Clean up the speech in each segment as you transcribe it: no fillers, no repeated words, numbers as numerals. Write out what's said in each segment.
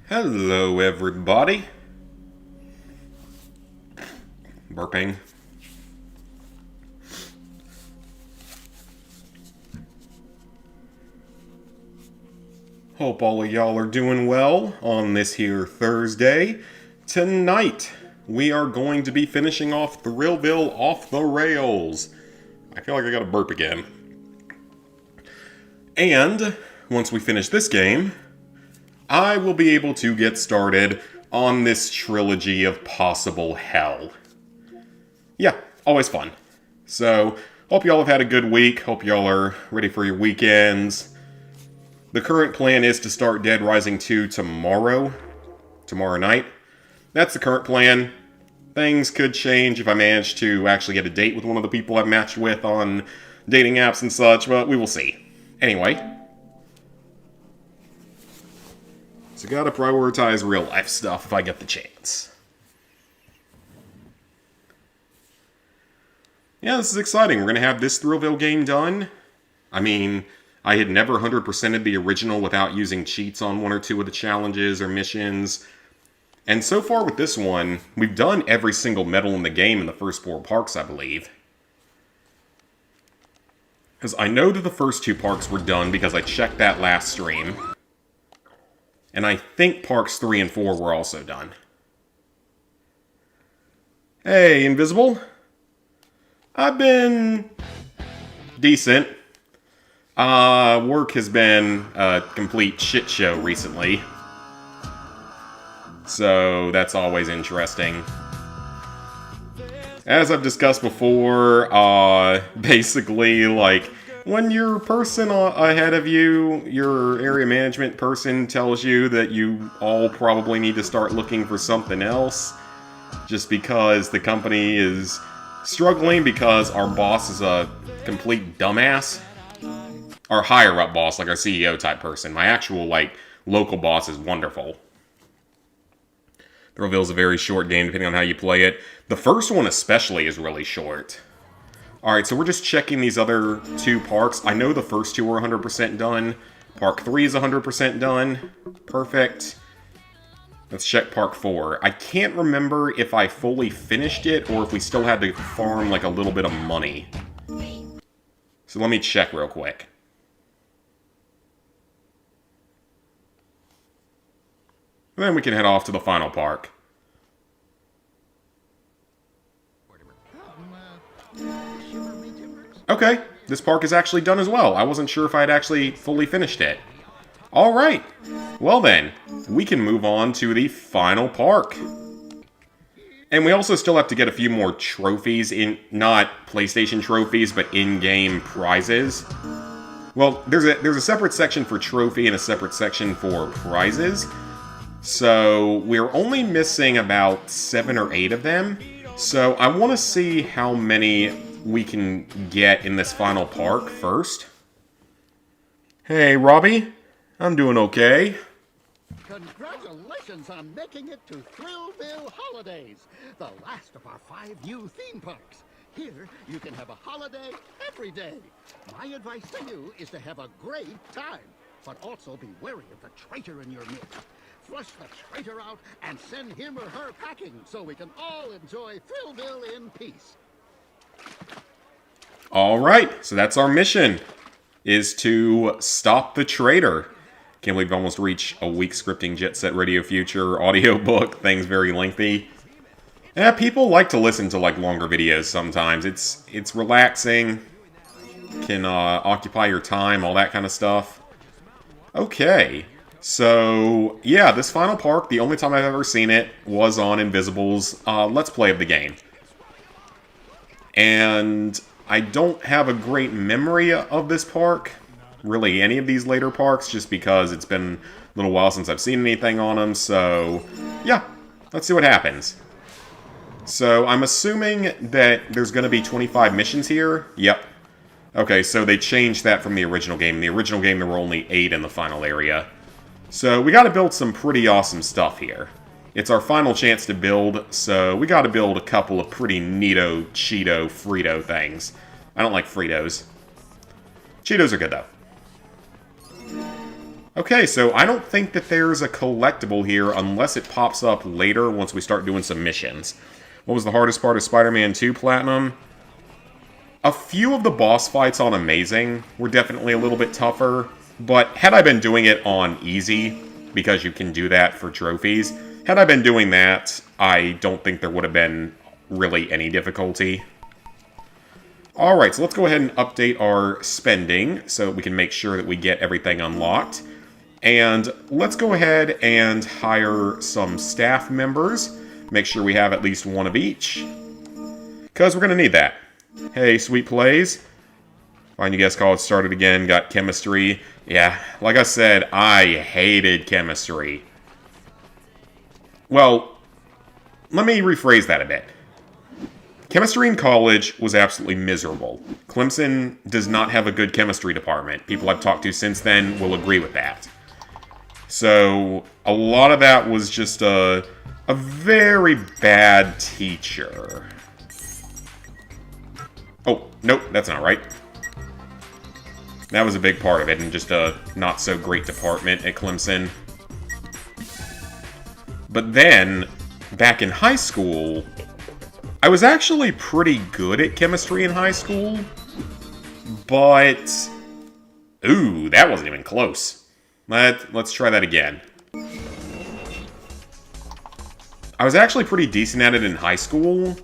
Hello, everybody. Burping. Hope all of y'all are doing well on this here Thursday. Tonight, we are going to be finishing off Thrillville off the rails. I feel like I gotta burp again. And, once we finish this game, I will be able to get started on this trilogy of possible hell. Yeah, always fun. So, hope y'all have had a good week. Hope y'all are ready for your weekends. The current plan is to start Dead Rising 2 tomorrow night. That's the current plan. Things could change if I manage to actually get a date with one of the people I've matched with on dating apps and such, but we will see. Anyway. So gotta prioritize real life stuff if I get the chance. Yeah, this is exciting. We're gonna have this Thrillville game done. I mean, I had never 100%ed the original without using cheats on one or two of the challenges or missions. And so far with this one, we've done every single medal in the game in the first 4 parks, I believe. Because I know that the first 2 parks were done because I checked that last stream. And I think parks 3 and 4 were also done. Hey, Invisible. I've been decent. Work has been a complete shit show recently. So that's always interesting. As I've discussed before, basically, like, when your person ahead of you, your area management person, tells you that you all probably need to start looking for something else, just because the company is struggling because our boss is a complete dumbass. Our higher-up boss, like our CEO type person. My actual, like, local boss is wonderful. Thrillville's a very short game, depending on how you play it. The first one especially is really short. Alright, so we're just checking these other 2 parks. I know the first 2 are 100% done. Park 3 is 100% done. Perfect. Let's check Park 4. I can't remember if I fully finished it, or if we still had to farm, like, a little bit of money. So let me check real quick. And then we can head off to the final park. Okay, this park is actually done as well. I wasn't sure if I had actually fully finished it. Alright, well then, we can move on to the final park. And we also still have to get a few more trophies, not PlayStation trophies, but in-game prizes. Well, there's a separate section for trophy and a separate section for prizes. So, we're only missing about 7 or 8 of them. So, I want to see how many we can get in this final park first. Hey, Robbie. I'm doing okay. Congratulations on making it to Thrillville Holidays, the last of our 5 new theme parks. Here, you can have a holiday every day. My advice to you is to have a great time, but also be wary of the traitor in your midst. Flush the traitor out and send him or her packing so we can all enjoy Thrillville in peace. Alright, so that's our mission, is to stop the traitor. Can't believe I've almost reached a week scripting Jet Set Radio Future audiobook. Thing's very lengthy. Yeah, people like to listen to, like, longer videos sometimes. It's relaxing, can occupy your time, all that kind of stuff. Okay. So, yeah, this final park, the only time I've ever seen it was on Invisible's Let's Play of the game. And I don't have a great memory of this park, really any of these later parks, just because it's been a little while since I've seen anything on them, so yeah, let's see what happens. So, I'm assuming that there's going to be 25 missions here. Yep. Okay, so they changed that from the original game. In the original game, there were only 8 in the final area. So, we gotta build some pretty awesome stuff here. It's our final chance to build, so we gotta build a couple of pretty neato, Cheeto, Frito things. I don't like Fritos. Cheetos are good, though. Okay, so I don't think that there's a collectible here unless it pops up later once we start doing some missions. What was the hardest part of Spider-Man 2 Platinum? A few of the boss fights on Amazing were definitely a little bit tougher, but had I been doing it on Easy, because you can do that for trophies, had I been doing that, I don't think there would have been really any difficulty. Alright, so let's go ahead and update our spending so we can make sure that we get everything unlocked. And let's go ahead and hire some staff members. Make sure we have at least one of each, because we're going to need that. Hey, Sweet Plays. Find you guys college started again, got chemistry. Yeah, like I said, I hated chemistry. Well, let me rephrase that a bit. Chemistry in college was absolutely miserable. Clemson does not have a good chemistry department. People I've talked to since then will agree with that. So, a lot of that was just a very bad teacher. Oh, nope, that's not right. That was a big part of it, and just a not-so-great department at Clemson. But then, back in high school, I was actually pretty good at chemistry in high school, but... Ooh, that wasn't even close. Let's try that again. I was actually pretty decent at it in high school,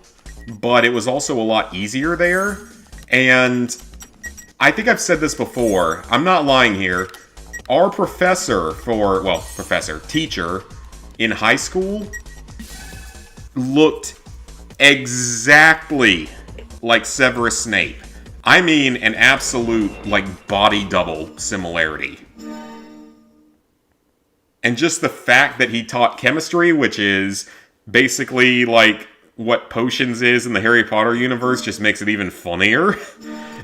but it was also a lot easier there, and I think I've said this before, I'm not lying here, our teacher in high school looked exactly like Severus Snape. I mean, an absolute, body double similarity. And just the fact that he taught chemistry, which is basically, what potions is in the Harry Potter universe, just makes it even funnier.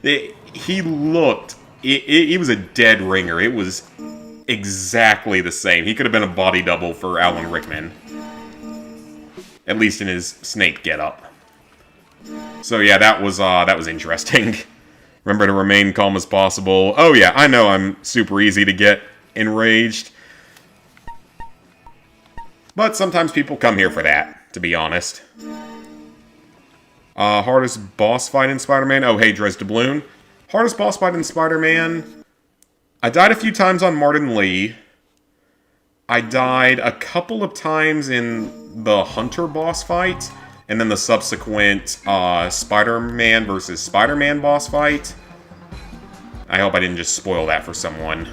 He was a dead ringer. It was exactly the same. He could have been a body double for Alan Rickman. At least in his Snape getup. So yeah, that was interesting. Remember to remain calm as possible. Oh yeah, I know I'm super easy to get enraged. But sometimes people come here for that, to be honest. Hardest boss fight in Spider-Man? Oh, hey, Dres Doubloon. Hardest boss fight in Spider-Man? I died a few times on Martin Lee. I died a couple of times in the Hunter boss fight, and then the subsequent Spider-Man versus Spider-Man boss fight. I hope I didn't just spoil that for someone.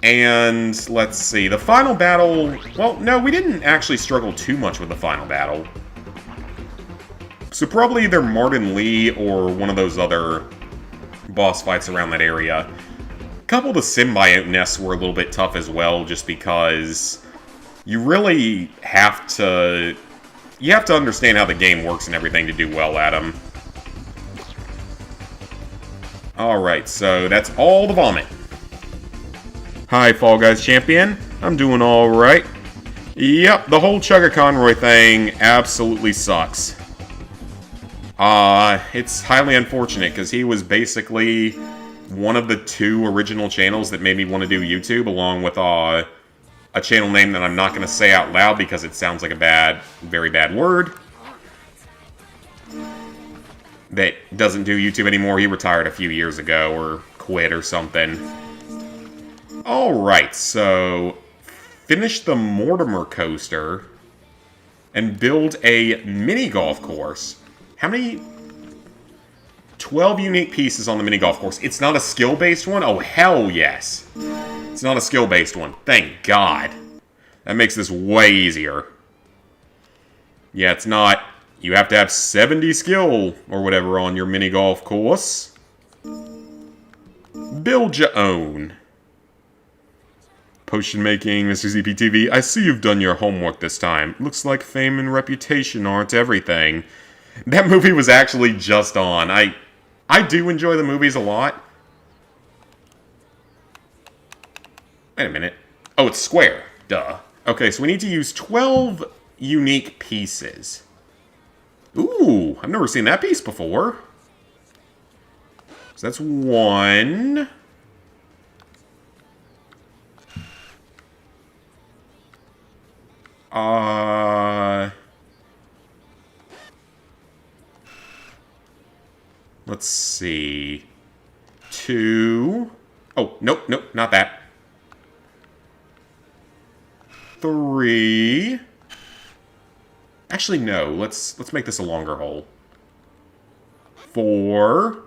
And, let's see, the final battle... Well, no, we didn't actually struggle too much with the final battle. So probably either Martin Lee or one of those other boss fights around that area. A couple of the symbiote nests were a little bit tough as well, just because you really have to... You have to understand how the game works and everything to do well at them. Alright, so that's all the vomit. Hi, Fall Guys Champion. I'm doing alright. Yep, the whole Chugga Conroy thing absolutely sucks. It's highly unfortunate, because he was basically one of the two original channels that made me want to do YouTube, along with, a channel name that I'm not going to say out loud because it sounds like a very bad word. That doesn't do YouTube anymore. He retired a few years ago, or quit or something. Alright, so finish the Mortimer coaster and build a mini golf course. How many? 12 unique pieces on the mini golf course. It's not a skill-based one? Oh, hell yes. It's not a skill-based one. Thank God. That makes this way easier. Yeah, it's not. You have to have 70 skill or whatever on your mini golf course. Build your own. Potion making, Mr. ZPTV. I see you've done your homework this time. Looks like fame and reputation aren't everything. That movie was actually just on. I do enjoy the movies a lot. Wait a minute. Oh, it's square. Duh. Okay, so we need to use 12 unique pieces. Ooh, I've never seen that piece before. So that's 1, Let's see. 2. Oh, nope, not that. 3. Actually, no. Let's make this a longer hole. 4.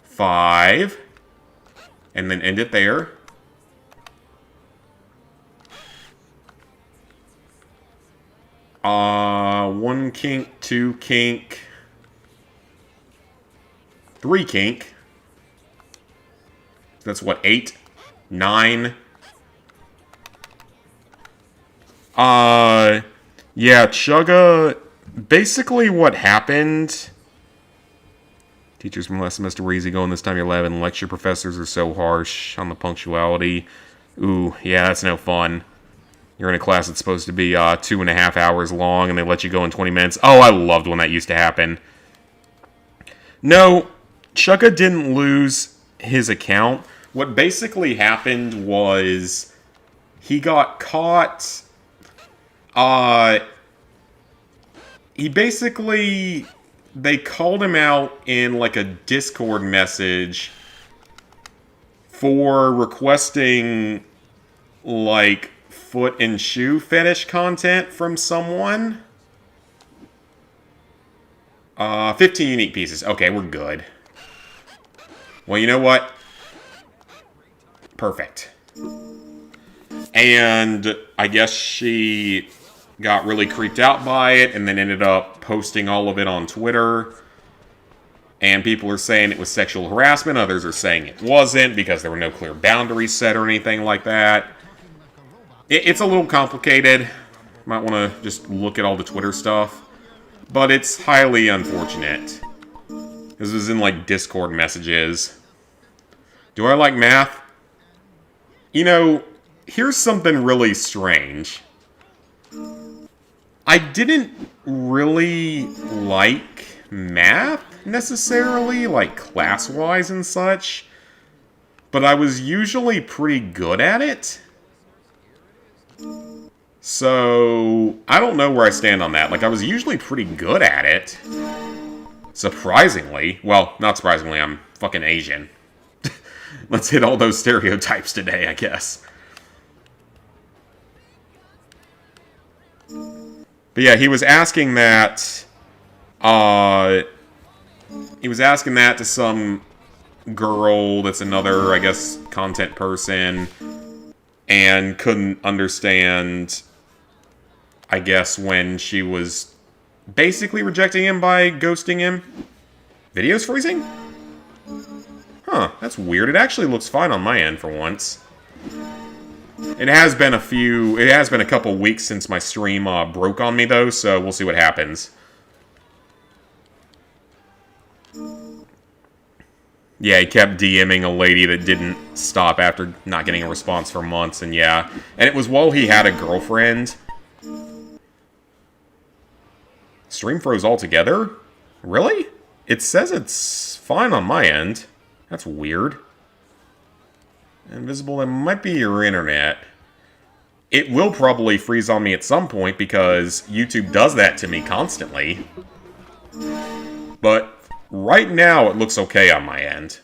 5. And then end it there. 1 kink, 2 kink. 3 kink. That's what, 8? 9? Yeah, Chugga, basically what happened... Teachers from last semester were easygoing, this time you're 11. Lecture professors are so harsh on the punctuality. Ooh, yeah, that's no fun. You're in a class that's supposed to be 2.5 hours long, and they let you go in 20 minutes. Oh, I loved when that used to happen. No, Chugga didn't lose his account. What basically happened was he got caught. He basically, they called him out in like a Discord message for requesting like foot and shoe fetish content from someone. 15 unique pieces. Okay, we're good. Well, you know what? Perfect. And I guess she got really creeped out by it and then ended up posting all of it on Twitter. And people are saying it was sexual harassment. Others are saying it wasn't because there were no clear boundaries set or anything like that. It's a little complicated. Might want to just look at all the Twitter stuff. But it's highly unfortunate. This was in, like, Discord messages. Do I like math? You know, here's something really strange. I didn't really like math, necessarily, like, class-wise and such. But I was usually pretty good at it. So, I don't know where I stand on that. Like, I was usually pretty good at it. Surprisingly. Well, not surprisingly, I'm fucking Asian. Let's hit all those stereotypes today, I guess. But yeah, he was asking that... he was asking that to some girl that's another, I guess, content person. And couldn't understand... I guess when she was basically rejecting him by ghosting him. Video's freezing? Huh, that's weird. It actually looks fine on my end for once. It has been a couple weeks since my stream broke on me though, so we'll see what happens. Yeah, he kept DMing a lady that didn't stop after not getting a response for months, and yeah. And it was while he had a girlfriend. Stream froze altogether? Really? It says it's fine on my end. That's weird. Invisible, that might be your internet. It will probably freeze on me at some point because YouTube does that to me constantly. But right now it looks okay on my end.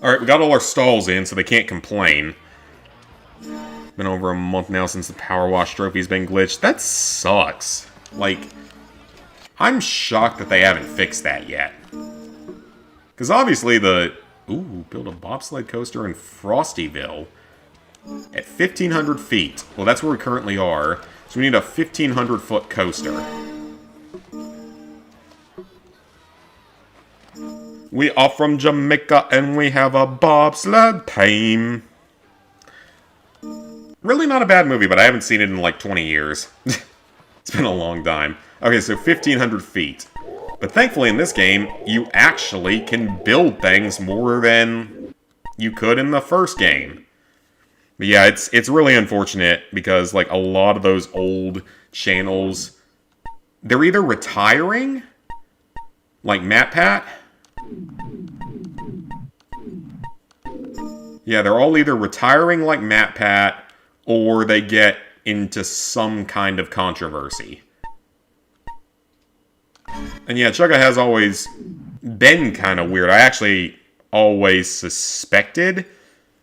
Alright, we got all our stalls in so they can't complain. Been over a month now since the Power Wash trophy's been glitched. That sucks. Like, I'm shocked that they haven't fixed that yet. Because obviously the... Ooh, build a bobsled coaster in Frostyville. At 1,500 feet. Well, that's where we currently are. So we need a 1,500-foot coaster. We are from Jamaica and we have a bobsled team. Really not a bad movie, but I haven't seen it in like 20 years. It's been a long time. Okay, so 1,500 feet. But thankfully in this game, you actually can build things more than you could in the first game. But yeah, it's really unfortunate because like a lot of those old channels, they're either retiring, like MatPat. Yeah, they're all either retiring like MatPat, or they get into some kind of controversy. And yeah, Chugga has always been kind of weird. I actually always suspected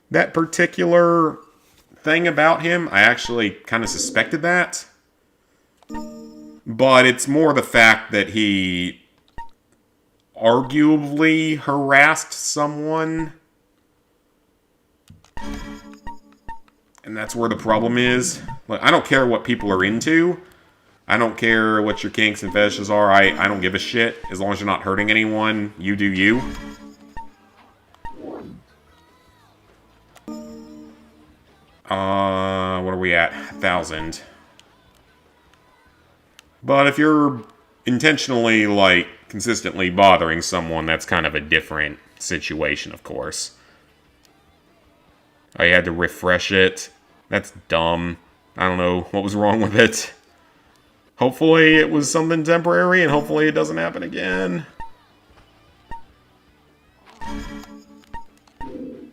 that particular thing about him. I actually kind of suspected that. But it's more the fact that he arguably harassed someone. And that's where the problem is. Like, I don't care what people are into. I don't care what your kinks and fetishes are. I don't give a shit. As long as you're not hurting anyone, you do you. What are we at? 1,000. But if you're intentionally, like, consistently bothering someone, that's kind of a different situation, of course. I had to refresh it. That's dumb. I don't know what was wrong with it. Hopefully it was something temporary, and hopefully it doesn't happen again.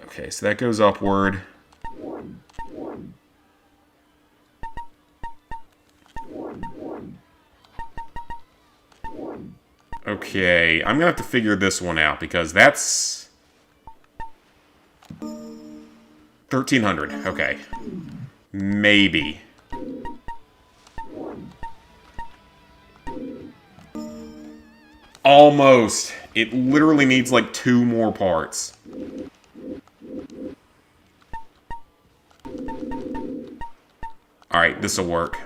Okay, so that goes upward. Okay, I'm gonna have to figure this one out, because that's 1,300. Okay. Maybe. Almost. It literally needs like 2 more parts. Alright, this'll work.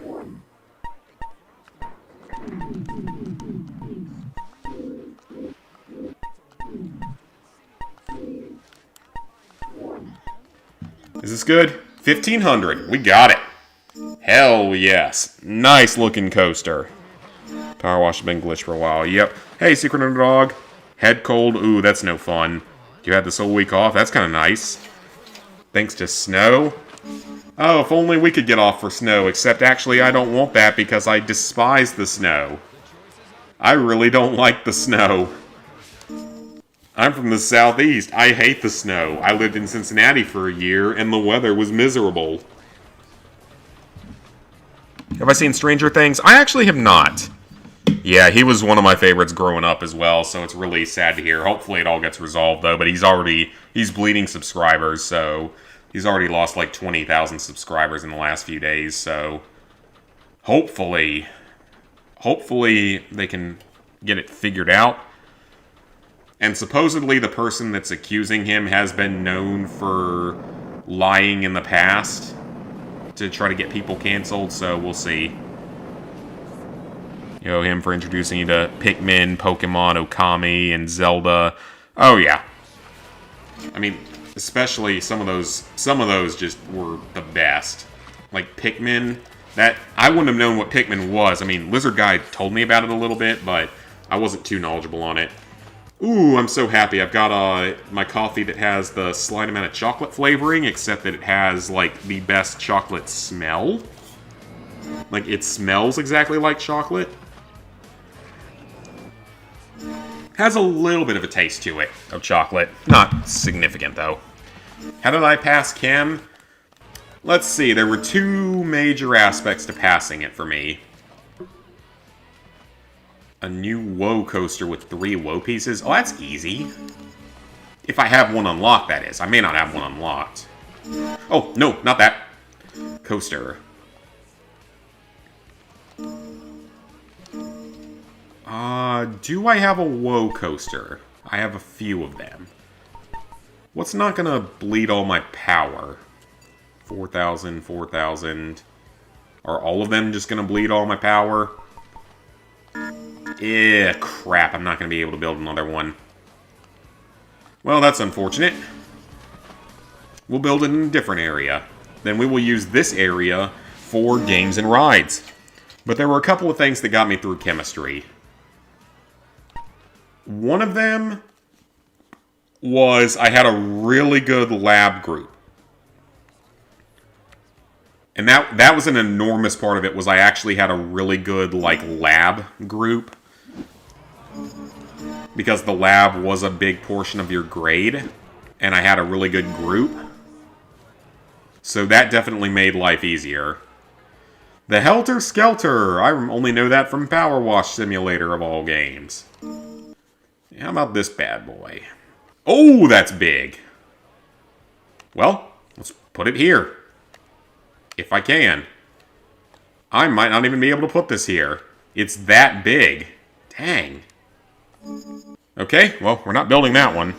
Is this good? 1,500. We got it. Hell yes. Nice looking coaster. Power wash has been glitched for a while. Yep. Hey, Secret Underdog. Head cold. Ooh, that's no fun. You had this whole week off. That's kind of nice. Thanks to snow. Oh, if only we could get off for snow. Except actually I don't want that because I despise the snow. I really don't like the snow. I'm from the southeast. I hate the snow. I lived in Cincinnati for a year, and the weather was miserable. Have I seen Stranger Things? I actually have not. Yeah, he was one of my favorites growing up as well, so it's really sad to hear. Hopefully it all gets resolved, though, but he's bleeding subscribers, so he's already lost like 20,000 subscribers in the last few days, so hopefully they can get it figured out. And supposedly the person that's accusing him has been known for lying in the past to try to get people canceled, so we'll see. You know, him for introducing you to Pikmin, Pokemon, Okami, and Zelda. Oh, yeah. I mean, especially some of those just were the best. Like Pikmin, that I wouldn't have known what Pikmin was. I mean, Lizard Guy told me about it a little bit, but I wasn't too knowledgeable on it. Ooh, I'm so happy. I've got my coffee that has the slight amount of chocolate flavoring, except that it has, like, the best chocolate smell. Like, it smells exactly like chocolate. Has a little bit of a taste to it of chocolate. Not significant, though. How did I pass Chem? Let's see, there were 2 major aspects to passing it for me. A new woe coaster with 3 woe pieces. Oh, that's easy. If I have one unlocked, that is. I may not have one unlocked. Oh, no, not that. Coaster. Do I have a woe coaster? I have a few of them. What's not gonna bleed all my power? 4,000, 4,000. Are all of them just gonna bleed all my power? Yeah, crap, I'm not going to be able to build another one. Well, that's unfortunate. We'll build it in a different area. Then we will use this area for games and rides. But there were a couple of things that got me through chemistry. One of them was I had a really good lab group. And that was an enormous part of it, was I actually had a really good, like, lab group. Because the lab was a big portion of your grade, and I had a really good group. So that definitely made life easier. The Helter Skelter! I only know that from Power Wash Simulator of all games. How about this bad boy? Oh, that's big! Well, let's put it here. If I can. I might not even be able to put this here. It's that big. Dang. Okay, well, we're not building that one.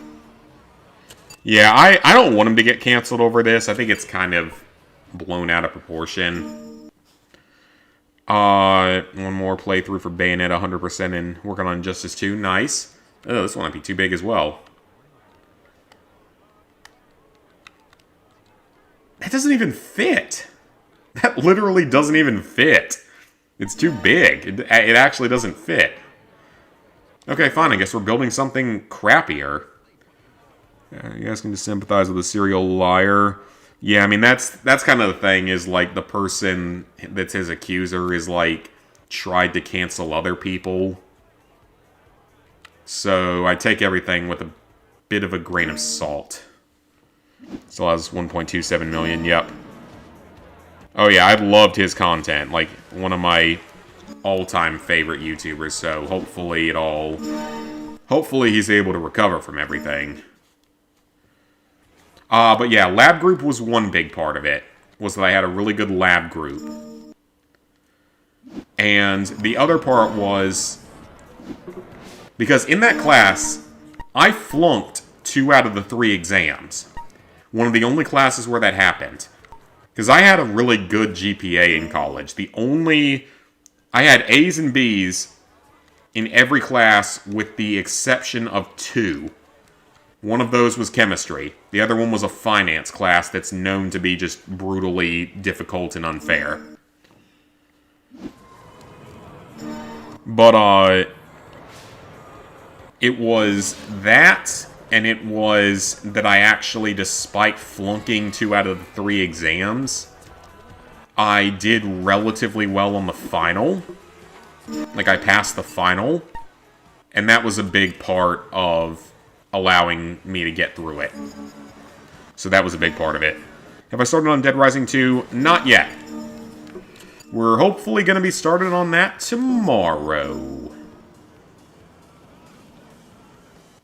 Yeah, I don't want him to get canceled over this. I think it's kind of blown out of proportion. One more playthrough for Bayonetta 100% and working on Injustice 2. Nice. Oh, this one might be too big as well. That doesn't even fit. That literally doesn't even fit. It's too big. It actually doesn't fit. Okay, fine. I guess we're building something crappier. You guys can just sympathize with the serial liar. Yeah, I mean, that's kind of the thing, is, like, the person that's his accuser is, like, tried to cancel other people. So I take everything with a bit of a grain of salt. Still has 1.27 million, yep. Oh yeah, I loved his content. Like, one of my all-time favorite YouTubers, so hopefully he's able to recover from everything. But yeah, lab group was one big part of it, was that I had a really good lab group. And the other part was, because in that class, I flunked 2 out of the 3 exams. One of the only classes where that happened. Because I had a really good GPA in college. I had A's and B's in every class with the exception of 2. One of those was chemistry. The other one was a finance class that's known to be just brutally difficult and unfair. But, it was that, and it was that I actually, despite flunking 2 out of the 3 exams, I did relatively well on the final. Like, I passed the final. And that was a big part of allowing me to get through it. So that was a big part of it. Have I started on Dead Rising 2? Not yet. We're hopefully going to be started on that tomorrow.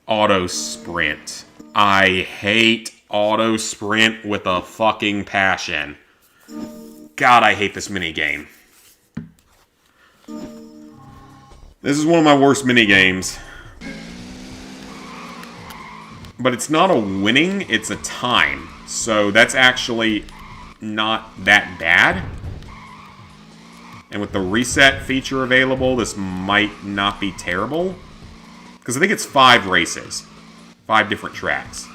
Auto Sprint. I hate Auto Sprint with a fucking passion. God, I hate this minigame. This is one of my worst minigames. But it's not a winning, it's a time. So that's actually not that bad. And with the reset feature available, this might not be terrible. Because I think it's 5 races. 5 different tracks.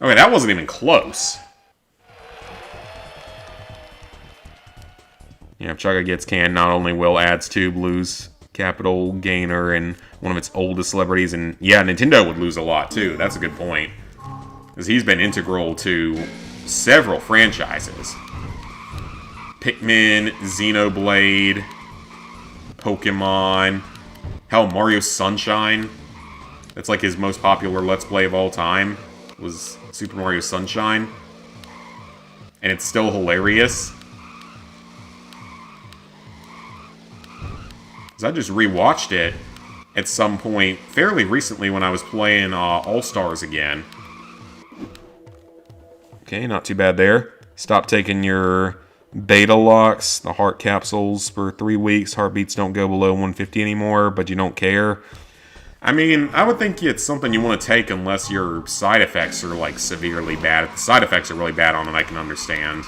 Okay, that wasn't even close. Yeah, if Chugga gets canned, not only will Ads Tube lose capital gainer and one of its oldest celebrities, and yeah, Nintendo would lose a lot too. That's a good point. Because he's been integral to several franchises. Pikmin, Xenoblade, Pokemon, hell, Mario Sunshine. That's like his most popular Let's Play of all time, was Super Mario Sunshine. And it's still hilarious. Because I just rewatched it at some point fairly recently when I was playing All-Stars again. Okay, not too bad there. Stop taking your beta locks, the heart capsules, for 3 weeks. Heartbeats don't go below 150 anymore, but you don't care. I mean, I would think it's something you want to take unless your side effects are, like, severely bad. If the side effects are really bad on it, I can understand.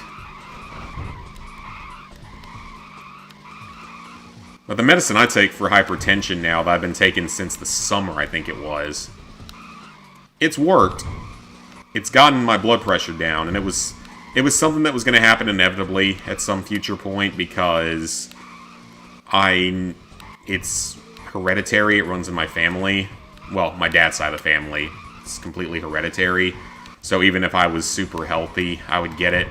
But the medicine I take for hypertension now that I've been taking since the summer, I think it was, it's worked. It's gotten my blood pressure down, and it was something that was going to happen inevitably at some future point because it's hereditary. It runs in my family. Well, my dad's side of the family. It's completely hereditary. So even if I was super healthy, I would get it.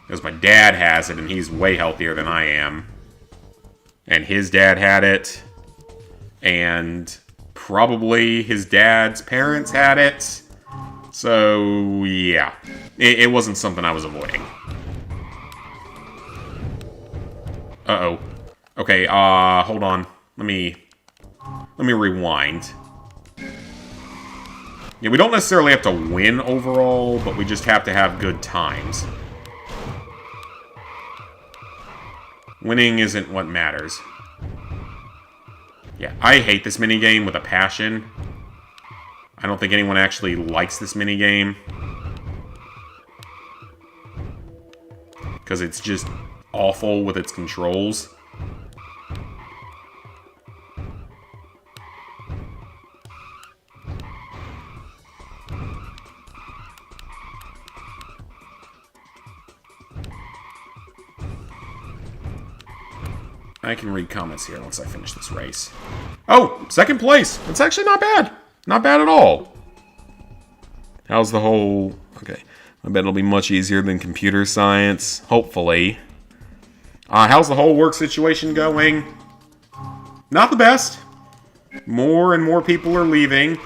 Because my dad has it, and he's way healthier than I am. And his dad had it. And probably his dad's parents had it. So, yeah. It wasn't something I was avoiding. Uh-oh. Okay, hold on. Let me rewind. Yeah, we don't necessarily have to win overall, but we just have to have good times. Winning isn't what matters. Yeah, I hate this minigame with a passion. I don't think anyone actually likes this minigame. Because it's just awful with its controls. I can read comments here once I finish this race. Oh, second place. It's actually not bad. Not bad at all. How's the whole... Okay. I bet it'll be much easier than computer science. Hopefully. How's the whole work situation going? Not the best. More and more people are leaving.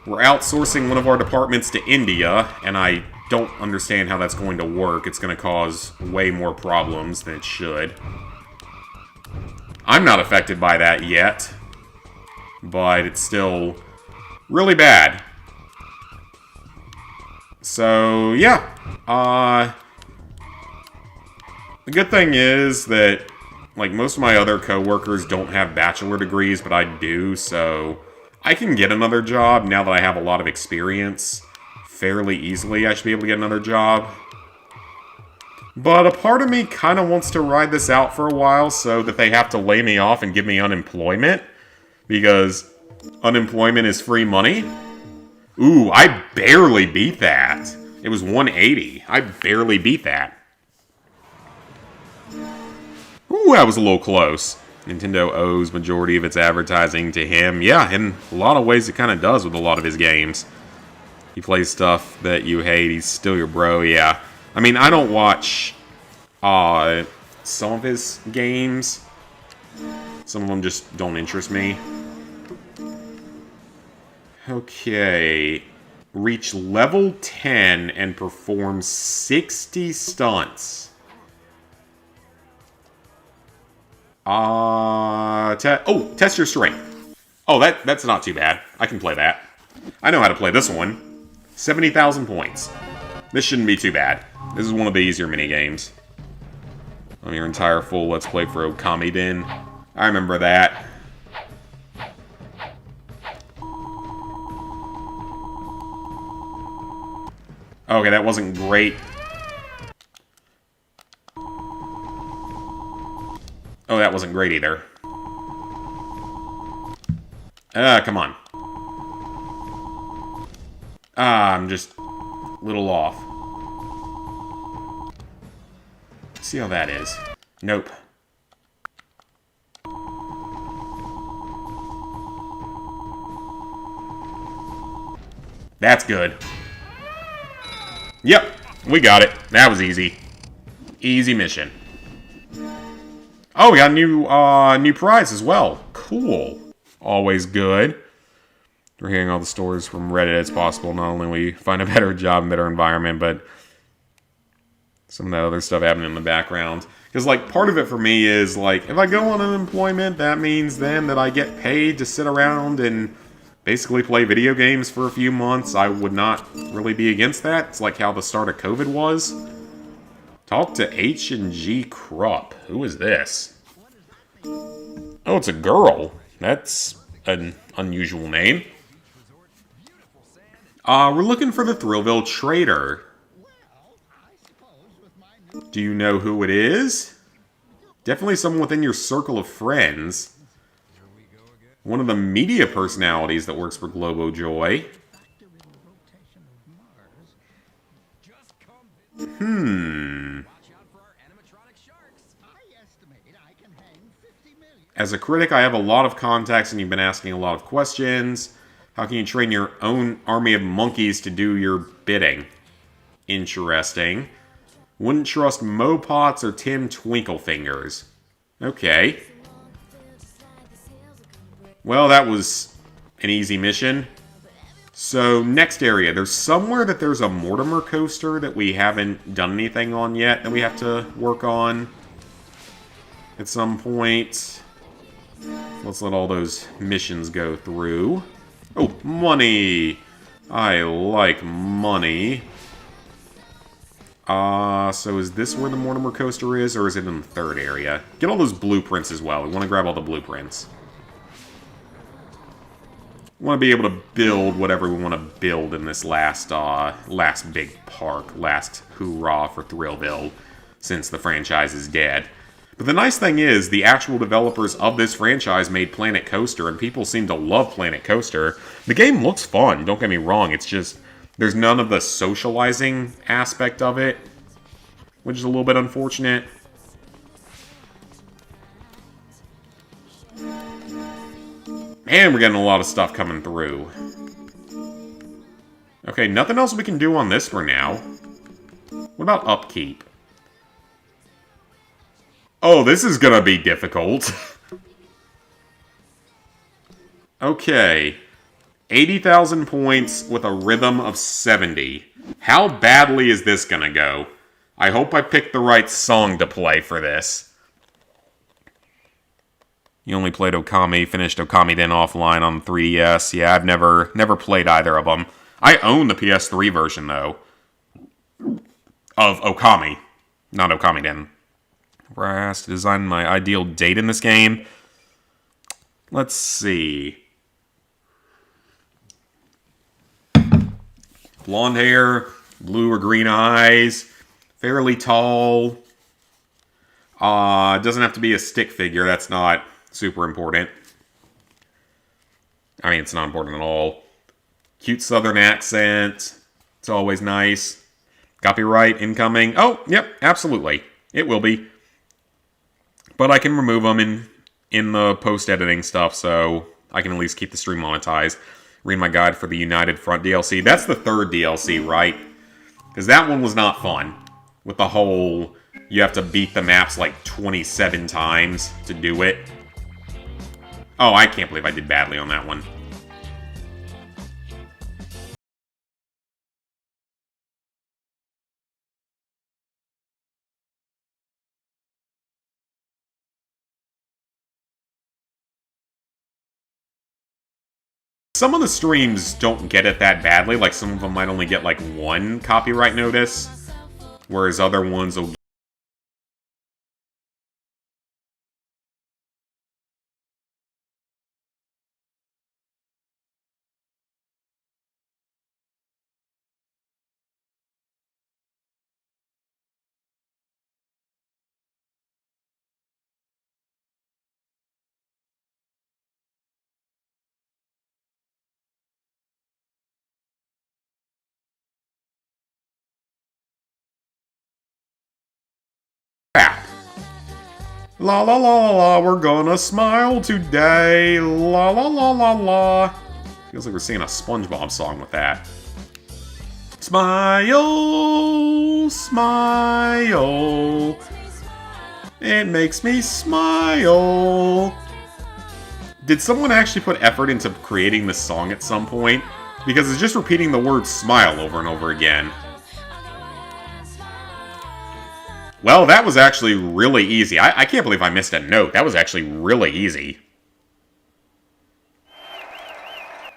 We're outsourcing one of our departments to India, and I don't understand how that's going to work. It's going to cause way more problems than it should. I'm not affected by that yet, but it's still really bad. So, yeah. The good thing is that, like, most of my other coworkers don't have bachelor degrees, but I do, so I can get another job now that I have a lot of experience fairly easily. I should be able to get another job. But a part of me kind of wants to ride this out for a while so that they have to lay me off and give me unemployment. Because unemployment is free money. Ooh, I barely beat that. It was 180. I barely beat that. Ooh, that was a little close. Nintendo owes majority of its advertising to him. Yeah, in a lot of ways it kind of does with a lot of his games. He plays stuff that you hate. He's still your bro, yeah. I mean, I don't watch some of his games. Some of them just don't interest me. Okay. Reach level 10 and perform 60 stunts. Test your strength. Oh, that's not too bad. I can play that. I know how to play this one. 70,000 points. This shouldn't be too bad. This is one of the easier minigames. On your entire full Let's Play for Okami Den. I remember that. Okay, that wasn't great. Oh, that wasn't great either. Come on. I'm just a little off. See how that is. Nope. That's good. Yep, we got it. That was easy. Easy mission. Oh, we got a new prize as well. Cool. Always good. We're hearing all the stories from Reddit as possible. Not only we find a better job and better environment, but some of that other stuff happening in the background. Because, like, part of it for me is, like, if I go on unemployment, that means then that I get paid to sit around and basically play video games for a few months. I would not really be against that. It's like how the start of COVID was. Talk to H&G Krupp. Who is this? Oh, it's a girl. That's an unusual name. We're looking for the Thrillville trader. Do you know who it is? Definitely someone within your circle of friends. One of the media personalities that works for Globo Joy. As a critic, I have a lot of contacts and you've been asking a lot of questions. How can you train your own army of monkeys to do your bidding? Interesting. Wouldn't trust Mo Potts or Tim Twinklefingers. Okay. Well, that was an easy mission. So, next area. There's somewhere that there's a Mortimer coaster that we haven't done anything on yet that we have to work on at some point. Let's let all those missions go through. Oh, money! I like money. So is this where the Mortimer coaster is, or is it in the third area? Get all those blueprints as well. We want to grab all the blueprints. We want to be able to build whatever we want to build in this last big park, last hoorah for Thrillville, since the franchise is dead. But the nice thing is, the actual developers of this franchise made Planet Coaster, and people seem to love Planet Coaster. The game looks fun, don't get me wrong, it's just, there's none of the socializing aspect of it, which is a little bit unfortunate. Man, we're getting a lot of stuff coming through. Okay, nothing else we can do on this for now. What about upkeep? Oh, this is gonna be difficult. Okay. 80,000 points with a rhythm of 70. How badly is this gonna go? I hope I picked the right song to play for this. You only played Okami, finished Okami then offline on 3DS. Yeah, I've never played either of them. I own the PS3 version, though. Of Okami. Not Okami Den. Where I asked to design my ideal date in this game. Let's see. Blonde hair, blue or green eyes, fairly tall. Doesn't have to be a stick figure, that's not super important. I mean, it's not important at all. Cute southern accent. It's always nice. Copyright incoming. Oh, yep, absolutely. It will be. But I can remove them in the post-editing stuff, so I can at least keep the stream monetized. Read my guide for the United Front DLC. That's the third DLC, right? Because that one was not fun. With the whole, you have to beat the maps like 27 times to do it. Oh, I can't believe I did badly on that one. Some of the streams don't get it that badly, like some of them might only get like one copyright notice, whereas other ones will crap. La la la la la, we're gonna smile today. La la la la la. Feels like we're singing a SpongeBob song with that. Smile, smile. It makes me smile. Did someone actually put effort into creating this song at some point? Because it's just repeating the word smile over and over again. Well, that was actually really easy. I can't believe I missed a note. That was actually really easy.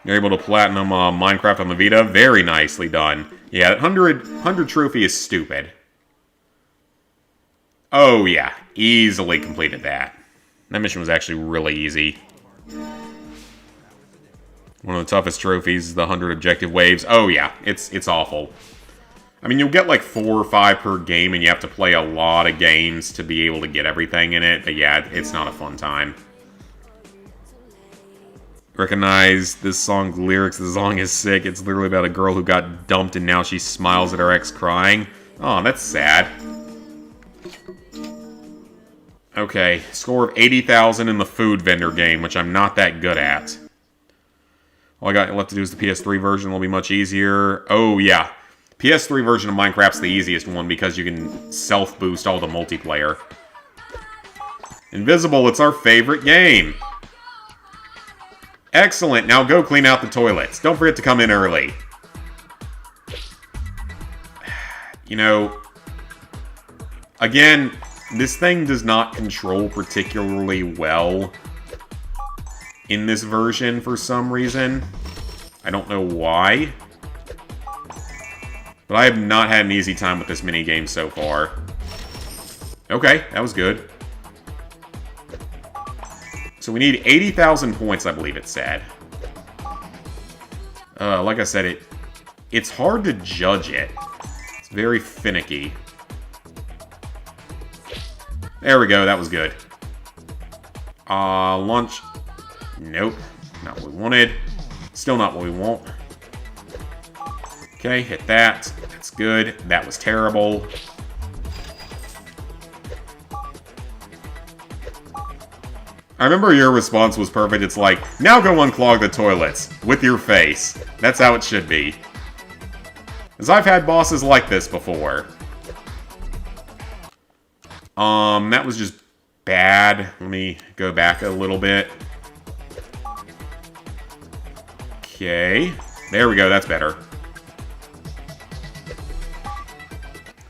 You're able to platinum Minecraft on the Vita. Very nicely done. Yeah, that 100 trophy is stupid. Oh, yeah. Easily completed that. That mission was actually really easy. One of the toughest trophies is the 100 objective waves. Oh, yeah. It's awful. I mean, you'll get like 4 or 5 per game, and you have to play a lot of games to be able to get everything in it. But yeah, it's not a fun time. Recognize this song's lyrics. The song is sick. It's literally about a girl who got dumped, and now she smiles at her ex crying. Oh, that's sad. Okay, score of 80,000 in the food vendor game, which I'm not that good at. All I got left to do is the PS3 version. Will be much easier. Oh, yeah. PS3 version of Minecraft's the easiest one because you can self-boost all the multiplayer. Invisible, it's our favorite game. Excellent. Now go clean out the toilets. Don't forget to come in early. You know, again, this thing does not control particularly well in this version for some reason. I don't know why. But I have not had an easy time with this minigame so far. Okay, that was good. So we need 80,000 points, I believe it said. Like I said, it's hard to judge it. It's very finicky. There we go, that was good. Lunch. Nope, not what we wanted. Still not what we want. Okay, hit that. That's good. That was terrible. I remember your response was perfect. It's like, now go unclog the toilets with your face. That's how it should be. As I've had bosses like this before. That was just bad. Let me go back a little bit. Okay. There we go, that's better.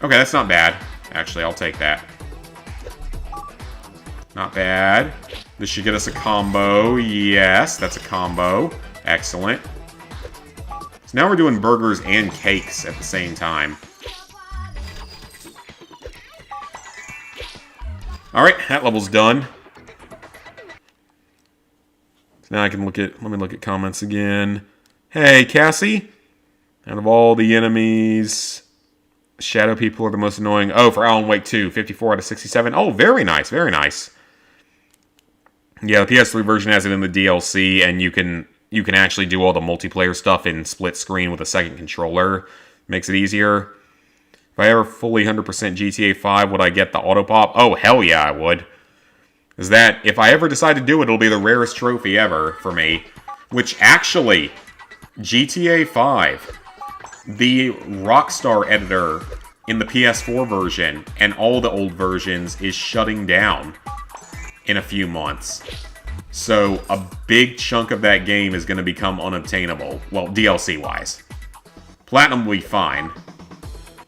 Okay, that's not bad. Actually, I'll take that. Not bad. This should get us a combo. Yes, that's a combo. Excellent. So now we're doing burgers and cakes at the same time. Alright, that level's done. So now I can let me look at comments again. Hey, Cassie. Out of all the enemies, shadow people are the most annoying. Oh, for Alan Wake 2, 54 out of 67. Oh, very nice, very nice. Yeah, the PS3 version has it in the DLC, and you can actually do all the multiplayer stuff in split screen with a second controller. Makes it easier. If I ever fully 100% GTA 5, would I get the auto pop? Oh, hell yeah, I would. Is that, if I ever decide to do it, it'll be the rarest trophy ever for me. Which, actually, GTA 5, the Rockstar editor in the PS4 version and all the old versions is shutting down in a few months. So a big chunk of that game is going to become unobtainable. Well, DLC-wise. Platinum will be fine.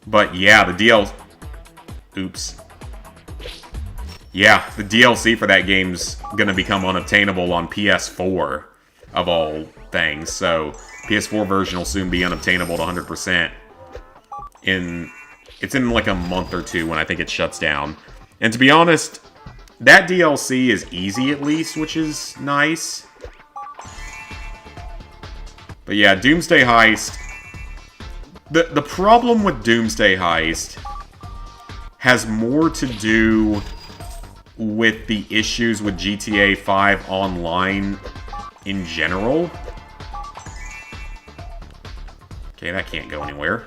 But yeah, the DLC... Oops. Yeah, the DLC for that game's going to become unobtainable on PS4, of all things. So PS4 version will soon be unobtainable to 100%. It's in like a month or two when I think it shuts down. And to be honest, that DLC is easy at least, which is nice. But yeah, Doomsday Heist. The problem with Doomsday Heist has more to do with the issues with GTA 5 Online in general. Okay, that can't go anywhere.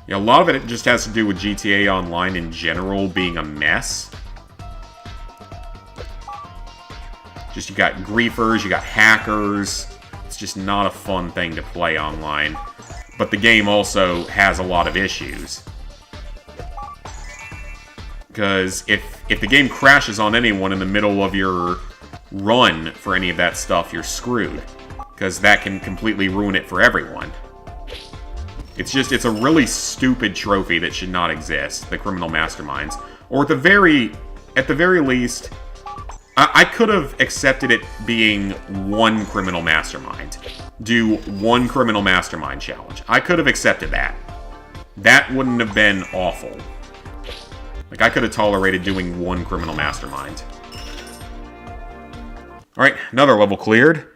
Yeah, a lot of it just has to do with GTA Online in general being a mess. Just, you got griefers, you got hackers. It's just not a fun thing to play online. But the game also has a lot of issues. Because if the game crashes on anyone in the middle of your run for any of that stuff, you're screwed. Because that can completely ruin it for everyone. It's a really stupid trophy that should not exist, the Criminal Masterminds. Or at the very least, I could have accepted it being one Criminal Mastermind. Do one Criminal Mastermind challenge. I could have accepted that. That wouldn't have been awful. Like, I could have tolerated doing one Criminal Mastermind. Alright, another level cleared.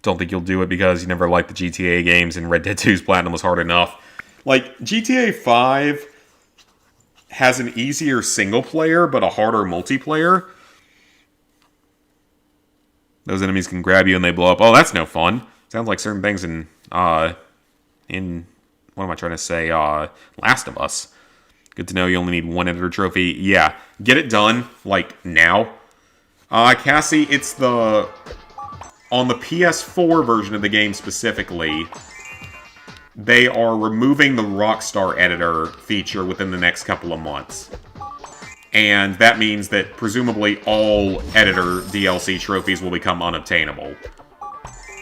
Don't think you'll do it because you never liked the GTA games and Red Dead 2's Platinum was hard enough. Like, GTA 5 has an easier single player, but a harder multiplayer. Those enemies can grab you and they blow up. Oh, that's no fun. Sounds like certain things in what am I trying to say? Last of Us. Good to know you only need one editor trophy. Yeah, get it done, like, now. Cassie, it's on the PS4 version of the game specifically, they are removing the Rockstar editor feature within the next couple of months. And that means that presumably all editor DLC trophies will become unobtainable.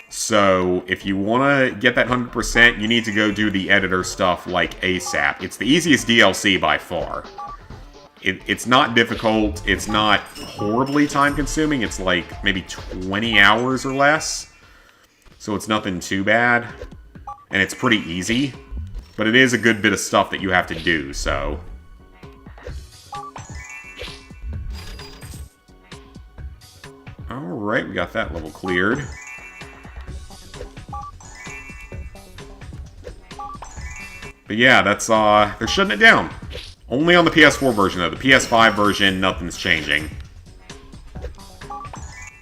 So, if you want to get that 100%, you need to go do the editor stuff like ASAP. It's the easiest DLC by far. It's not difficult, it's not horribly time-consuming, it's like maybe 20 hours or less. So it's nothing too bad. And it's pretty easy. But it is a good bit of stuff that you have to do, so... Alright, we got that level cleared. But yeah, that's, they're shutting it down. Only on the PS4 version, though. The PS5 version, nothing's changing.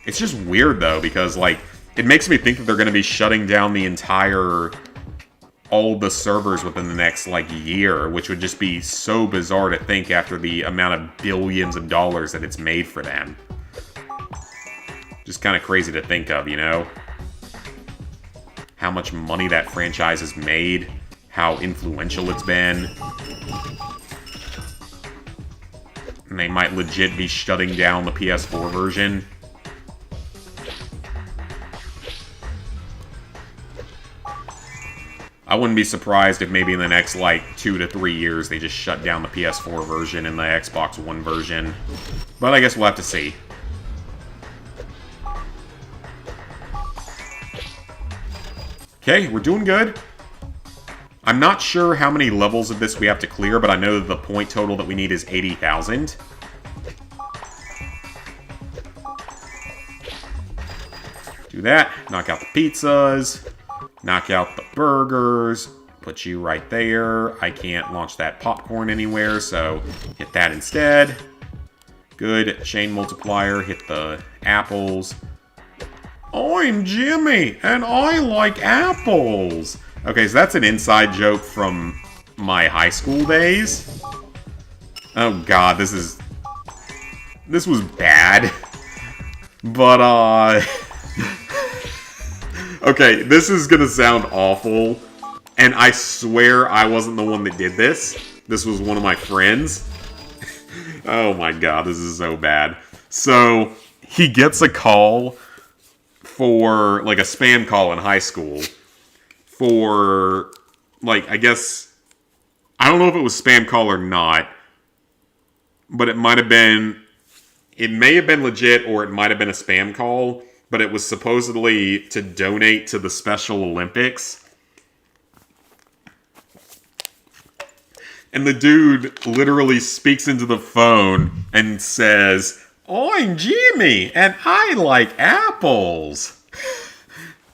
It's just weird, though, because, like, it makes me think that they're going to be shutting down the entire... all the servers within the next, like, year, which would just be so bizarre to think after the amount of billions of dollars that it's made for them. Just kind of crazy to think of, you know? How much money that franchise has made, how influential it's been. And they might legit be shutting down the PS4 version. I wouldn't be surprised if maybe in the next, like, 2 to 3 years they just shut down the PS4 version and the Xbox One version. But I guess we'll have to see. Okay, we're doing good. I'm not sure how many levels of this we have to clear, but I know that the point total that we need is 80,000. Do that. Knock out the pizzas. Knock out the burgers. Put you right there. I can't launch that popcorn anywhere, so hit that instead. Good. Chain multiplier. Hit the apples. I'm Jimmy, and I like apples. Okay, so that's an inside joke from my high school days. Oh god, this was bad. But, okay, this is gonna sound awful, and I swear I wasn't the one that did this. This was one of my friends. Oh my god, this is so bad. So, he gets a call for, like, a spam call in high school. For, like, I guess... I don't know if it was spam call or not. But it might have been... It may have been legit, or it might have been a spam call. But it was supposedly to donate to the Special Olympics. And the dude literally speaks into the phone and says, I'm Jimmy, and I like apples.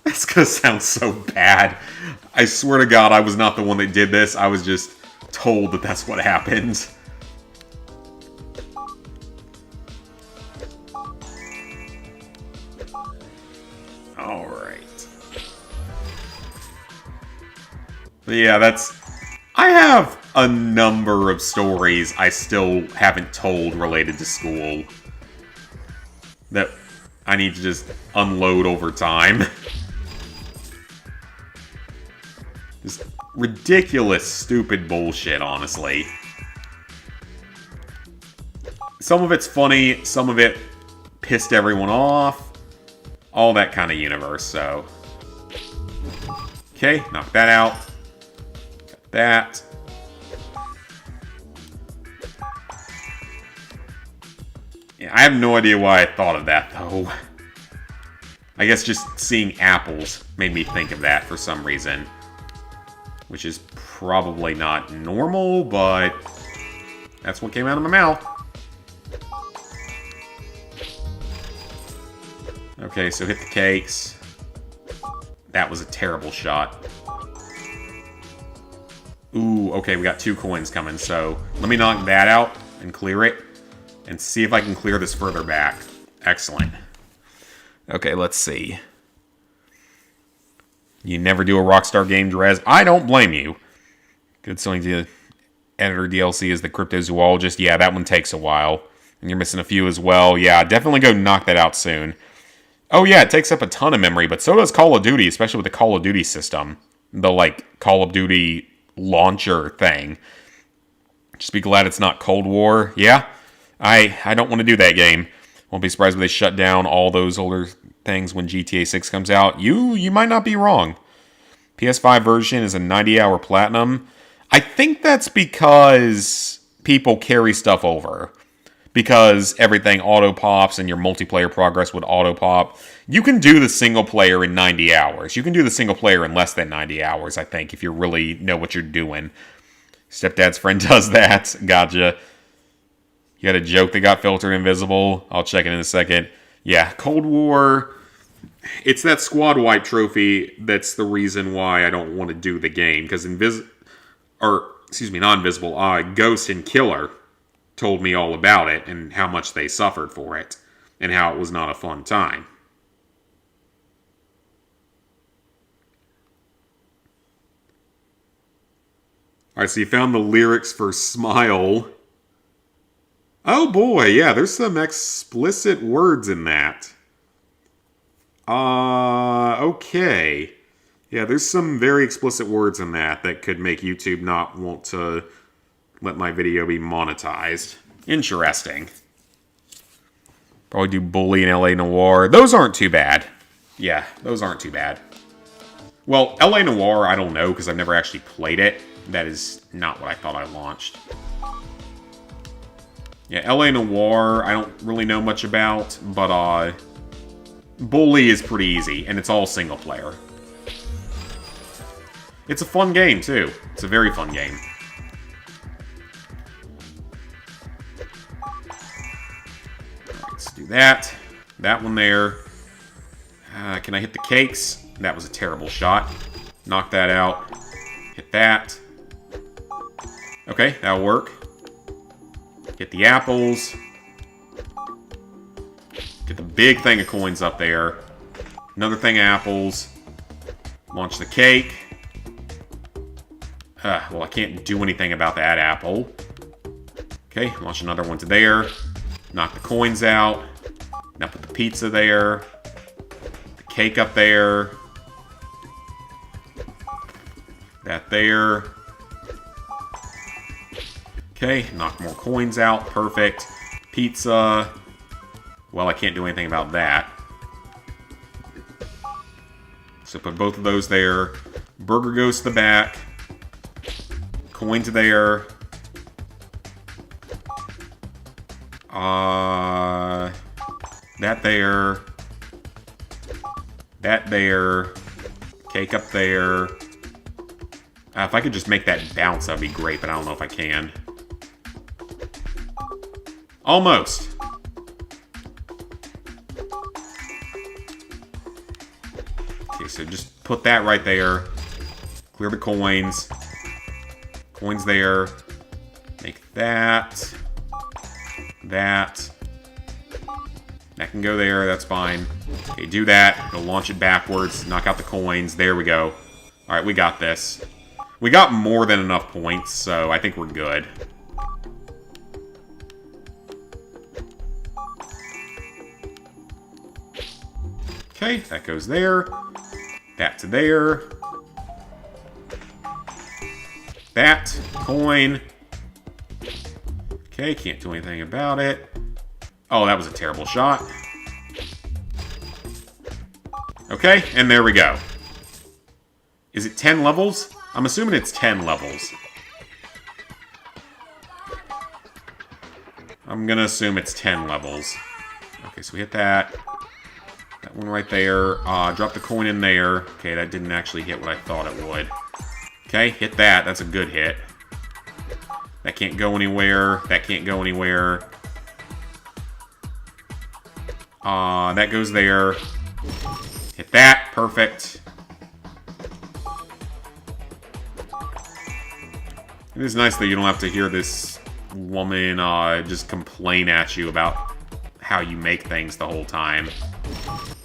That's gonna sound so bad. I swear to God, I was not the one that did this. I was just told that that's what happened. Alright. But yeah, that's... I have a number of stories I still haven't told related to school that I need to just unload over time. Just ridiculous, stupid bullshit, honestly. Some of it's funny, some of it pissed everyone off. All that kind of universe, so... Okay, knock that out. Got that. Yeah, I have no idea why I thought of that, though. I guess just seeing apples made me think of that for some reason. Which is probably not normal, but that's what came out of my mouth. Okay, so hit the cakes. That was a terrible shot. Ooh, okay, we got 2 coins coming, so let me knock that out and clear it. And see if I can clear this further back. Excellent. Okay, let's see. You never do a Rockstar game, Drez. I don't blame you. Good selling to editor DLC is the Cryptozoologist. Yeah, that one takes a while. And you're missing a few as well. Yeah, definitely go knock that out soon. Oh yeah, it takes up a ton of memory, but so does Call of Duty, especially with the Call of Duty system. The, like, Call of Duty launcher thing. Just be glad it's not Cold War. Yeah? I don't want to do that game. Won't be surprised if they shut down all those older things when GTA 6 comes out. You might not be wrong. PS5 version is a 90-hour platinum. I think that's because people carry stuff over. Because everything auto-pops and your multiplayer progress would auto-pop. You can do the single player in 90 hours. You can do the single player in less than 90 hours, I think, if you really know what you're doing. Stepdad's friend does that. Gotcha. You got a joke that got filtered invisible. I'll check it in a second. Yeah, Cold War. It's that squad wipe trophy that's the reason why I don't want to do the game. Because not Invisible. Ghost and Killer told me all about it and how much they suffered for it. And how it was not a fun time. Alright, so you found the lyrics for Smile. Oh boy, yeah, there's some explicit words in that. Okay. Yeah, there's some very explicit words in that could make YouTube not want to let my video be monetized. Interesting. Probably do Bully and LA Noire. Those aren't too bad. Yeah, those aren't too bad. Well, LA Noire, I don't know, because I've never actually played it. That is not what I thought I launched. Yeah, LA Noire, I don't really know much about, but Bully is pretty easy, and it's all single player. It's a fun game, too. It's a very fun game. Let's do that. That one there. Can I hit the cakes? That was a terrible shot. Knock that out. Hit that. Okay, that'll work. Get the apples. Get the big thing of coins up there. Another thing of apples. Launch the cake. Well, I can't do anything about that apple. Okay, launch another one to there. Knock the coins out. Now put the pizza there. The cake up there. That there. Okay, knock more coins out. Perfect. Pizza. Well, I can't do anything about that. So put both of those there. Burger goes to the back. Coins there. That there. That there. Cake up there. If I could just make that bounce, that'd be great, but I don't know if I can. Almost. Okay, so just put that right there. Clear the coins. Coins there. Make that. That. That can go there, that's fine. Okay, do that. It'll launch it backwards. Knock out the coins. There we go. Alright, we got this. We got more than enough points, so I think we're good. Okay, that goes there. That to there. That. Coin. Okay, can't do anything about it. Oh, that was a terrible shot. Okay, and there we go. Is it 10 levels? I'm assuming it's 10 levels. I'm gonna assume it's 10 levels. Okay, so we hit that. That one right there. Drop the coin in there. Okay, that didn't actually hit what I thought it would. Okay, hit that. That's a good hit. That can't go anywhere. That can't go anywhere. That goes there. Hit that. Perfect. It is nice that you don't have to hear this woman just complain at you about how you make things the whole time.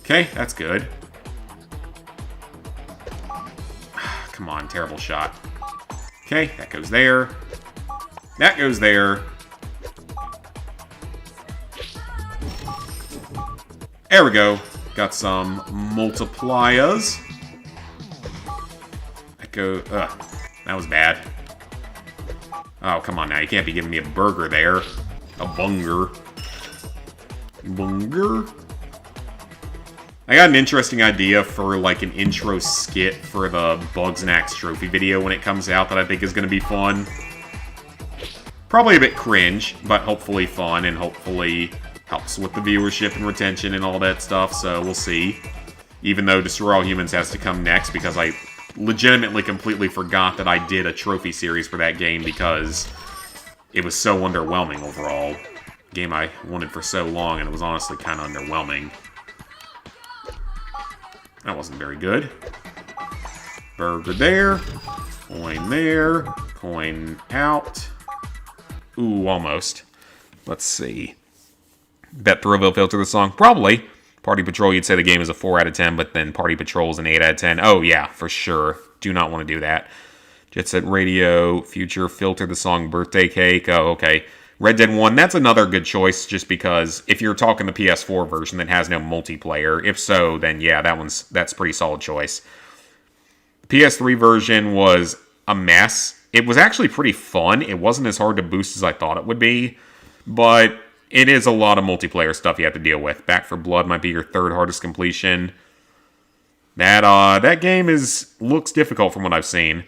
Okay, that's good. Come on, terrible shot. Okay, that goes there. That goes there. There we go. Got some multipliers. That go. That was bad. Oh, come on now. You can't be giving me a burger there. A bunger. Bunger? I got an interesting idea for, like, an intro skit for the Bugs and Axe trophy video when it comes out that I think is going to be fun. Probably a bit cringe, but hopefully fun, and hopefully helps with the viewership and retention and all that stuff, so we'll see. Even though Destroy All Humans has to come next, because I legitimately completely forgot that I did a trophy series for that game because it was so underwhelming overall. Game I wanted for so long, and it was honestly kind of underwhelming. That wasn't very good. Burger there. Coin there. Coin out. Ooh, almost. Let's see. Bet Thrillville filter the song? Probably. Party Patrol, you'd say the game is a 4 out of 10, but then Party Patrol is an 8 out of 10. Oh, yeah, for sure. Do not want to do that. Jet Set Radio, Future, filter the song Birthday Cake. Oh, okay. Red Dead 1, that's another good choice, just because if you're talking the PS4 version that has no multiplayer, if so, then yeah, that's a pretty solid choice. The PS3 version was a mess. It was actually pretty fun. It wasn't as hard to boost as I thought it would be, but it is a lot of multiplayer stuff you have to deal with. Back 4 Blood might be your 3rd hardest completion. That game looks difficult from what I've seen.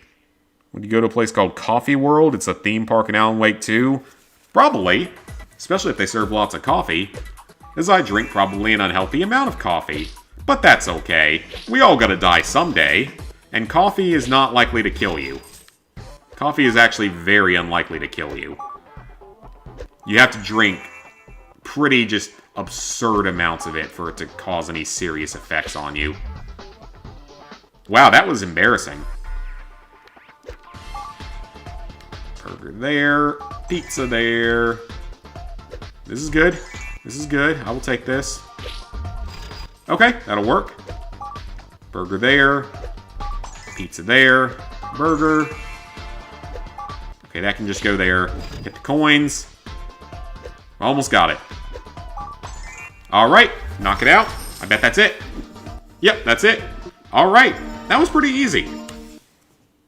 Would you go to a place called Coffee World? It's a theme park in Alan Wake 2. Probably, especially if they serve lots of coffee, as I drink probably an unhealthy amount of coffee. But that's okay. We all gotta die someday, and coffee is not likely to kill you. Coffee is actually very unlikely to kill you. You have to drink pretty just absurd amounts of it for it to cause any serious effects on you. Wow, that was embarrassing. Burger there. Pizza there. This is good. This is good. I will take this. Okay, that'll work. Burger there. Pizza there. Burger. Okay, that can just go there. Get the coins. Almost got it. Alright, knock it out. I bet that's it. Yep, that's it. Alright, that was pretty easy.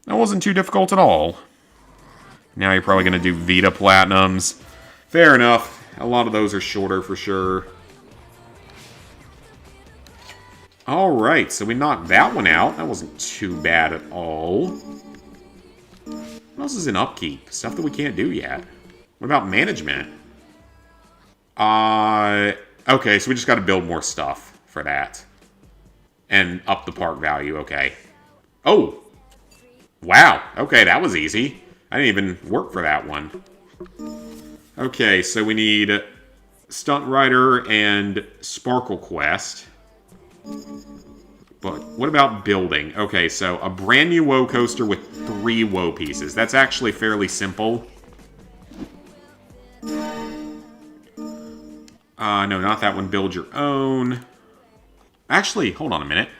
That wasn't too difficult at all. Now you're probably going to do Vita Platinums. Fair enough. A lot of those are shorter for sure. Alright, so we knocked that one out. That wasn't too bad at all. What else is in upkeep? Stuff that we can't do yet. What about management? Okay, so we just got to build more stuff for that. And up the park value, okay. Oh! Wow, okay, that was easy. I didn't even work for that one. Okay, so we need Stunt Rider and Sparkle Quest. But what about building? Okay, so a brand new WoW coaster with 3 WoW pieces. That's actually fairly simple. No, not that one. Build your own. Actually, hold on a minute.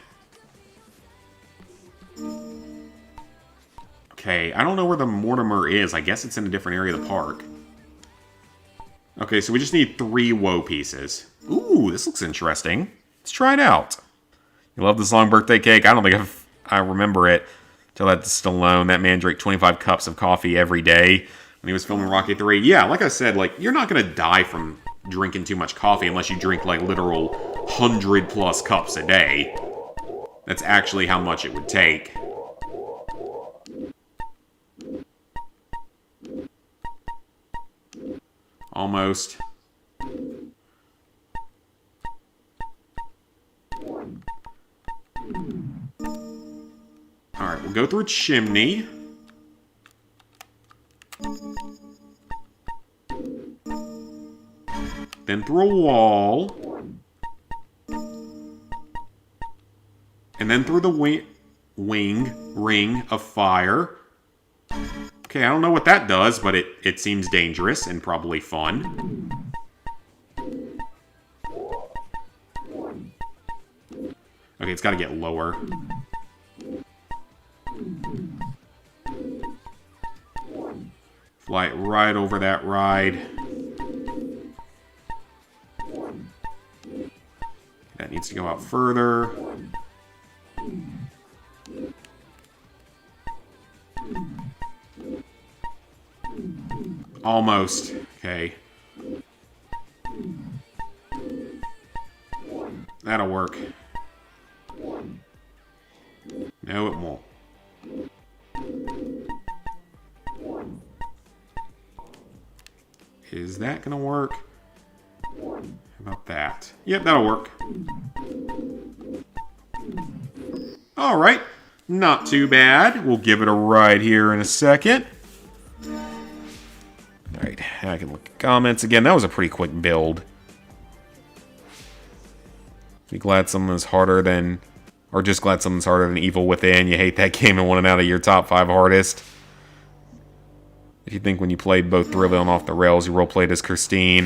Okay, I don't know where the Mortimer is. I guess it's in a different area of the park. Okay, so we just need 3 WoW pieces. Ooh, this looks interesting. Let's try it out. You love this long birthday cake? I don't think I remember it. Tell that to Stallone. That man drank 25 cups of coffee every day when he was filming Rocky 3. Yeah, like I said, like, you're not going to die from drinking too much coffee unless you drink, like, literal 100+ cups a day. That's actually how much it would take. Almost. Alright, we'll go through a chimney. Then through a wall. And then through the ring of fire. Okay, I don't know what that does, but it seems dangerous and probably fun. Okay, it's got to get lower. Fly it right over that ride. That needs to go out further. Almost. Okay. That'll work. No, it won't. Is that gonna work? How about that? Yep, that'll work. Alright. Not too bad. We'll give it a ride here in a second. Alright, I can look at comments again. That was a pretty quick build. Be glad something's harder than... Or just glad something's harder than Evil Within. You hate that game and want it out of your top 5 hardest. If you think when you played both Thrillville and Off the Rails, you roleplayed as Christine,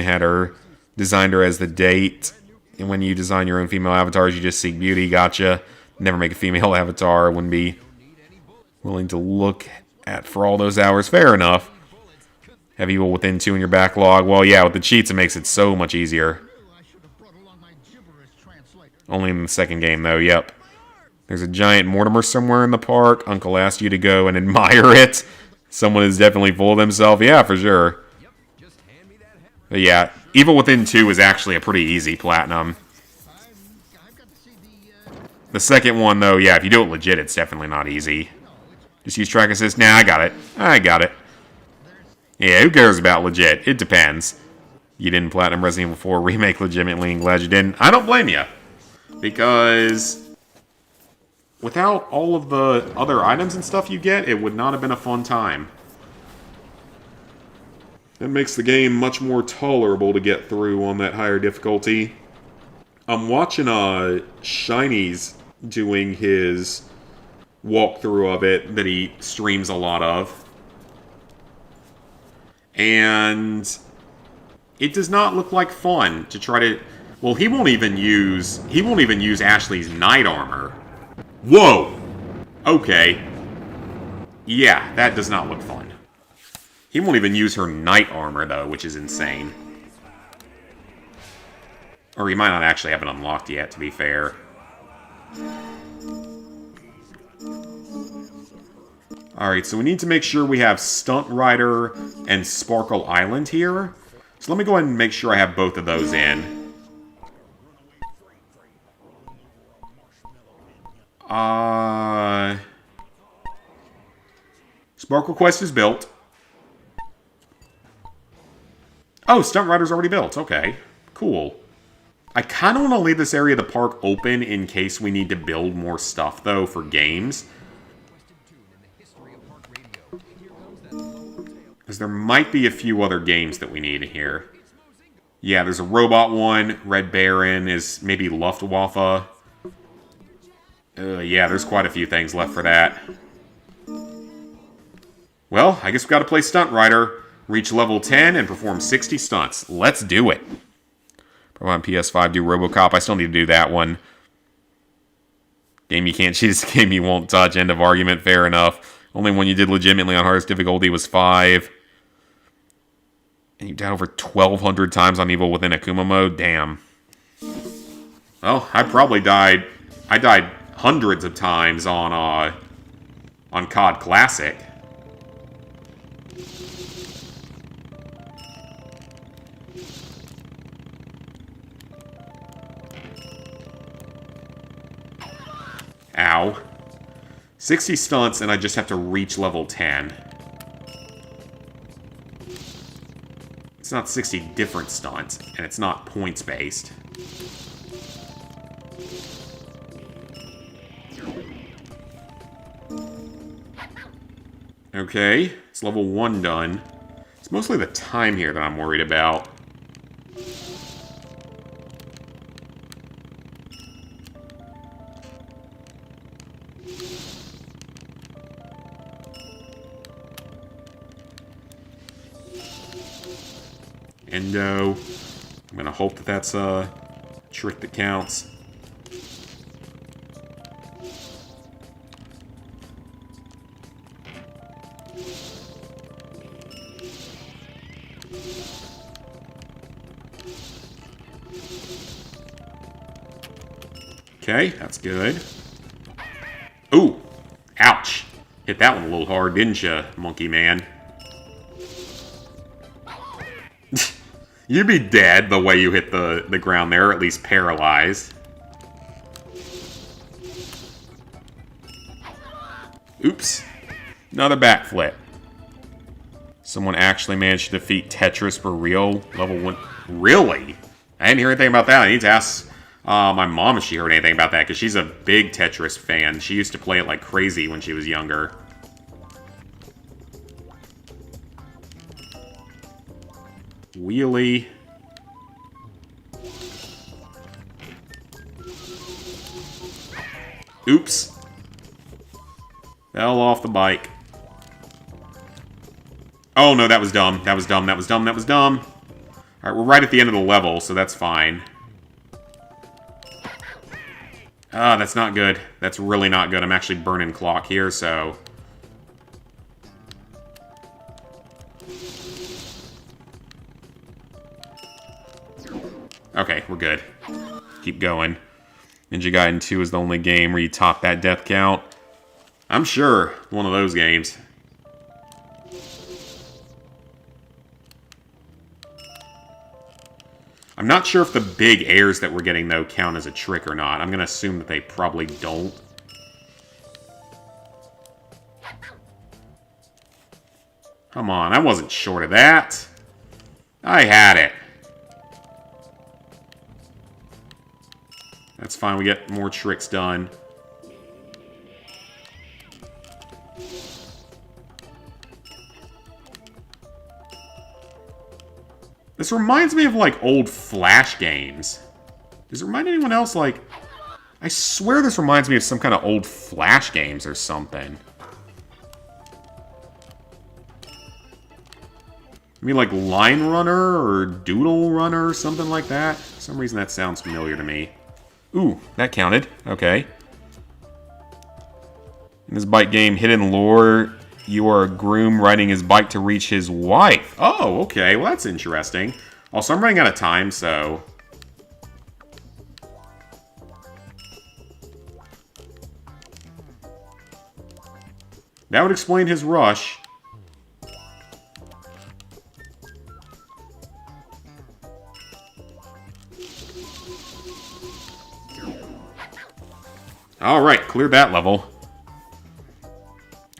designed her as the date, and when you design your own female avatars, you just seek beauty, gotcha. Never make a female avatar, wouldn't be willing to look at for all those hours. Fair enough. Have Evil Within 2 in your backlog? Well, yeah, with the cheats, it makes it so much easier. Only in the second game, though, yep. There's a giant Mortimer somewhere in the park. Uncle asked you to go and admire it. Someone is definitely full of themselves. Yeah, for sure. But yeah, Evil Within 2 is actually a pretty easy platinum. The second one, though, yeah, if you do it legit, it's definitely not easy. Just use track assist. Nah, I got it. I got it. Yeah, who cares about legit? It depends. You didn't platinum Resident Evil 4 Remake legitimately, and glad you didn't. I don't blame you. Because without all of the other items and stuff you get, it would not have been a fun time. That makes the game much more tolerable to get through on that higher difficulty. I'm watching Shiny's doing his walkthrough of it that he streams a lot of. And it does not look like fun to try to... Well, he won't even use Ashley's knight armor. Whoa! Okay. Yeah, that does not look fun. He won't even use her knight armor, though, which is insane. Or he might not actually have it unlocked yet, to be fair. Alright, so we need to make sure we have Stunt Rider and Sparkle Island here. So let me go ahead and make sure I have both of those in. Sparkle Quest is built. Oh, Stunt Rider's already built. Okay, cool. I kind of want to leave this area of the park open in case we need to build more stuff, though, for games. Because there might be a few other games that we need here. Yeah, there's a robot one. Red Baron is maybe Luftwaffe. Yeah, there's quite a few things left for that. Well, I guess we've got to play Stunt Rider, reach level 10, and perform 60 stunts. Let's do it. Probably on PS5, do RoboCop. I still need to do that one. Game you can't choose, game you won't touch. End of argument. Fair enough. Only one you did legitimately on hardest difficulty was 5. And you died over 1,200 times on Evil Within Akuma mode? Damn. Well, I probably died... I died hundreds of times on COD Classic. Ow. 60 stunts, and I just have to reach level 10. It's not 60 different stunts, and it's not points-based. Okay, it's level 1 done. It's mostly the time here that I'm worried about. Endo. I'm gonna hope that that's a trick that counts. Okay, that's good. Ooh! Ouch! Hit that one a little hard, didn't you, monkey man? You'd be dead the way you hit the ground there, or at least paralyzed. Oops. Another backflip. Someone actually managed to defeat Tetris for real. Level 1. Really? I didn't hear anything about that. I need to ask my mom if she heard anything about that, because she's a big Tetris fan. She used to play it like crazy when she was younger. Wheelie. Oops. Fell off the bike. Oh no, that was dumb. That was dumb, that was dumb, that was dumb. Alright, we're right at the end of the level, so that's fine. Ah, that's not good. That's really not good. I'm actually burning clock here, so... Okay, we're good. Keep going. Ninja Gaiden 2 is the only game where you top that death count. I'm sure one of those games. I'm not sure if the big airs that we're getting, though, count as a trick or not. I'm going to assume that they probably don't. Come on, I wasn't short of that. I had it. That's fine, we get more tricks done. This reminds me of, like, old Flash games. Does it remind anyone else, like... I swear this reminds me of some kind of old Flash games or something. I mean, like Line Runner or Doodle Runner or something like that. For some reason that sounds familiar to me. Ooh, that counted. Okay. In this bike game, Hidden Lore... You are a groom riding his bike to reach his wife. Oh, okay. Well, that's interesting. Also, I'm running out of time, so... That would explain his rush. Alright, cleared that level.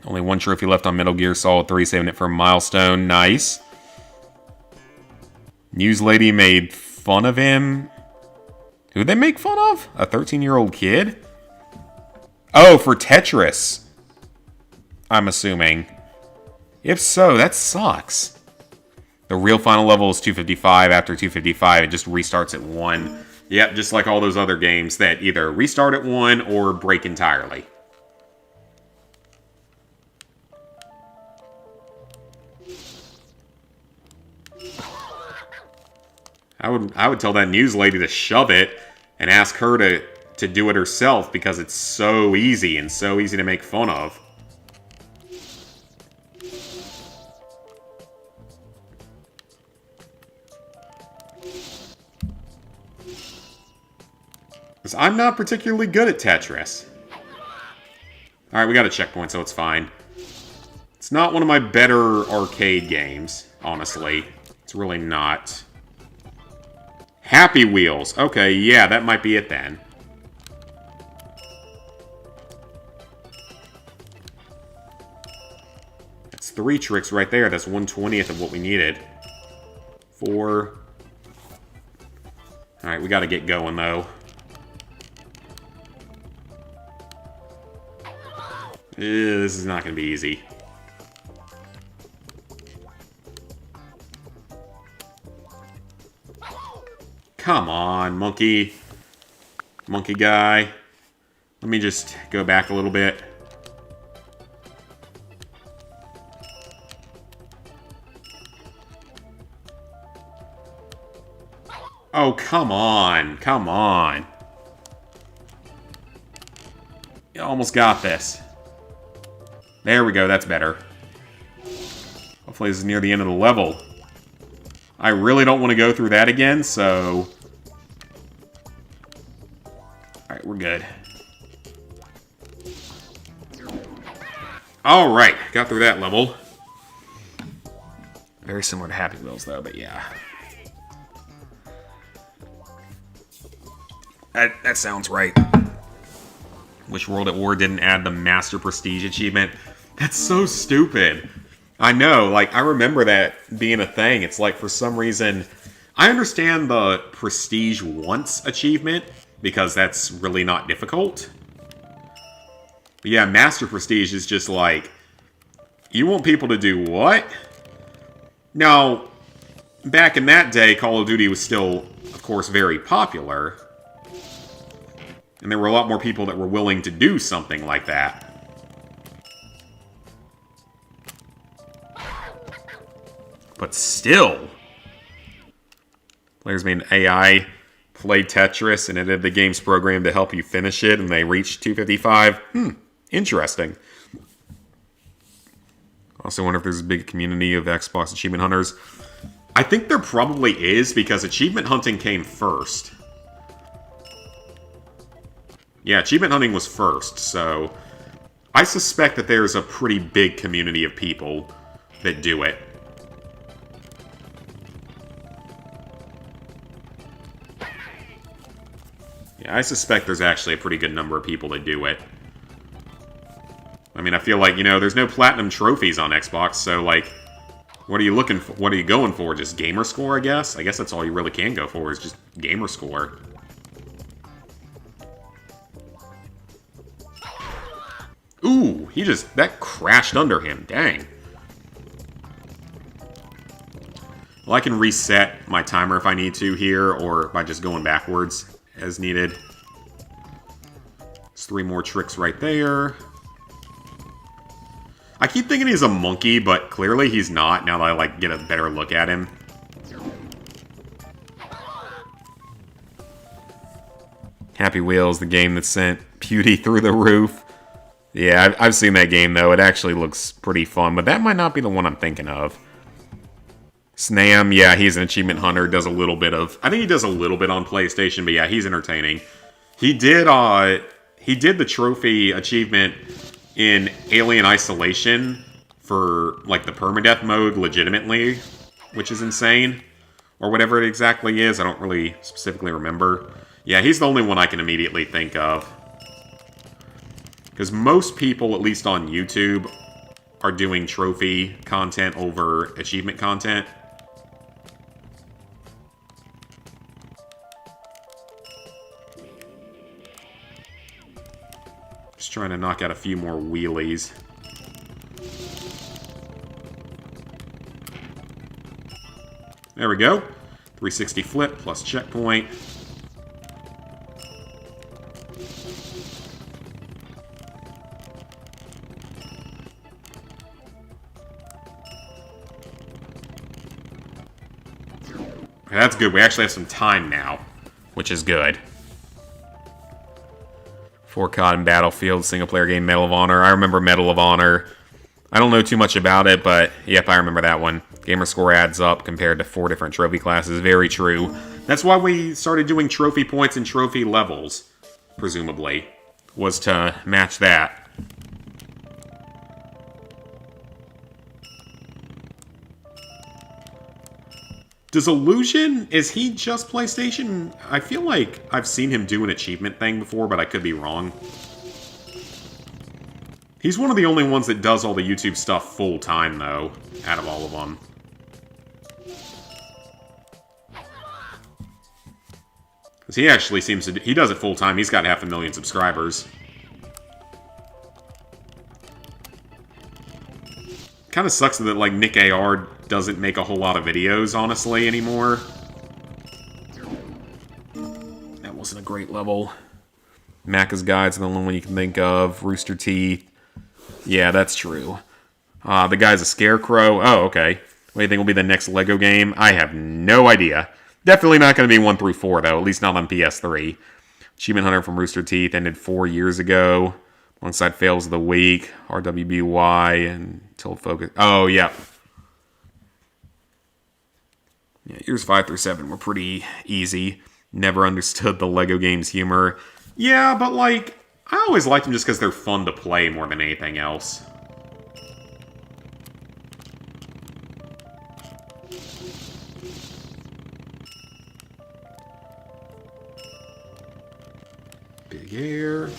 Only one trophy left on Metal Gear Solid 3, saving it for a milestone. Nice. News lady made fun of him. Who'd they make fun of? A 13-year-old kid? Oh, for Tetris. I'm assuming. If so, that sucks. The real final level is 255. After 255, it just restarts at 1. Yep, just like all those other games that either restart at 1 or break entirely. I would tell that news lady to shove it and ask her to do it herself, because it's so easy and so easy to make fun of. Because I'm not particularly good at Tetris. Alright, we got a checkpoint, so it's fine. It's not one of my better arcade games, honestly. It's really not. Happy Wheels. Okay, yeah, that might be it then. That's 3 tricks right there. That's 1/20th of what we needed. 4. Alright, we gotta get going, though. This is not gonna be easy. Come on, monkey. Monkey guy. Let me just go back a little bit. Oh, come on. Come on. You almost got this. There we go, that's better. Hopefully this is near the end of the level. I really don't want to go through that again, so... Alright, we're good. Alright, got through that level. Very similar to Happy Wheels, though, but yeah. That sounds right. Wish World at War didn't add the Master Prestige achievement. That's so stupid. I know, like, I remember that being a thing. It's like, for some reason, I understand the Prestige Once achievement, because that's really not difficult. But yeah, Master Prestige is just like, you want people to do what? Now, back in that day, Call of Duty was still, of course, very popular. And there were a lot more people that were willing to do something like that. But still, players made an AI play Tetris and edited the game's program to help you finish it, and they reached 255. Interesting. Also wonder if there's a big community of Xbox achievement hunters. I think there probably is, because achievement hunting came first. Yeah, achievement hunting was first, so I suspect that there's a pretty big community of people that do it. Yeah, I suspect there's actually a pretty good number of people that do it. I mean, I feel like, you know, there's no platinum trophies on Xbox, so, like, what are you looking for? What are you going for? Just gamer score, I guess? I guess that's all you really can go for, is just gamer score. Ooh, that crashed under him. Dang. Well, I can reset my timer if I need to here, or by just going backwards as needed. There's 3 more tricks right there. I keep thinking he's a monkey, but clearly he's not, now that I, like, get a better look at him. Happy Wheels, the game that sent Pewdie through the roof. Yeah, I've seen that game, though. It actually looks pretty fun, but that might not be the one I'm thinking of. Snam, yeah, he's an achievement hunter, does a little bit of... I think he does a little bit on PlayStation, but yeah, he's entertaining. He did the trophy achievement in Alien Isolation for, like, the permadeath mode legitimately, which is insane. Or whatever it exactly is, I don't really specifically remember. Yeah, he's the only one I can immediately think of. Because most people, at least on YouTube, are doing trophy content over achievement content. Just trying to knock out a few more wheelies. There we go. 360 flip plus checkpoint. That's good. We actually have some time now, which is good. 4 COD and Battlefield, single-player game, Medal of Honor. I remember Medal of Honor. I don't know too much about it, but yep, I remember that one. Gamer score adds up compared to 4 different trophy classes. Very true. That's why we started doing trophy points and trophy levels, presumably, was to match that. Does Illusion, is he just PlayStation? I feel like I've seen him do an achievement thing before, but I could be wrong. He's one of the only ones that does all the YouTube stuff full-time, though, out of all of them. Because he actually seems to... He does it full-time. He's got 500,000 subscribers. Kind of sucks that, like, Nick AR doesn't make a whole lot of videos, honestly, anymore. That wasn't a great level. Macca's Guide's the only one you can think of. Rooster Teeth. Yeah, that's true. The guy's a scarecrow. Oh, okay. What do you think will be the next LEGO game? I have no idea. Definitely not going to be 1 through 4, though. At least not on PS3. Achievement Hunter from Rooster Teeth ended 4 years ago. Alongside Fails of the Week, RWBY, and Tilt Focus. Oh, yeah. Yeah, years 5 through 7 were pretty easy. Never understood the LEGO games humor. Yeah, but, like, I always liked them just because they're fun to play more than anything else. Big air.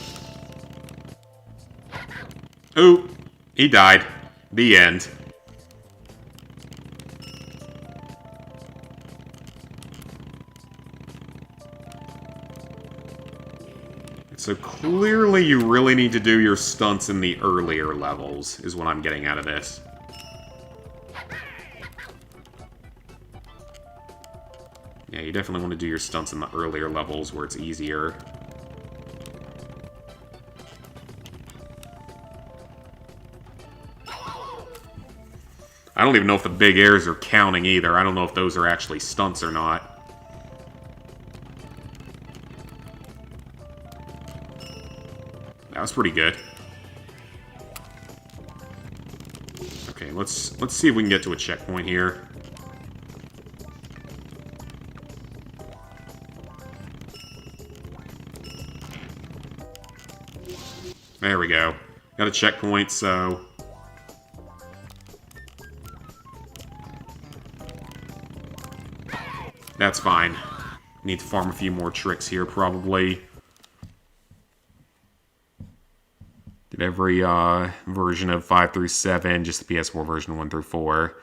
Ooh, he died. The end. So clearly you really need to do your stunts in the earlier levels, is what I'm getting out of this. Yeah, you definitely want to do your stunts in the earlier levels where it's easier. I don't even know if the big airs are counting either. I don't know if those are actually stunts or not. That was pretty good. Okay, let's see if we can get to a checkpoint here. There we go. Got a checkpoint, so... that's fine. Need to farm a few more tricks here, probably. Did every version of 5 through 7, just the PS4 version 1 through 4.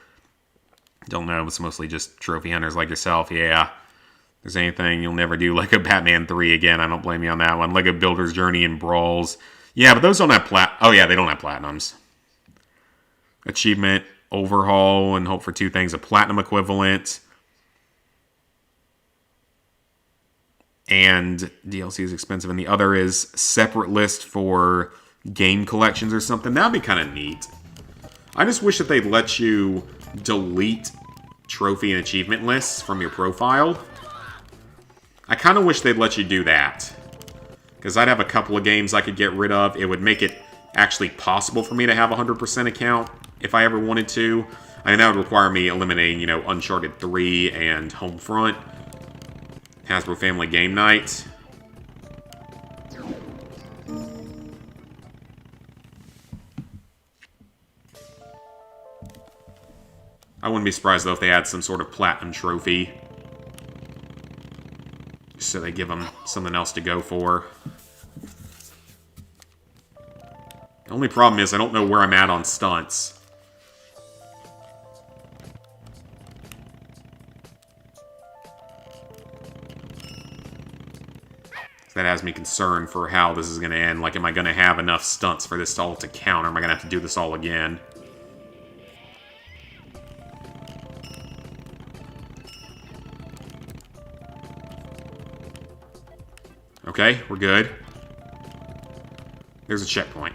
Don't know, it's mostly just trophy hunters like yourself, yeah. If there's anything you'll never do Lego Batman 3 again, I don't blame you on that one. Lego Builder's Journey and Brawls. Yeah, but those don't have oh yeah, they don't have platinums. Achievement, overhaul, and hope for 2 things. A platinum equivalent. And DLC is expensive. And the other is separate list for game collections or something. That'd be kind of neat. I just wish that they'd let you delete trophy and achievement lists from your profile. I kind of wish they'd let you do that. Because I'd have a couple of games I could get rid of. It would make it actually possible for me to have a 100% account if I ever wanted to. I mean, that would require me eliminating, you know, Uncharted 3 and Homefront. Hasbro Family Game Night. I wouldn't be surprised, though, if they had some sort of platinum trophy. So they give them something else to go for. The only problem is I don't know where I'm at on stunts. That has me concerned for how this is going to end. Like, am I going to have enough stunts for this all to count, or am I going to have to do this all again? Okay, we're good. There's a checkpoint.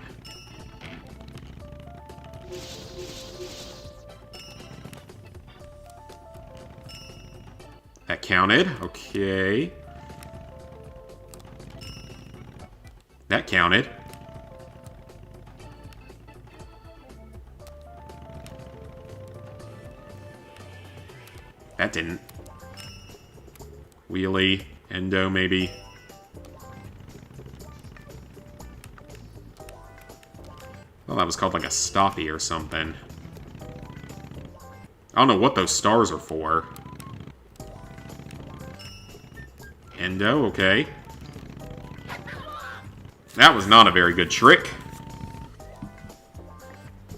That counted. Okay. That counted. That didn't. Wheelie. Endo, maybe. Well, that was called like a stoppie or something. I don't know what those stars are for. Endo, okay. That was not a very good trick.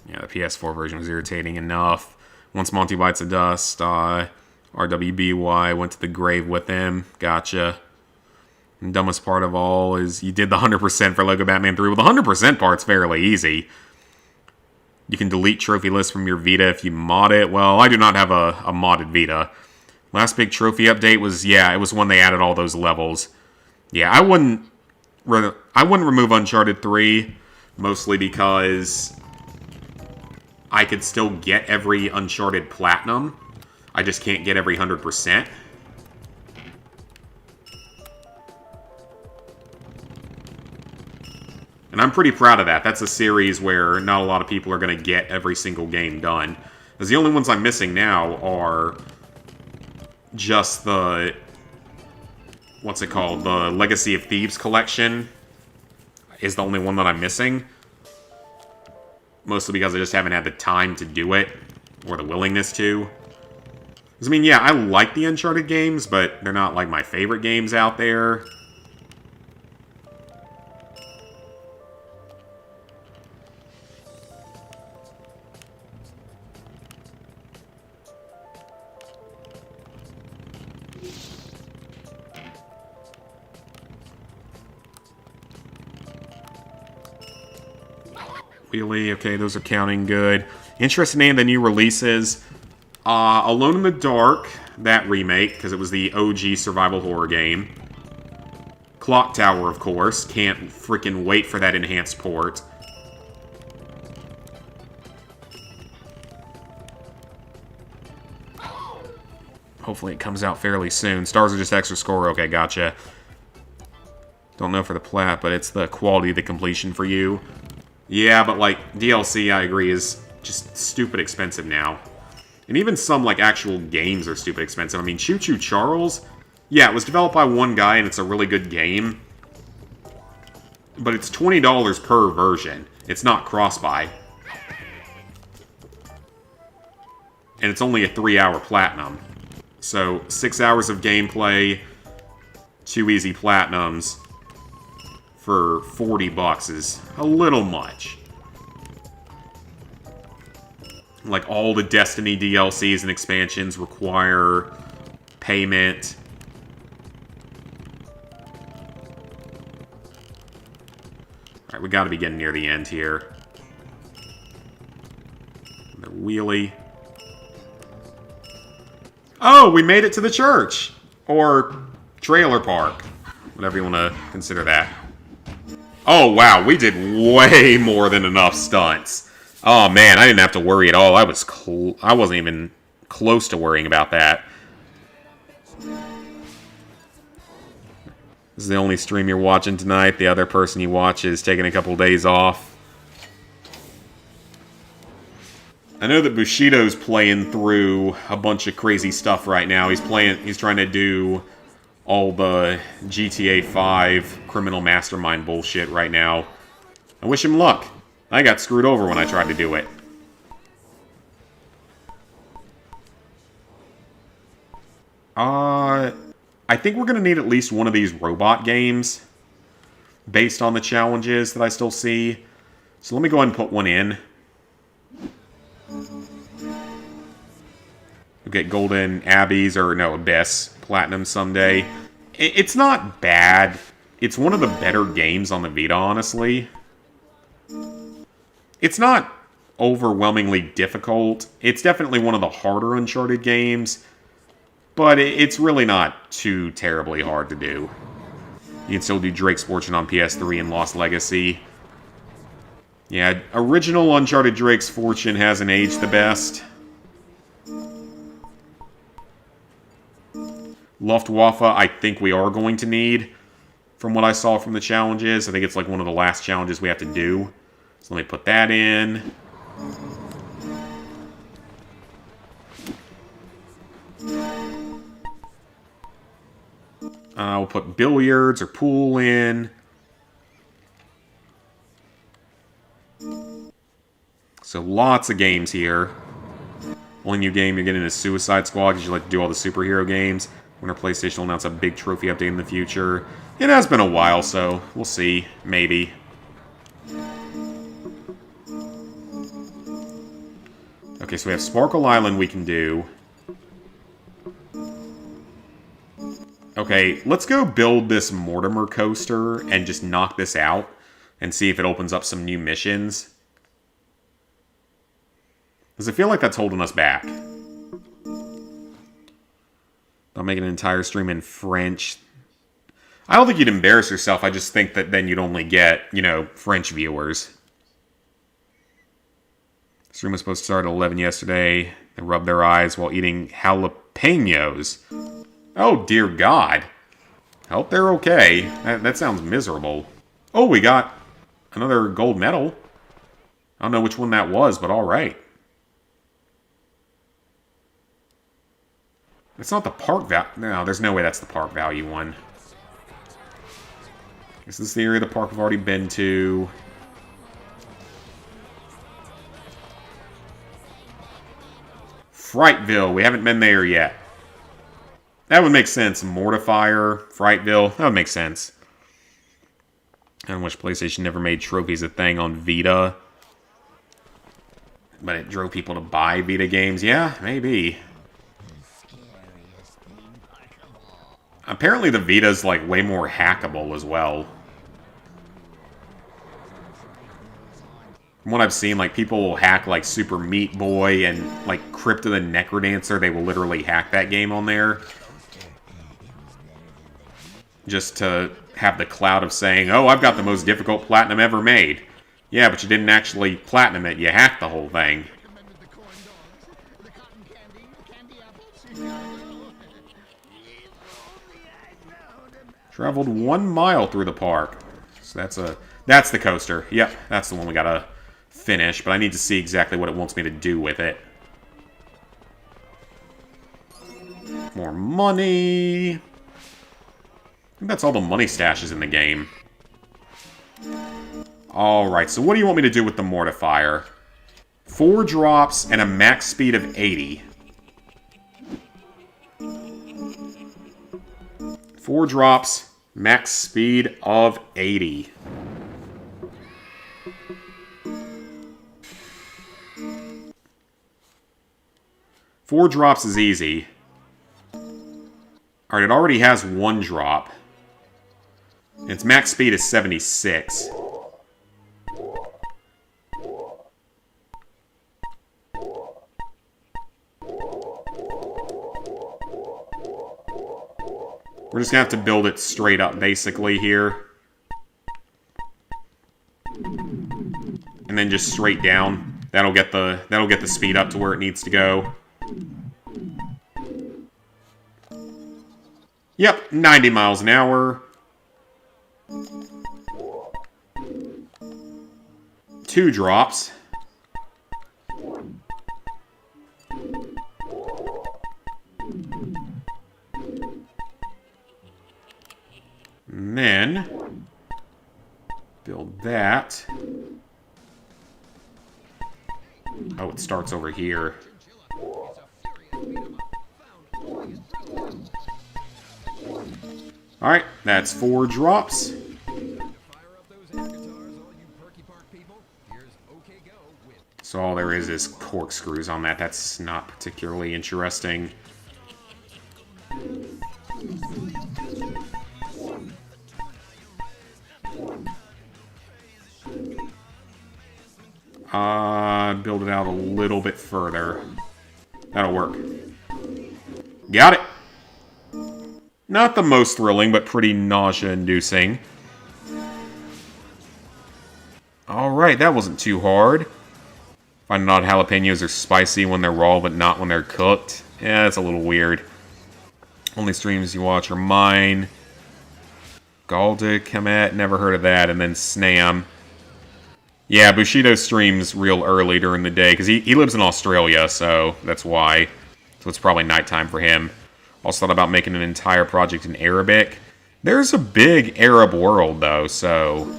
Yeah, the PS4 version was irritating enough. Once Monty Bites the Dust, RWBY went to the grave with him. Gotcha. And dumbest part of all is you did the 100% for Lego Batman 3. Well, the 100% part's fairly easy. You can delete trophy lists from your Vita if you mod it. Well, I do not have a modded Vita. Last big trophy update was, yeah, it was when they added all those levels. Yeah, I wouldn't remove Uncharted 3, mostly because I could still get every Uncharted Platinum. I just can't get every 100%. And I'm pretty proud of that. That's a series where not a lot of people are going to get every single game done. Because the only ones I'm missing now are just the... what's it called? The Legacy of Thieves collection is the only one that I'm missing. Mostly because I just haven't had the time to do it, or the willingness to. Because, I mean, yeah, I like the Uncharted games, but they're not, like, my favorite games out there. Wheelie, okay, those are counting good. Interesting name, the new releases. Alone in the Dark, that remake, because it was the OG survival horror game. Clock Tower, of course. Can't freaking wait for that enhanced port. Hopefully it comes out fairly soon. Stars are just extra score. Okay, gotcha. Don't know for the plat, but it's the quality of the completion for you. Yeah, but like, DLC, I agree, is just stupid expensive now. And even some, like, actual games are stupid expensive. I mean, Choo Choo Charles, yeah, it was developed by one guy, and it's a really good game. But it's $20 per version. It's not cross-buy. And it's only a 3-hour platinum. So, 6 hours of gameplay, 2 easy platinums for $40 is a little much. Like, all the Destiny DLCs and expansions require payment. Alright, we gotta be getting near the end here. The wheelie. Oh, we made it to the church! Or trailer park. Whatever you want to consider that. Oh, wow, we did way more than enough stunts. Oh, man, I didn't have to worry at all. I wasn't even close to worrying about that. This is the only stream you're watching tonight. The other person you watch is taking a couple days off. I know that Bushido's playing through a bunch of crazy stuff right now. He's trying to do all the GTA 5 criminal mastermind bullshit right now. I wish him luck. I got screwed over when I tried to do it. I think we're going to need at least one of these robot games based on the challenges that I still see. So let me go ahead and put one in. We'll get Golden Abbeys, or no, Abyss, Platinum someday. It's not bad. It's one of the better games on the Vita, honestly. It's not overwhelmingly difficult. It's definitely one of the harder Uncharted games, but it's really not too terribly hard to do. You can still do Drake's Fortune on PS3 and Lost Legacy. Yeah, original Uncharted Drake's Fortune hasn't aged the best. Luftwaffe, I think we are going to need, from what I saw from the challenges. I think it's like one of the last challenges we have to do. So let me put that in. We'll put billiards or pool in. So lots of games here. Only new game you're getting is Suicide Squad because you like to do all the superhero games. When our PlayStation will announce a big trophy update in the future. It has been a while, so we'll see. Maybe. Okay, so we have Sparkle Island we can do. Okay, let's go build this Mortimer coaster and just knock this out and see if it opens up some new missions. Because I feel like that's holding us back. I'll make an entire stream in French. I don't think you'd embarrass yourself. I just think that then you'd only get, you know, French viewers. The stream was supposed to start at 11 yesterday. They rubbed their eyes while eating jalapenos. Oh, dear God. I hope they're okay. That sounds miserable. Oh, we got another gold medal. I don't know which one that was, but alright. It's not the park value. No, there's no way that's the park value one. This is the area of the park we've already been to. Frightville. We haven't been there yet. That would make sense. Mortifier, Frightville. That would make sense. I wish PlayStation never made trophies a thing on Vita. But it drove people to buy Vita games. Yeah, maybe. Apparently the Vita's like way more hackable as well. From what I've seen, like, people will hack, like, Super Meat Boy and, like, Crypto the Necrodancer. They will literally hack that game on there. Just to have the clout of saying, oh, I've got the most difficult platinum ever made. Yeah, but you didn't actually platinum it. You hacked the whole thing. Traveled 1 mile through the park. So that's the coaster. Yep, that's the one we gotta finish, but I need to see exactly what it wants me to do with it. More money. I think that's all the money stashes in the game. Alright, so what do you want me to do with the Mortifier? 4 drops and a max speed of 80. 4 drops, max speed of 80. Four drops is easy. Alright, it already has 1 drop. Its max speed is 76. We're just gonna have to build it straight up, basically, here. And then just straight down. That'll get the speed up to where it needs to go. Yep, 90 miles an hour. 2 drops. And then build that. Oh, it starts over here. Alright, that's 4 drops. So all there is corkscrews on that. That's not particularly interesting. Build it out a little bit further. That'll work. Got it! Not the most thrilling, but pretty nausea-inducing. Alright, that wasn't too hard. Finding out jalapenos are spicy when they're raw, but not when they're cooked. Yeah, that's a little weird. Only streams you watch are mine. Galda, Kemet, never heard of that. And then Snam. Yeah, Bushido streams real early during the day, because he lives in Australia, so that's why. So it's probably nighttime for him. Also thought about making an entire project in Arabic. There's a big Arab world, though, so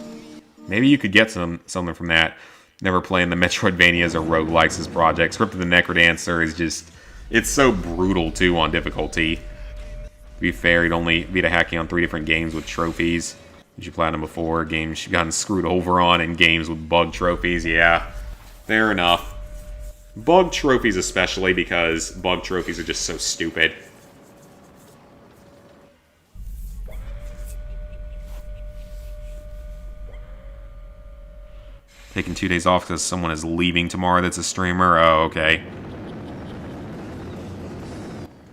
maybe you could get something from that. Never playing the Metroidvanias or roguelikes as projects. Crypto the Necrodancer is just... It's so brutal, too, on difficulty. To be fair, you'd only beat a hacking on 3 different games with trophies. You platinum before, games you've gotten screwed over on, and games with bug trophies. Yeah, fair enough. Bug trophies especially, because bug trophies are just so stupid. Taking 2 days off because someone is leaving tomorrow that's a streamer? Oh, okay.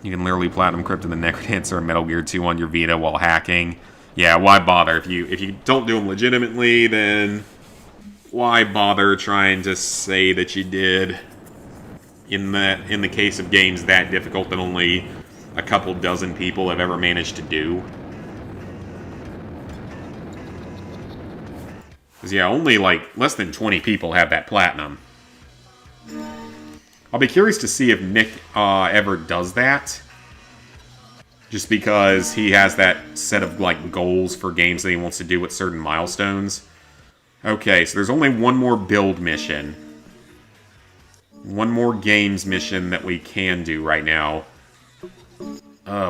You can literally platinum Crypto the Necrodancer and Metal Gear 2 on your Vita while hacking. Yeah, why bother? If you don't do them legitimately, then why bother trying to say that you did? In the case of games that difficult that only a couple dozen people have ever managed to do. Because yeah, only like less than 20 people have that platinum. I'll be curious to see if Nick ever does that. Just because he has that set of, like, goals for games that he wants to do with certain milestones. Okay, so there's only one more build mission. One more games mission that we can do right now.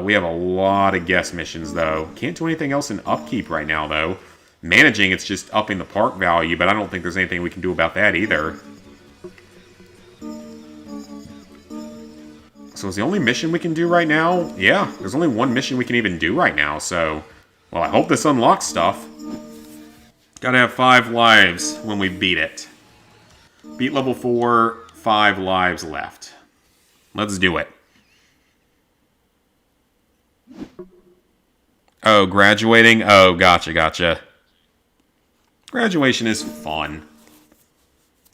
We have a lot of guest missions, though. Can't do anything else in upkeep right now, though. Managing, it's just upping the park value, but I don't think there's anything we can do about that either. So is the only mission we can do right now? Yeah, there's only one mission we can even do right now, so... Well, I hope this unlocks stuff. Gotta have 5 lives when we beat it. Beat level 4, 5 lives left. Let's do it. Oh, graduating? Oh, gotcha. Graduation is fun.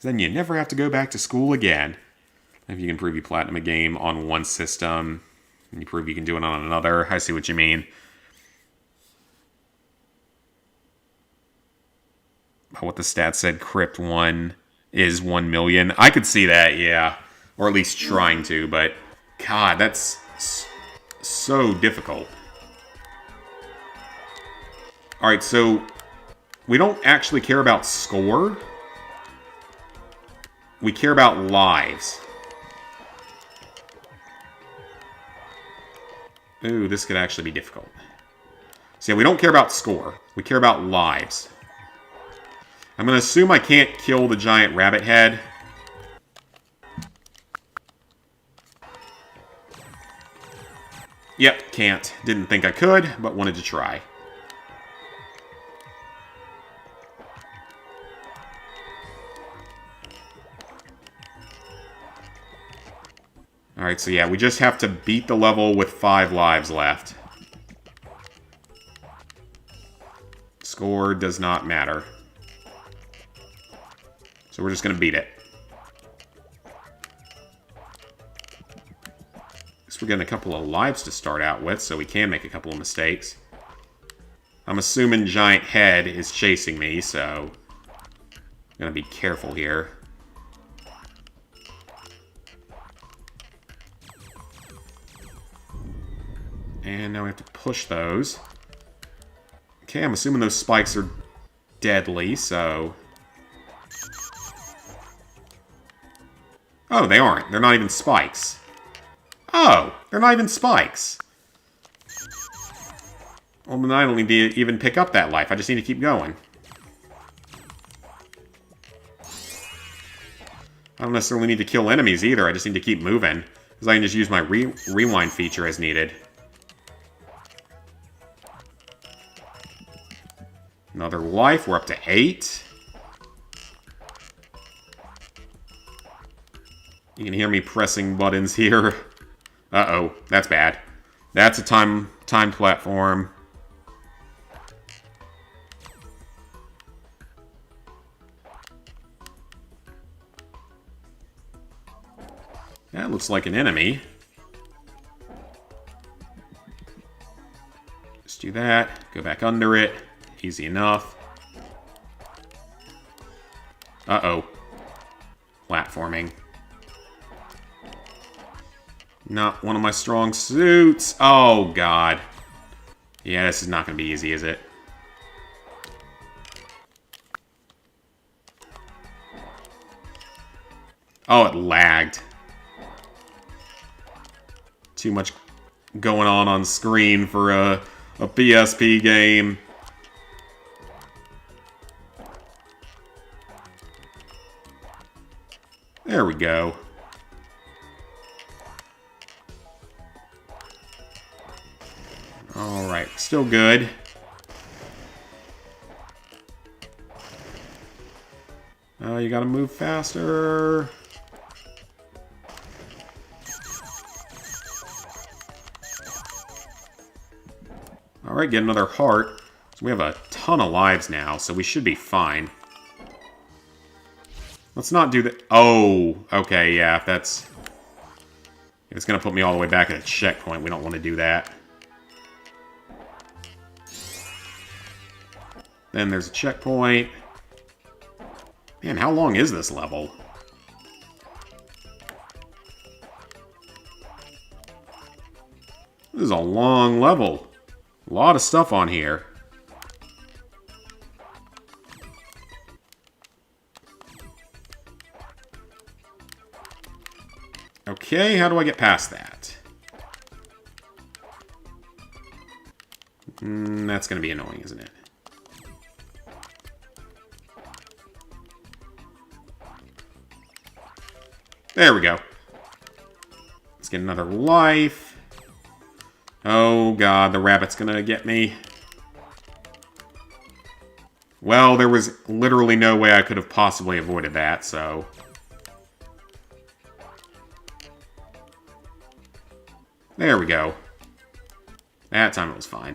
Then you never have to go back to school again. If you can prove you platinum a game on one system, and you prove you can do it on another. I see what you mean. What the stat said, Crypt 1 is 1 million. I could see that, yeah. Or at least trying to, but God, that's so difficult. Alright, so we don't actually care about score. We care about lives. Ooh, this could actually be difficult. So yeah, we don't care about score. We care about lives. I'm going to assume I can't kill the giant rabbit head. Yep, can't. Didn't think I could, but wanted to try. Alright, so yeah, we just have to beat the level with 5 lives left. Score does not matter. So we're just going to beat it. Guess we're getting a couple of lives to start out with, so we can make a couple of mistakes. I'm assuming Giant Head is chasing me, so I'm going to be careful here. And now we have to push those. Okay, I'm assuming those spikes are deadly, so... Oh, they aren't. They're not even spikes. Oh, they're not even spikes. Well, then I don't need to even pick up that life. I just need to keep going. I don't necessarily need to kill enemies either. I just need to keep moving. Because I can just use my rewind feature as needed. Another life. We're up to 8. You can hear me pressing buttons here. Uh-oh. That's bad. That's a timed platform. That looks like an enemy. Just do that. Go back under it. Easy enough. Uh-oh. Platforming. Not one of my strong suits. Oh, God. Yeah, this is not going to be easy, is it? Oh, it lagged. Too much going on screen for a PSP game. There we go. Alright, still good. You gotta move faster. Alright, get another heart. So we have a ton of lives now, so we should be fine. Let's not do that. Oh, okay, yeah, if that's... If it's gonna put me all the way back at a checkpoint, we don't want to do that. Then there's a checkpoint. Man, how long is this level? This is a long level. A lot of stuff on here. Okay, how do I get past that? That's going to be annoying, isn't it? There we go. Let's get another life. Oh, God, the rabbit's going to get me. Well, there was literally no way I could have possibly avoided that, so... There we go. That time it was fine.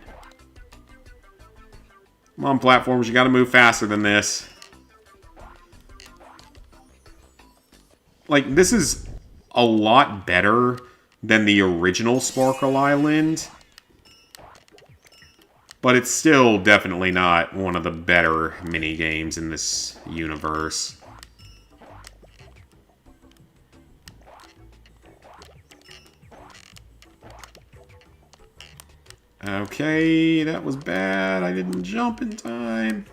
Come on, platforms, you gotta move faster than this. Like, this is a lot better than the original Sparkle Island. But it's still definitely not one of the better mini-games in this universe. Okay, that was bad. I didn't jump in time.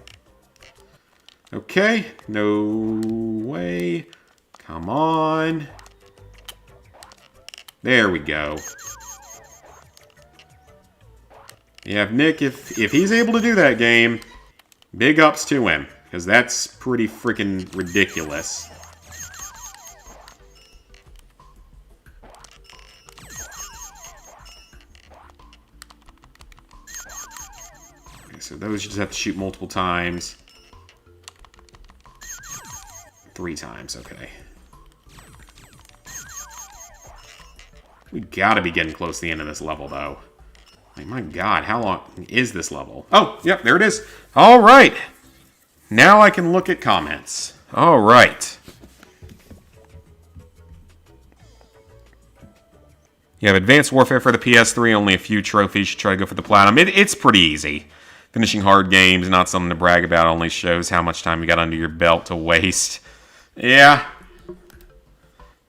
Okay, no way. Come on. There we go. Yeah, Nick, if he's able to do that game, big ups to him, because that's pretty freaking ridiculous. Okay, so those you just have to shoot multiple times. 3 times, okay. We gotta be getting close to the end of this level, though. Like, my god, how long is this level? Oh, yep, there it is. All right. Now I can look at comments. All right. You have Advanced Warfare for the PS3, only a few trophies. You try to go for the Platinum. It's pretty easy. Finishing hard games, not something to brag about, only shows how much time you got under your belt to waste. Yeah.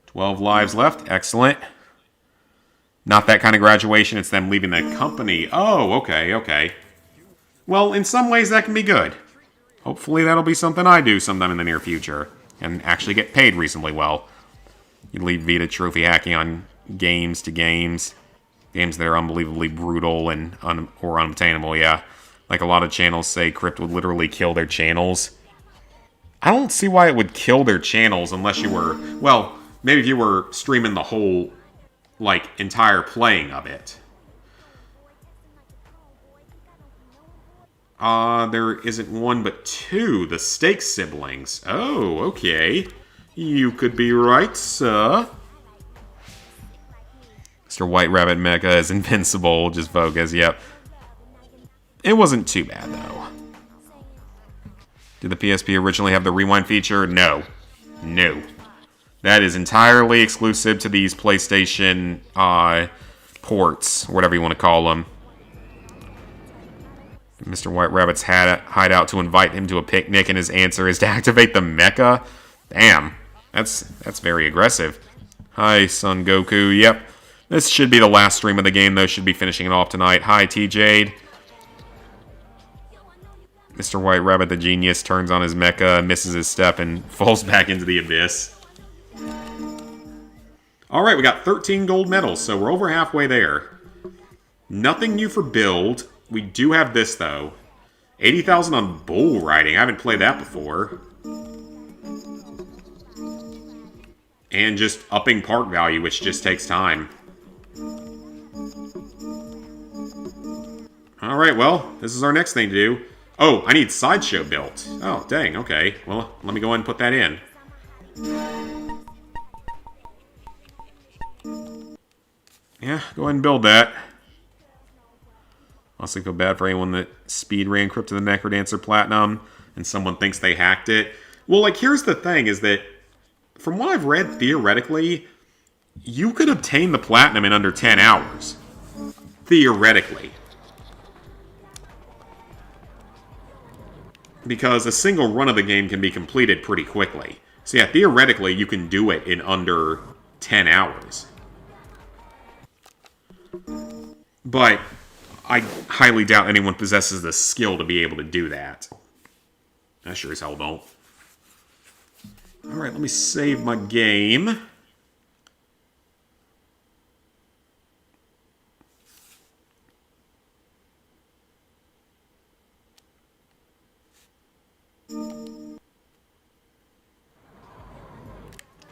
12 lives left. Excellent. Not that kind of graduation, it's them leaving the company. Oh, okay, okay. Well, in some ways that can be good. Hopefully that'll be something I do sometime in the near future. And actually get paid reasonably well. You leave Vita trophy hacking on games to games. Games that are unbelievably brutal and or unobtainable, yeah. Like a lot of channels say, Crypt would literally kill their channels. I don't see why it would kill their channels unless you were... Well, maybe if you were streaming the whole... like, entire playing of it. There isn't one but 2, the Steak siblings. Oh, okay. You could be right, sir. Mr. White Rabbit Mecha is invincible, just focus, yep. It wasn't too bad, though. Did the PSP originally have the rewind feature? No. No. That is entirely exclusive to these PlayStation ports, whatever you want to call them. Mr. White Rabbit's hideout to invite him to a picnic, and his answer is to activate the mecha? Damn, that's very aggressive. Hi, Son Goku. Yep, this should be the last stream of the game, though. Should be finishing it off tonight. Hi, T-Jade. Mr. White Rabbit, the genius, turns on his mecha, misses his step, and falls back into the abyss. Alright, we got 13 gold medals, so we're over halfway there. Nothing new for build. We do have this, though. 80,000 on bull riding. I haven't played that before. And just upping park value, which just takes time. Alright, well, this is our next thing to do. Oh, I need Sideshow built. Oh, dang, okay. Well, let me go ahead and put that in. Yeah, go ahead and build that. Honestly, feel bad for anyone that speed ran Crypt of the Necrodancer Platinum and someone thinks they hacked it. Well, like, here's the thing, is that from what I've read, theoretically, you could obtain the Platinum in under 10 hours. Theoretically. Because a single run of the game can be completed pretty quickly. So yeah, theoretically, you can do it in under 10 hours. But I highly doubt anyone possesses the skill to be able to do that. I sure as hell don't. Alright, let me save my game.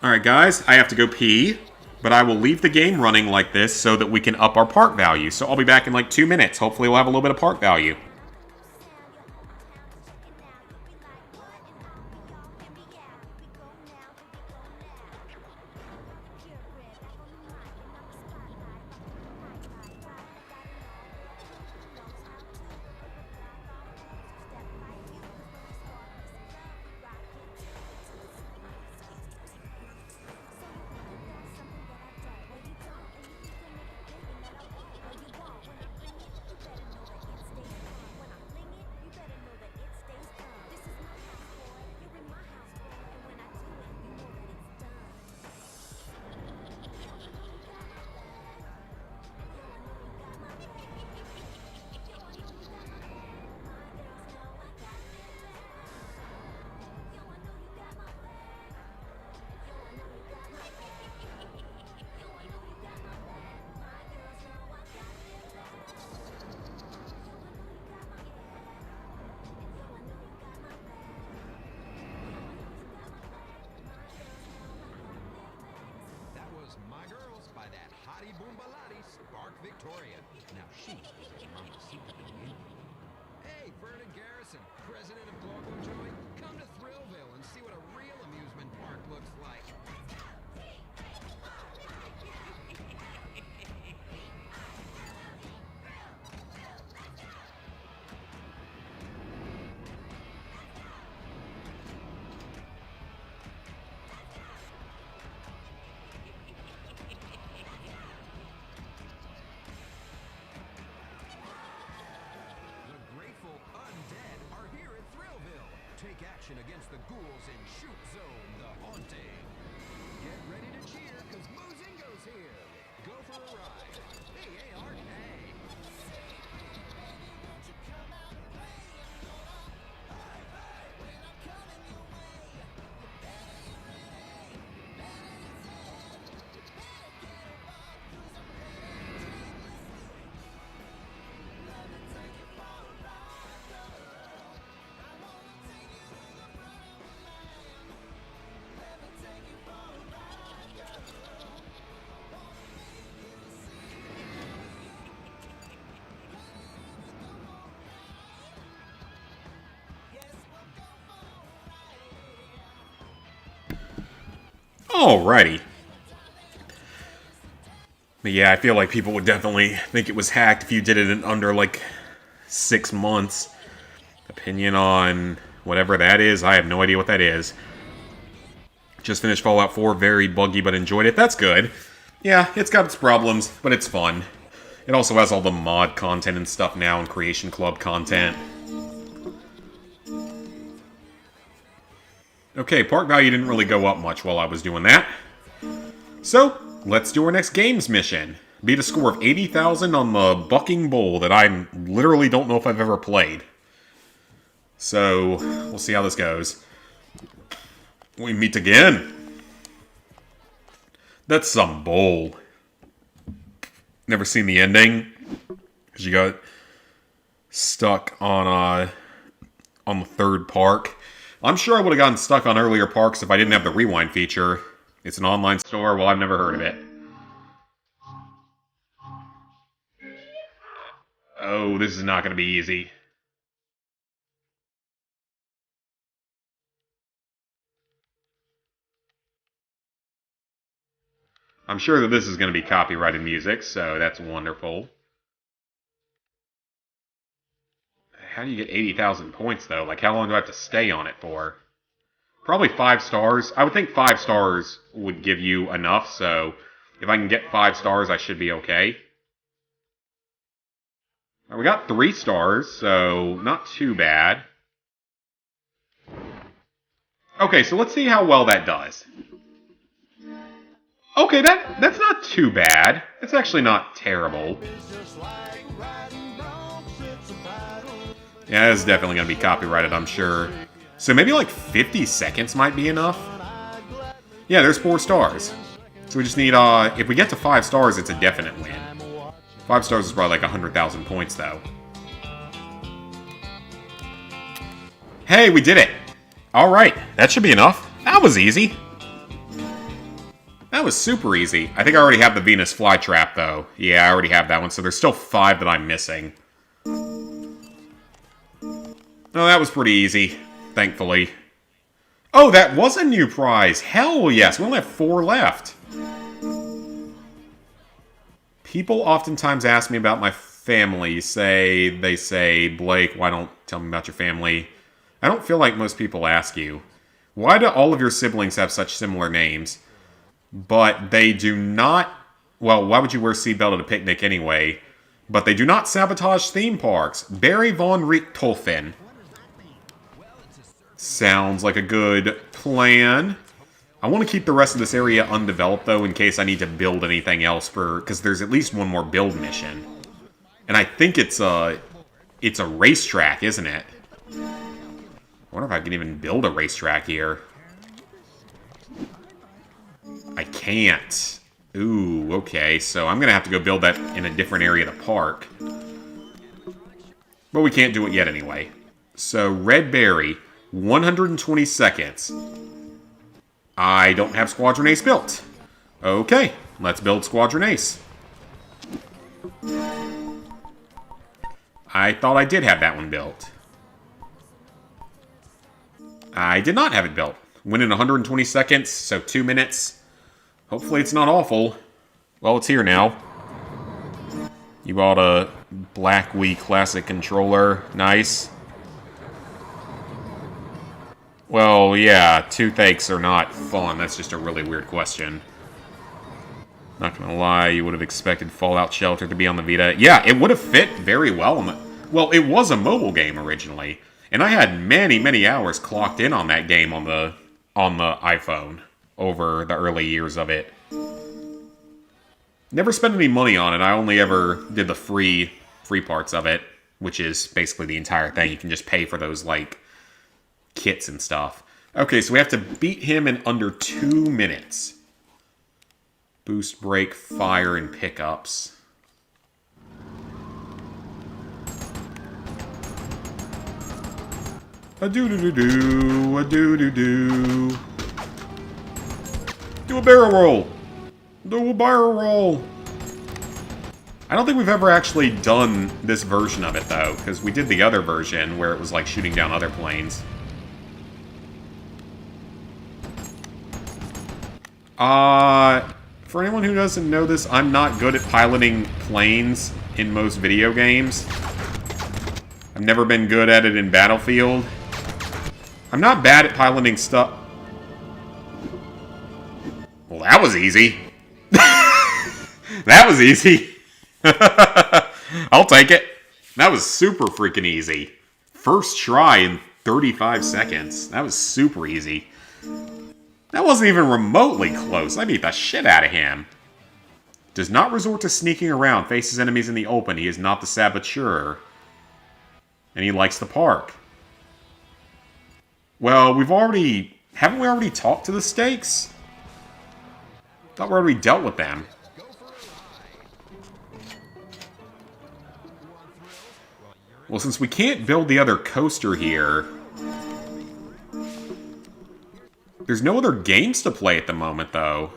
Alright guys, I have to go pee, but I will leave the game running like this so that we can up our park value. So I'll be back in like 2 minutes. Hopefully we'll have a little bit of park value. Victoria. Now she is a Montecito Indian. Hey, Vernon Garrison, president of Glorbo Joy. Come to Thrillville and see what a real amusement park looks like. Take action against the ghouls in Shoot Zone, the Haunting. Get ready to cheer, because Mozingo's here. Go for a ride. Hey, Art, hey. Alrighty. But yeah, I feel like people would definitely think it was hacked if you did it in under, like, 6 months. Opinion on whatever that is, I have no idea what that is. Just finished Fallout 4, very buggy, but enjoyed it. That's good. Yeah, it's got its problems, but it's fun. It also has all the mod content and stuff now, and Creation Club content. Okay, park value didn't really go up much while I was doing that. So, let's do our next games mission. Beat a score of 80,000 on the Bucking Bull that I literally don't know if I've ever played. So, we'll see how this goes. We meet again. That's some bull. Never seen the ending. Because you got stuck on the third park. I'm sure I would have gotten stuck on earlier parks if I didn't have the rewind feature. It's an online store, well, I've never heard of it. Oh, this is not going to be easy. I'm sure that this is going to be copyrighted music, so that's wonderful. How do you get 80,000 points, though? Like, how long do I have to stay on it for? Probably 5 stars. I would think 5 stars would give you enough, so if I can get 5 stars, I should be okay. We got 3 stars, so not too bad. Okay, so let's see how well that does. Okay, that's not too bad. It's actually not terrible. Yeah, it's definitely going to be copyrighted, I'm sure. So maybe like 50 seconds might be enough? Yeah, there's 4 stars. So we just need, if we get to 5 stars, it's a definite win. 5 stars is probably like 100,000 points, though. Hey, we did it! Alright, that should be enough. That was easy. That was super easy. I think I already have the Venus flytrap, though. Yeah, I already have that one, so there's still 5 that I'm missing. Oh, that was pretty easy, thankfully. Oh, that was a new prize! Hell yes, we only have 4 left. People oftentimes ask me about my family. They say, Blake, why don't tell me about your family? I don't feel like most people ask you. Why do all of your siblings have such similar names? But they do not... Well, why would you wear a seatbelt at a picnic anyway? But they do not sabotage theme parks. Barry von Richthofen. Sounds like a good plan. I want to keep the rest of this area undeveloped, though, in case I need to build anything else for... Because there's at least one more build mission. And I think it's a racetrack, isn't it? I wonder if I can even build a racetrack here. I can't. Ooh, okay. So I'm going to have to go build that in a different area of the park. But we can't do it yet anyway. So, Red Berry, 120 seconds. I don't have Squadron Ace built. Okay, let's build Squadron Ace. I thought I did have that one built. I did not have it built. Went in 120 seconds, so 2 minutes. Hopefully it's not awful. Well, it's here now. You bought a Black Wii Classic controller. Nice. Well, yeah, toothaches are not fun. That's just a really weird question. Not gonna lie, you would have expected Fallout Shelter to be on the Vita. Yeah, it would have fit very well on the... Well, it was a mobile game originally. And I had many, many hours clocked in on that game on the iPhone over the early years of it. Never spent any money on it. I only ever did the free parts of it, which is basically the entire thing. You can just pay for those, like, kits and stuff. Okay, so we have to beat him in under 2 minutes. Boost, brake, fire, and pickups. A-do-do-do-do, a-do-do-do. Do a barrel roll. Do a barrel roll. I don't think we've ever actually done this version of it, though, because we did the other version where it was like shooting down other planes. For anyone who doesn't know this, I'm not good at piloting planes in most video games. I've never been good at it in Battlefield. I'm not bad at piloting stuff. Well, that was easy. That was easy. I'll take it. That was super freaking easy. First try in 35 seconds. That was super easy. That wasn't even remotely close. I beat the shit out of him. Does not resort to sneaking around. Faces enemies in the open. He is not the saboteur. And he likes the park. Well, haven't we already talked to the stakes? Thought we already dealt with them. Well, since we can't build the other coaster here, there's no other games to play at the moment, though.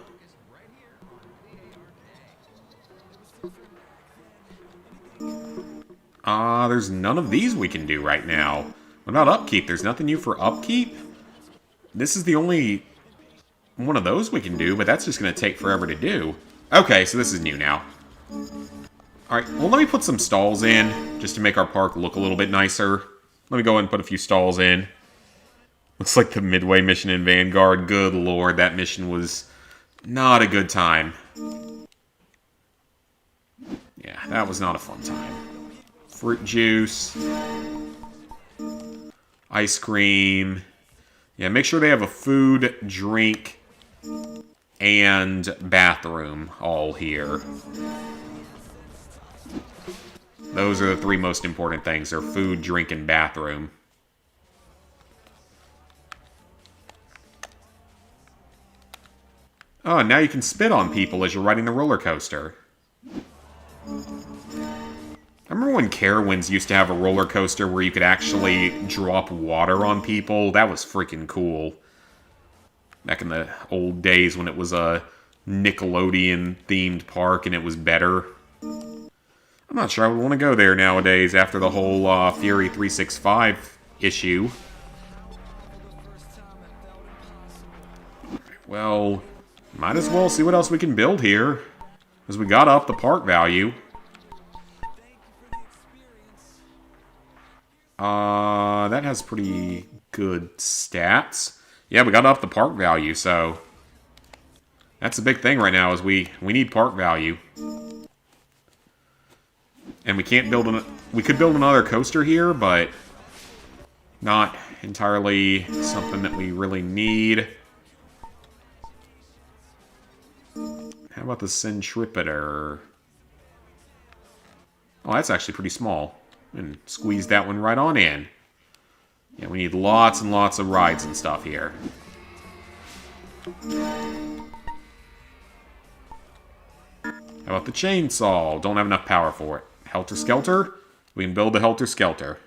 There's none of these we can do right now. What about upkeep? There's nothing new for upkeep? This is the only one of those we can do, but that's just going to take forever to do. Okay, so this is new now. Alright, well, let me put some stalls in, just to make our park look a little bit nicer. Let me go ahead and put a few stalls in. Looks like the Midway mission in Vanguard. Good lord, that mission was not a good time. Yeah, that was not a fun time. Fruit juice. Ice cream. Yeah, make sure they have a food, drink, and bathroom all here. Those are the 3 most important things. They're food, drink, and bathroom. Oh, and now you can spit on people as you're riding the roller coaster. I remember when Carowinds used to have a roller coaster where you could actually drop water on people. That was freaking cool. Back in the old days when it was a Nickelodeon-themed park and it was better. I'm not sure I would want to go there nowadays after the whole Fury 365 issue. Well, might as well see what else we can build here. Because we got up the park value. That has pretty good stats. Yeah, we got up the park value, so... That's the big thing right now, is we need park value. And we can't build we could build another coaster here, but... Not entirely something that we really need. How about the Centripeter? Oh, that's actually pretty small. And squeeze that one right on in. Yeah, we need lots and lots of rides and stuff here. How about the chainsaw? Don't have enough power for it. Helter Skelter? We can build the Helter Skelter.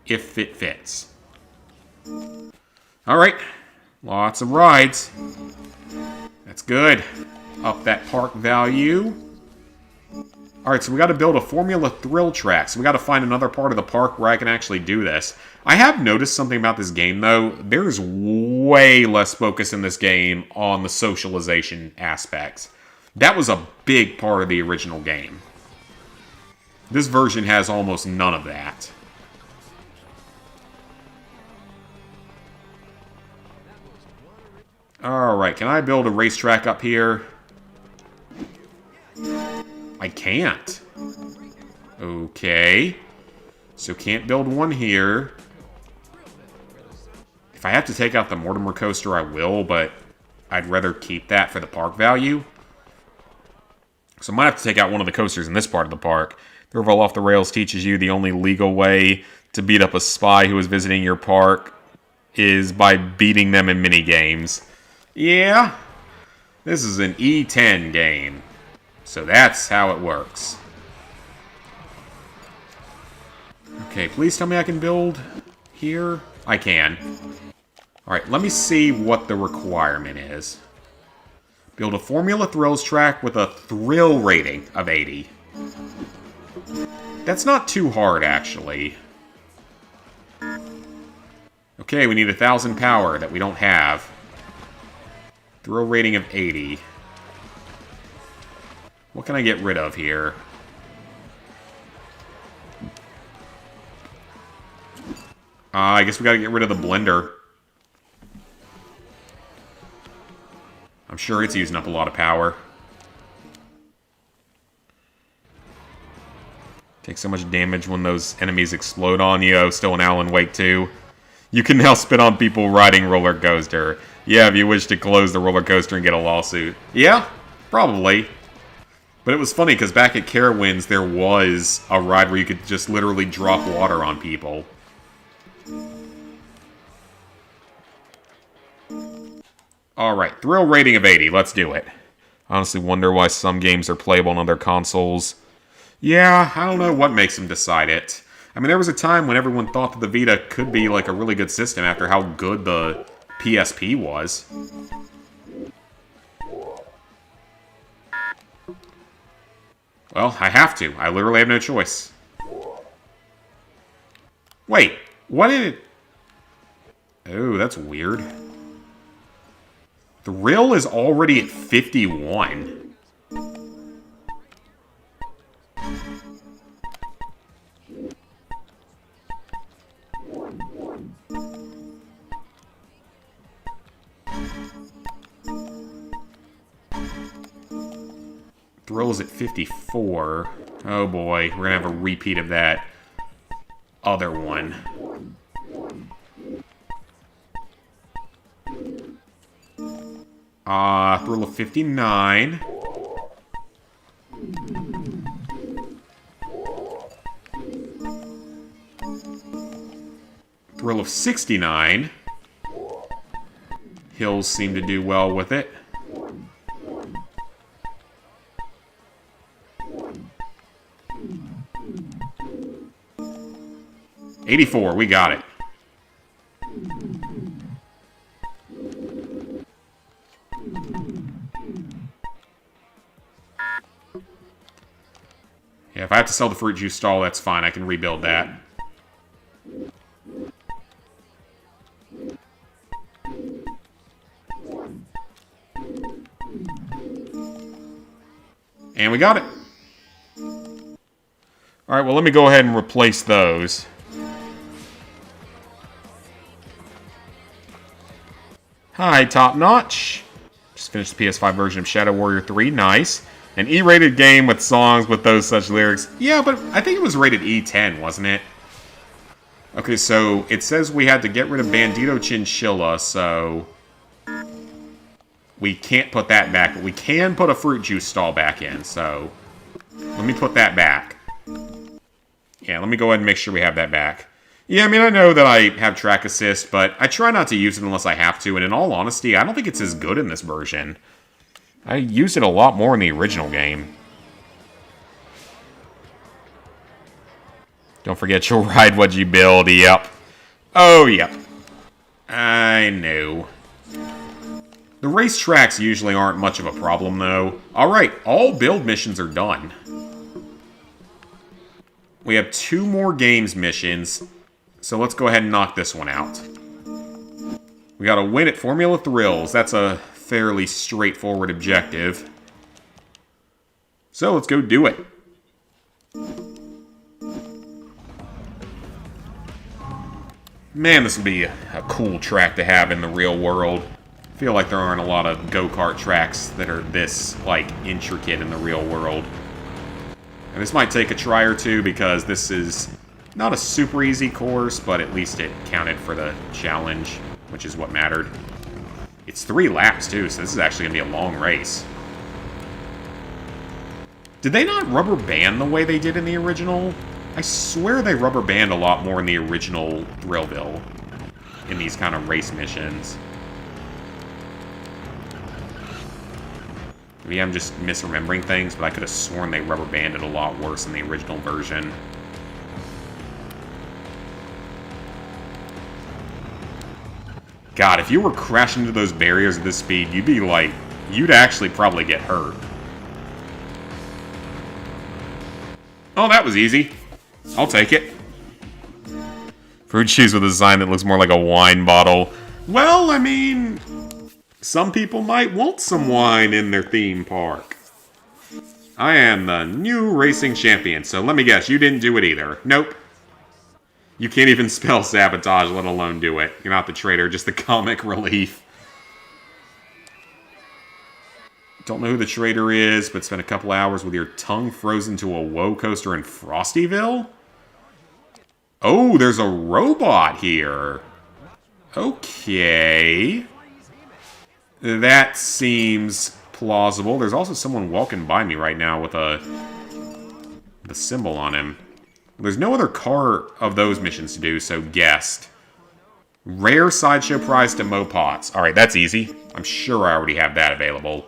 If it fits. Alright. Lots of rides. That's good. Up that park value. Alright, so we got to build a Formula Thrill track. So we got to find another part of the park where I can actually do this. I have noticed something about this game, though. There's way less focus in this game on the socialization aspects. That was a big part of the original game. This version has almost none of that. Alright, can I build a racetrack up here? I can't. Okay. So can't build one here. If I have to take out the Mortimer coaster, I will, but I'd rather keep that for the park value. So I might have to take out one of the coasters in this part of the park. Thrillville Off the Rails teaches you the only legal way to beat up a spy who is visiting your park is by beating them in minigames. Yeah, this is an E10 game. So that's how it works. Okay, please tell me I can build here. I can. Alright, let me see what the requirement is. Build a Formula Thrills track with a thrill rating of 80. That's not too hard, actually. Okay, we need 1,000 power that we don't have. Thrill rating of 80. What can I get rid of here? I guess we gotta get rid of the blender. I'm sure it's using up a lot of power. Takes so much damage when those enemies explode on you. Oh, still an Alan Wake 2. You can now spit on people riding roller coaster. Yeah, if you wish to close the roller coaster and get a lawsuit. Yeah, probably. But it was funny because back at Carowinds there was a ride where you could just literally drop water on people. Alright, thrill rating of 80. Let's do it. I honestly wonder why some games are playable on other consoles. Yeah, I don't know what makes them decide it. I mean, there was a time when everyone thought that the Vita could be like a really good system after how good the PSP was. Well, I have to. I literally have no choice. Wait, what did it... Oh, that's weird. Thrill is already at 51. Thrill is at 54. Oh boy, we're gonna have a repeat of that other one. Thrill of 59. Thrill of 69. Hills seem to do well with it. $84, we got it. Yeah, if I have to sell the fruit juice stall, that's fine. I can rebuild that. And we got it. Alright, well, let me go ahead and replace those. Hi, Top Notch. Just finished the PS5 version of Shadow Warrior 3. Nice. An E-rated game with songs with those such lyrics. Yeah, but I think it was rated E10, wasn't it? Okay, so it says we had to get rid of Bandito Chinchilla, so... we can't put that back, but we can put a fruit juice stall back in, so... let me put that back. Yeah, let me go ahead and make sure we have that back. Yeah, I mean, I know that I have track assist, but I try not to use it unless I have to, and in all honesty, I don't think it's as good in this version. I used it a lot more in the original game. Don't forget you'll ride what you build, yep. Oh, yep. I knew. The racetracks usually aren't much of a problem, though. Alright, all build missions are done. We have 2 more games missions, so let's go ahead and knock this one out. We gotta win at Formula Thrills. That's a fairly straightforward objective. So let's go do it. Man, this would be a cool track to have in the real world. I feel like there aren't a lot of go-kart tracks that are this, like, intricate in the real world. And this might take a try or two because this is not a super easy course, but at least it counted for the challenge, which is what mattered. It's 3 laps, too, so this is actually going to be a long race. Did they not rubber band the way they did in the original? I swear they rubber band a lot more in the original Thrillville in these kind of race missions. Maybe I'm just misremembering things, but I could have sworn they rubber banded a lot worse in the original version. God, if you were crashing into those barriers at this speed, you'd be like, you'd actually probably get hurt. Oh, that was easy. I'll take it. Fruit cheese with a design that looks more like a wine bottle. Well, I mean, some people might want some wine in their theme park. I am the new racing champion, so let me guess, you didn't do it either. Nope. You can't even spell sabotage, let alone do it. You're not the traitor, just the comic relief. Don't know who the traitor is, but spent a couple hours with your tongue frozen to a woe coaster in Frostyville? Oh, there's a robot here. Okay. That seems plausible. There's also someone walking by me right now with the symbol on him. There's no other car of those missions to do, so guessed. Rare sideshow prize to mow pots. Alright, that's easy. I'm sure I already have that available.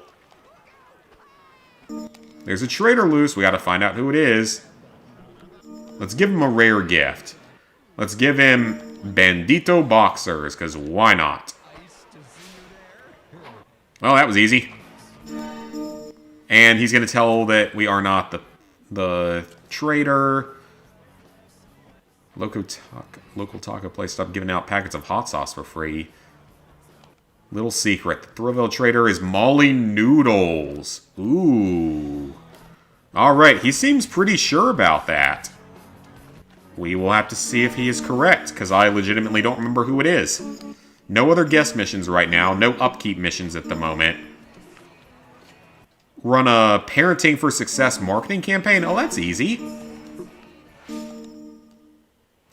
There's a traitor loose. We gotta find out who it is. Let's give him a rare gift. Let's give him Bandito Boxers, because why not? Well, that was easy. And he's going to tell that we are not the traitor. Local taco place stopped giving out packets of hot sauce for free. Little secret. The Thrillville trader is Molly Noodles. Ooh. Alright, he seems pretty sure about that. We will have to see if he is correct, because I legitimately don't remember who it is. No other guest missions right now. No upkeep missions at the moment. Run a Parenting for Success marketing campaign. Oh, that's easy.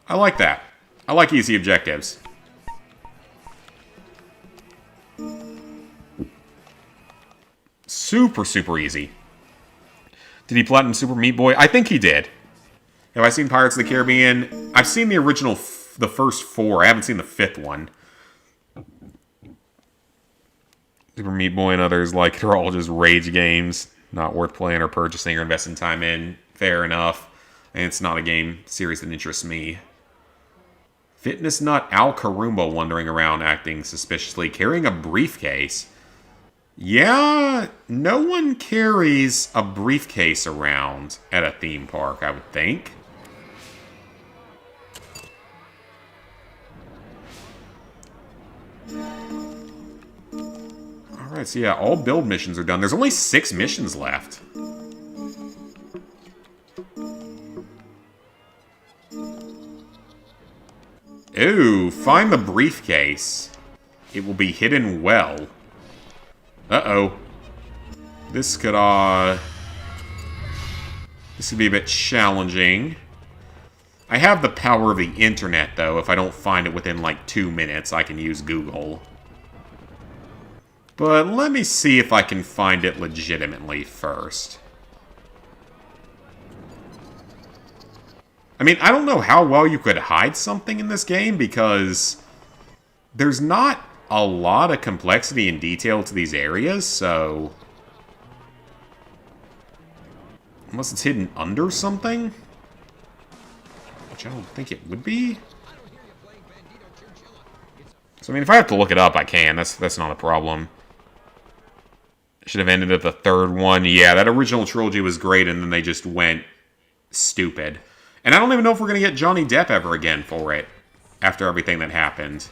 I like that. I like easy objectives. Super, super easy. Did he platinum Super Meat Boy? I think he did. Have I seen Pirates of the Caribbean? I've seen the original, the first 4. I haven't seen the 5th one. Super Meat Boy and others, like, they're all just rage games. Not worth playing or purchasing or investing time in. Fair enough. And it's not a game series that interests me. Fitness nut Al Karumba wandering around acting suspiciously, carrying a briefcase. Yeah, no one carries a briefcase around at a theme park, I would think. Alright, so yeah, all build missions are done. There's only 6 missions left. Ooh, find the briefcase. It will be hidden well. Uh-oh. This could be a bit challenging. I have the power of the internet, though. If I don't find it within, like, 2 minutes, I can use Google. But let me see if I can find it legitimately first. I mean, I don't know how well you could hide something in this game, because there's not a lot of complexity and detail to these areas, so... Unless it's hidden under something? Which I don't think it would be. So, I mean, if I have to look it up, I can. That's not a problem. Should have ended at the 3rd one. Yeah, that original trilogy was great, and then they just went stupid. And I don't even know if we're going to get Johnny Depp ever again for it, after everything that happened.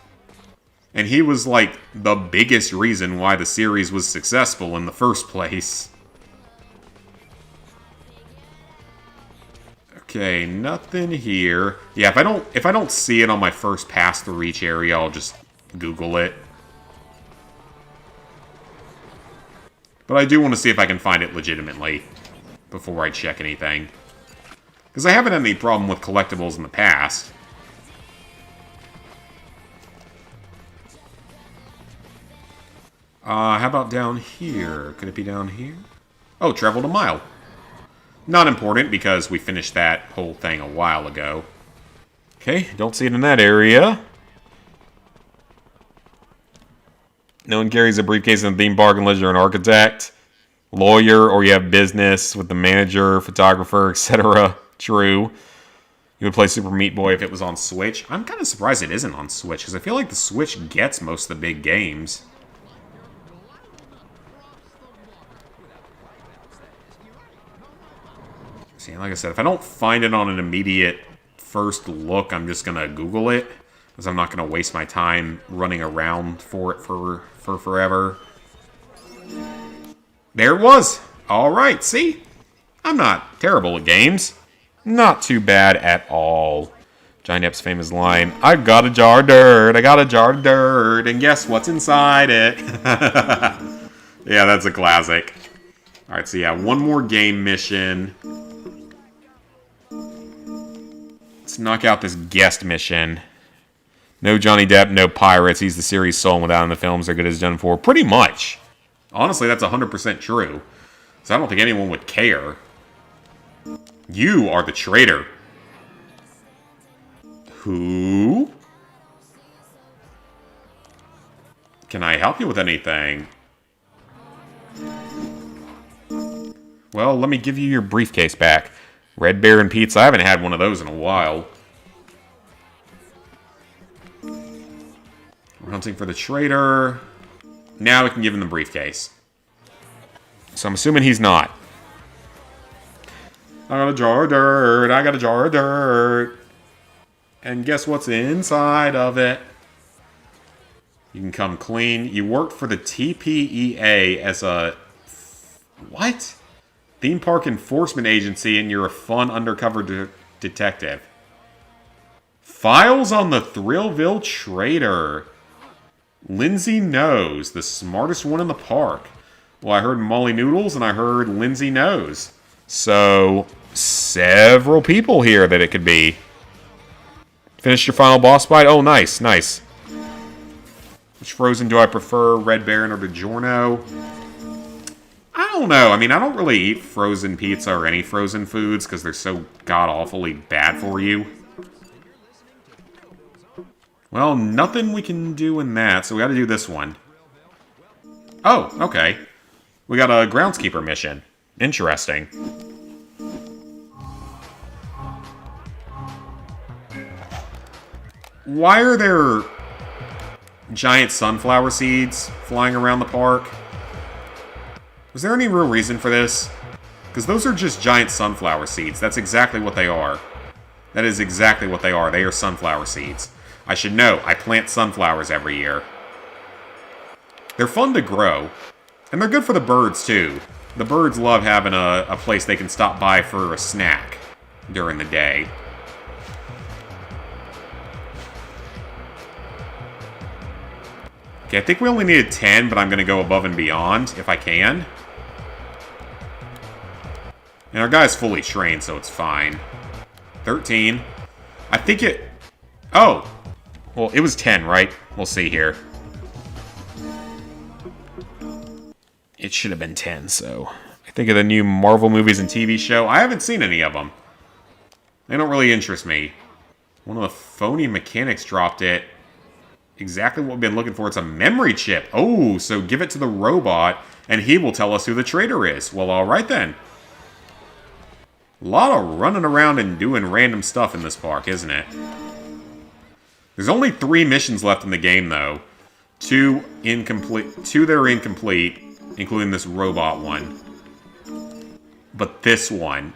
And he was, like, the biggest reason why the series was successful in the first place. Okay, nothing here. Yeah, if I don't see it on my first pass through each area, I'll just Google it. But I do want to see if I can find it legitimately before I check anything. Because I haven't had any problem with collectibles in the past. How about down here? Could it be down here? Oh, traveled a mile. Not important, because we finished that whole thing a while ago. Okay, don't see it in that area. No one carries a briefcase in the theme park unless you're an architect, lawyer, or you have business with the manager, photographer, etc. True. You would play Super Meat Boy if it was on Switch. I'm kind of surprised it isn't on Switch, because I feel like the Switch gets most of the big games. See, like I said, if I don't find it on an immediate first look, I'm just going to Google it, because I'm not going to waste my time running around for it for forever. There it was! Alright, see? I'm not terrible at games. Not too bad at all. Johnny Depp's famous line, I got a jar of dirt, I got a jar of dirt, and guess what's inside it? Yeah, that's a classic. Alright, so yeah, one more game mission. Let's knock out this guest mission. No Johnny Depp, no pirates. He's the series soul, and without him, the films are good as done for. Pretty much. Honestly, that's 100% true. So I don't think anyone would care. You are the traitor. Who? Can I help you with anything? Well, let me give you your briefcase back. Red Baron Pizza. I haven't had one of those in a while. We're hunting for the traitor. Now we can give him the briefcase. So I'm assuming he's not. I got a jar of dirt. I got a jar of dirt. And guess what's inside of it? You can come clean. You worked for the TPEA as a... What? Theme Park Enforcement Agency, and you're a fun undercover detective. Files on the Thrillville Traitor. Lindsay knows, the smartest one in the park. Well, I heard Molly Noodles, and I heard Lindsay knows. So, several people here that it could be. Finished your final boss fight? Oh, nice, nice. Which Frozen do I prefer, Red Baron or DiGiorno? I don't know. I mean, I don't really eat frozen pizza or any frozen foods because they're so god-awfully bad for you. Well, nothing we can do in that, so we gotta do this one. Oh, okay. We got a groundskeeper mission. Interesting. Why are there giant sunflower seeds flying around the park? Was there any real reason for this? Because those are just giant sunflower seeds. That's exactly what they are. That is exactly what they are. They are sunflower seeds. I should know. I plant sunflowers every year. They're fun to grow. And they're good for the birds, too. The birds love having a place they can stop by for a snack during the day. Okay, I think we only needed 10, but I'm going to go above and beyond if I can. And our guy's fully trained, so it's fine. 13. I think it... Oh! Well, it was 10, right? We'll see here. It should have been 10, so... I think of the new Marvel movies and TV show. I haven't seen any of them. They don't really interest me. One of the phony mechanics dropped it. Exactly what we've been looking for. It's a memory chip. Oh, so give it to the robot, and he will tell us who the traitor is. Well, alright then. A lot of running around and doing random stuff in this park, isn't it? There's only 3 missions left in the game, though. 2 that are incomplete, including this robot one. But this one...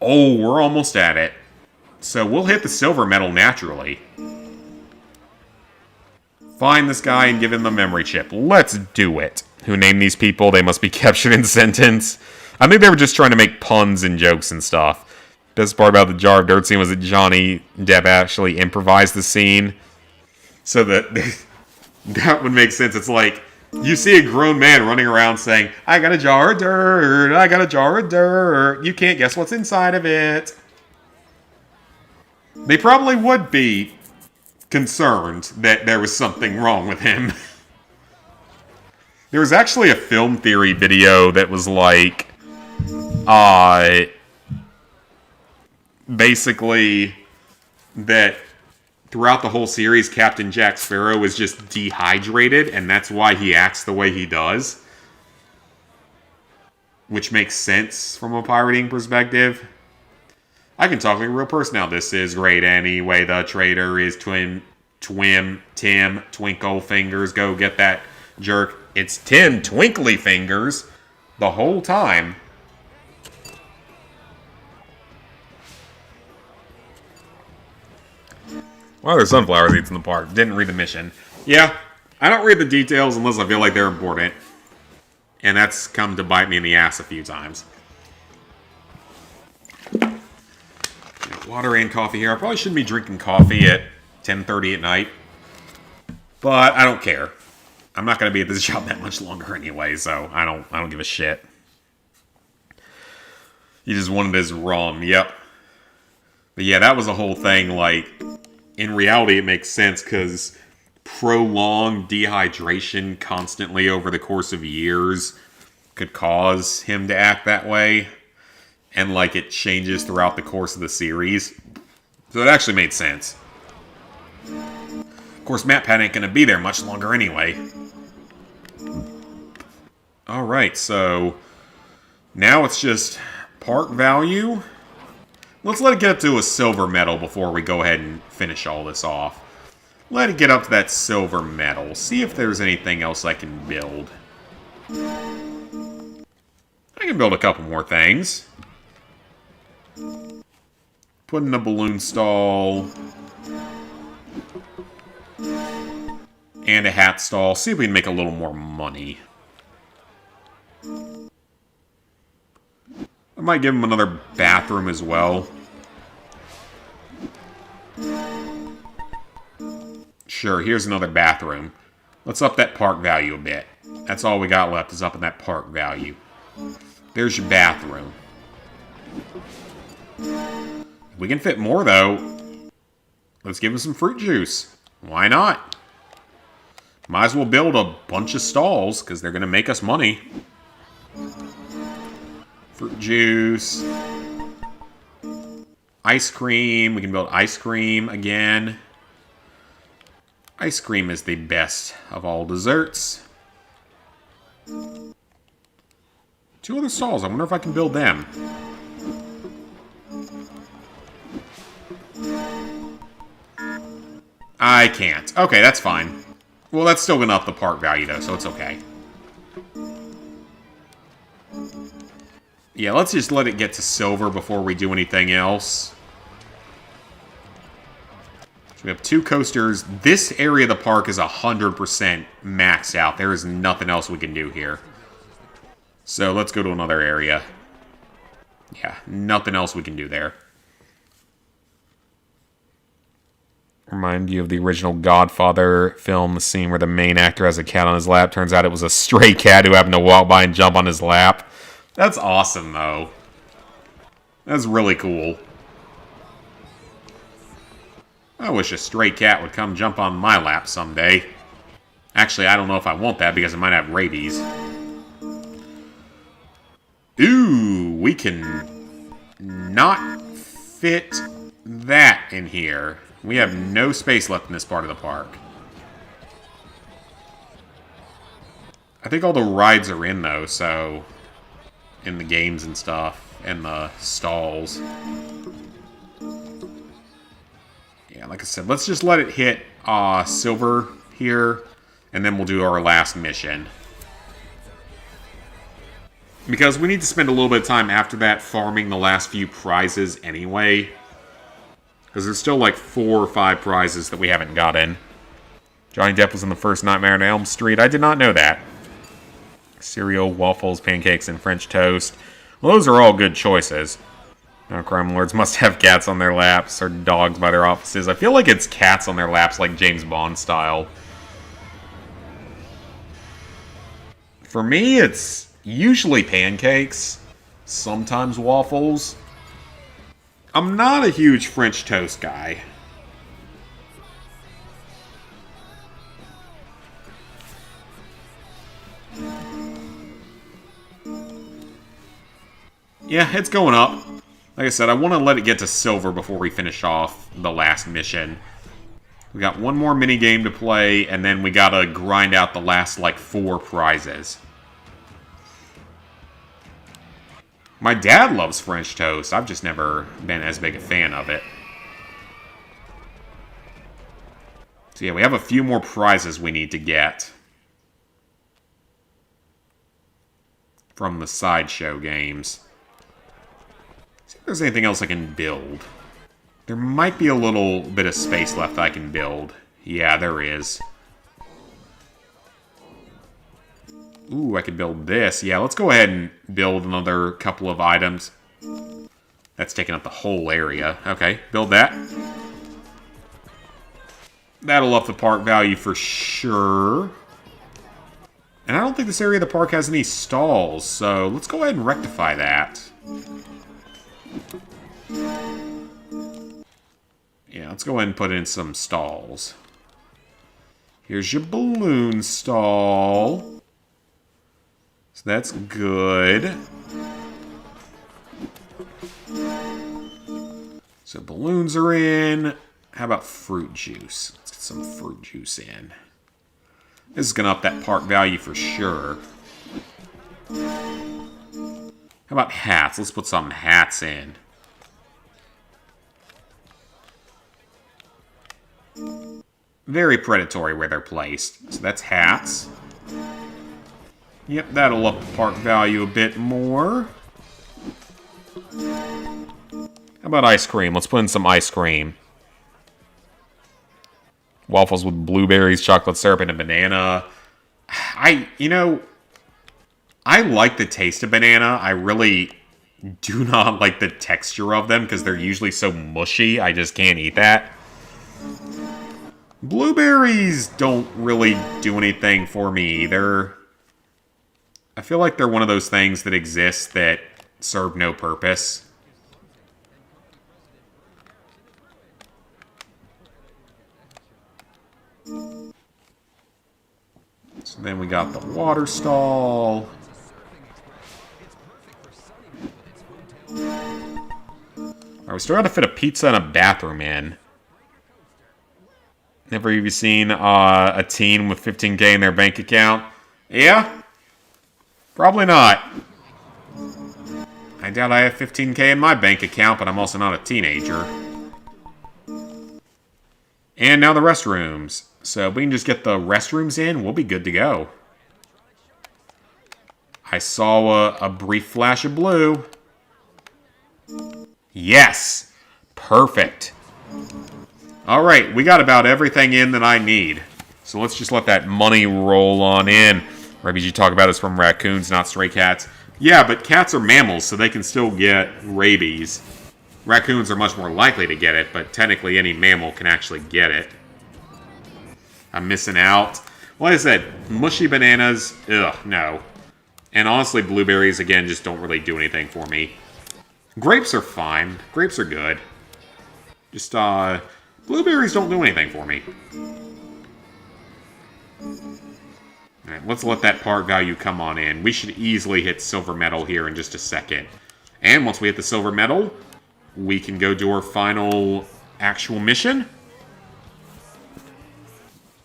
Oh, we're almost at it. So we'll hit the silver medal naturally. Find this guy and give him the memory chip. Let's do it. Who named these people? They must be captured in sentence. I think they were just trying to make puns and jokes and stuff. Best part about the jar of dirt scene was that Johnny Depp actually improvised the scene. So that that would make sense. It's like, you see a grown man running around saying, I got a jar of dirt, I got a jar of dirt. You can't guess what's inside of it. They probably would be concerned that there was something wrong with him. There was actually a film theory video that was like, basically that throughout the whole series, Captain Jack Sparrow is just dehydrated, and that's why he acts the way he does. Which makes sense from a pirating perspective. I can talk like a real person now. This is great anyway. The traitor is Tim, Twinkle Fingers. Go get that jerk. It's Tim Twinkly Fingers the whole time. Well, there's sunflower seeds in the park. Didn't read the mission. Yeah, I don't read the details unless I feel like they're important. And that's come to bite me in the ass a few times. Water and coffee here. I probably shouldn't be drinking coffee at 10:30 at night. But I don't care. I'm not going to be at this job that much longer anyway, so I don't give a shit. You just wanted his rum. Yep. But yeah, that was the whole thing. Like, in reality, it makes sense because prolonged dehydration constantly over the course of years could cause him to act that way. And, like, it changes throughout the course of the series. So it actually made sense. Of course, MatPat ain't going to be there much longer anyway. Alright, so now it's just park value. Let's let it get up to a silver medal before we go ahead and finish all this off. Let it get up to that silver medal. See if there's anything else I can build. I can build a couple more things. Put in a balloon stall. And a hat stall. See if we can make a little more money. I might give him another bathroom as well. Sure, here's another bathroom. Let's up that park value a bit. That's all we got left is up in that park value. There's your bathroom. If we can fit more, though, let's give him some fruit juice. Why not? Might as well build a bunch of stalls, because they're going to make us money. Fruit juice. Ice cream. We can build ice cream again. Ice cream is the best of all desserts. 2 other stalls. I wonder if I can build them. I can't. Okay, that's fine. Well, that's still going to up the park value, though, so it's okay. Yeah, let's just let it get to silver before we do anything else. So we have 2 coasters. This area of the park is 100% maxed out. There is nothing else we can do here. So let's go to another area. Yeah, nothing else we can do there. Remind you of the original Godfather film, the scene where the main actor has a cat on his lap. Turns out it was a stray cat who happened to walk by and jump on his lap. That's awesome, though. That's really cool. I wish a stray cat would come jump on my lap someday. Actually, I don't know if I want that because it might have rabies. Ooh, we can not fit that in here. We have no space left in this part of the park. I think all the rides are in, though, so... in the games and stuff, and the stalls. Yeah, like I said, let's just let it hit silver here, and then we'll do our last mission. Because we need to spend a little bit of time after that farming the last few prizes anyway. Because there's still like 4 or 5 prizes that we haven't gotten. Johnny Depp was in the first Nightmare on Elm Street. I did not know that. Cereal, waffles, pancakes, and French toast. Well, those are all good choices. Now, crime lords must have cats on their laps or dogs by their offices. I feel like it's cats on their laps like James Bond style. For me, it's usually pancakes, sometimes waffles. I'm not a huge French toast guy. Yeah, it's going up. Like I said, I want to let it get to silver before we finish off the last mission. We got one more mini game to play, and then we gotta grind out the last, like, 4 prizes. My dad loves French toast. I've just never been as big a fan of it. So yeah, we have a few more prizes we need to get from the sideshow games. See if there's anything else I can build. There might be a little bit of space left I can build. Yeah, there is. Ooh, I could build this. Yeah, let's go ahead and build another couple of items. That's taking up the whole area. Okay, build that. That'll up the park value for sure. And I don't think this area of the park has any stalls, so let's go ahead and rectify that. Yeah, let's go ahead and put in some stalls. Here's your balloon stall. So that's good. So balloons are in. How about fruit juice? Let's get some fruit juice in. This is going to up that park value for sure. How about hats? Let's put some hats in. Very predatory where they're placed. So that's hats. Yep, that'll up the park value a bit more. How about ice cream? Let's put in some ice cream. Waffles with blueberries, chocolate syrup, and a banana. I like the taste of banana. I really do not like the texture of them because they're usually so mushy. I just can't eat that. Blueberries don't really do anything for me either. I feel like they're one of those things that exist that serve no purpose. So then we got the water stall. Alright, we still gotta fit a pizza and a bathroom in. Never even seen a teen with 15K in their bank account? Yeah? Probably not. I doubt I have 15K in my bank account, but I'm also not a teenager. And now the restrooms. So if we can just get the restrooms in, we'll be good to go. I saw a brief flash of blue. Yes! Perfect. Alright, we got about everything in that I need. So let's just let that money roll on in. RPG talk about is from raccoons, not stray cats. Yeah, but cats are mammals, so they can still get rabies. Raccoons are much more likely to get it, but technically any mammal can actually get it. I'm missing out. Like I said, mushy bananas, ugh, no. And honestly, blueberries, again, just don't really do anything for me. Grapes are fine. Grapes are good. Just, blueberries don't do anything for me. Alright, let's let that part value come on in. We should easily hit silver medal here in just a second. And once we hit the silver medal, we can go do our final actual mission.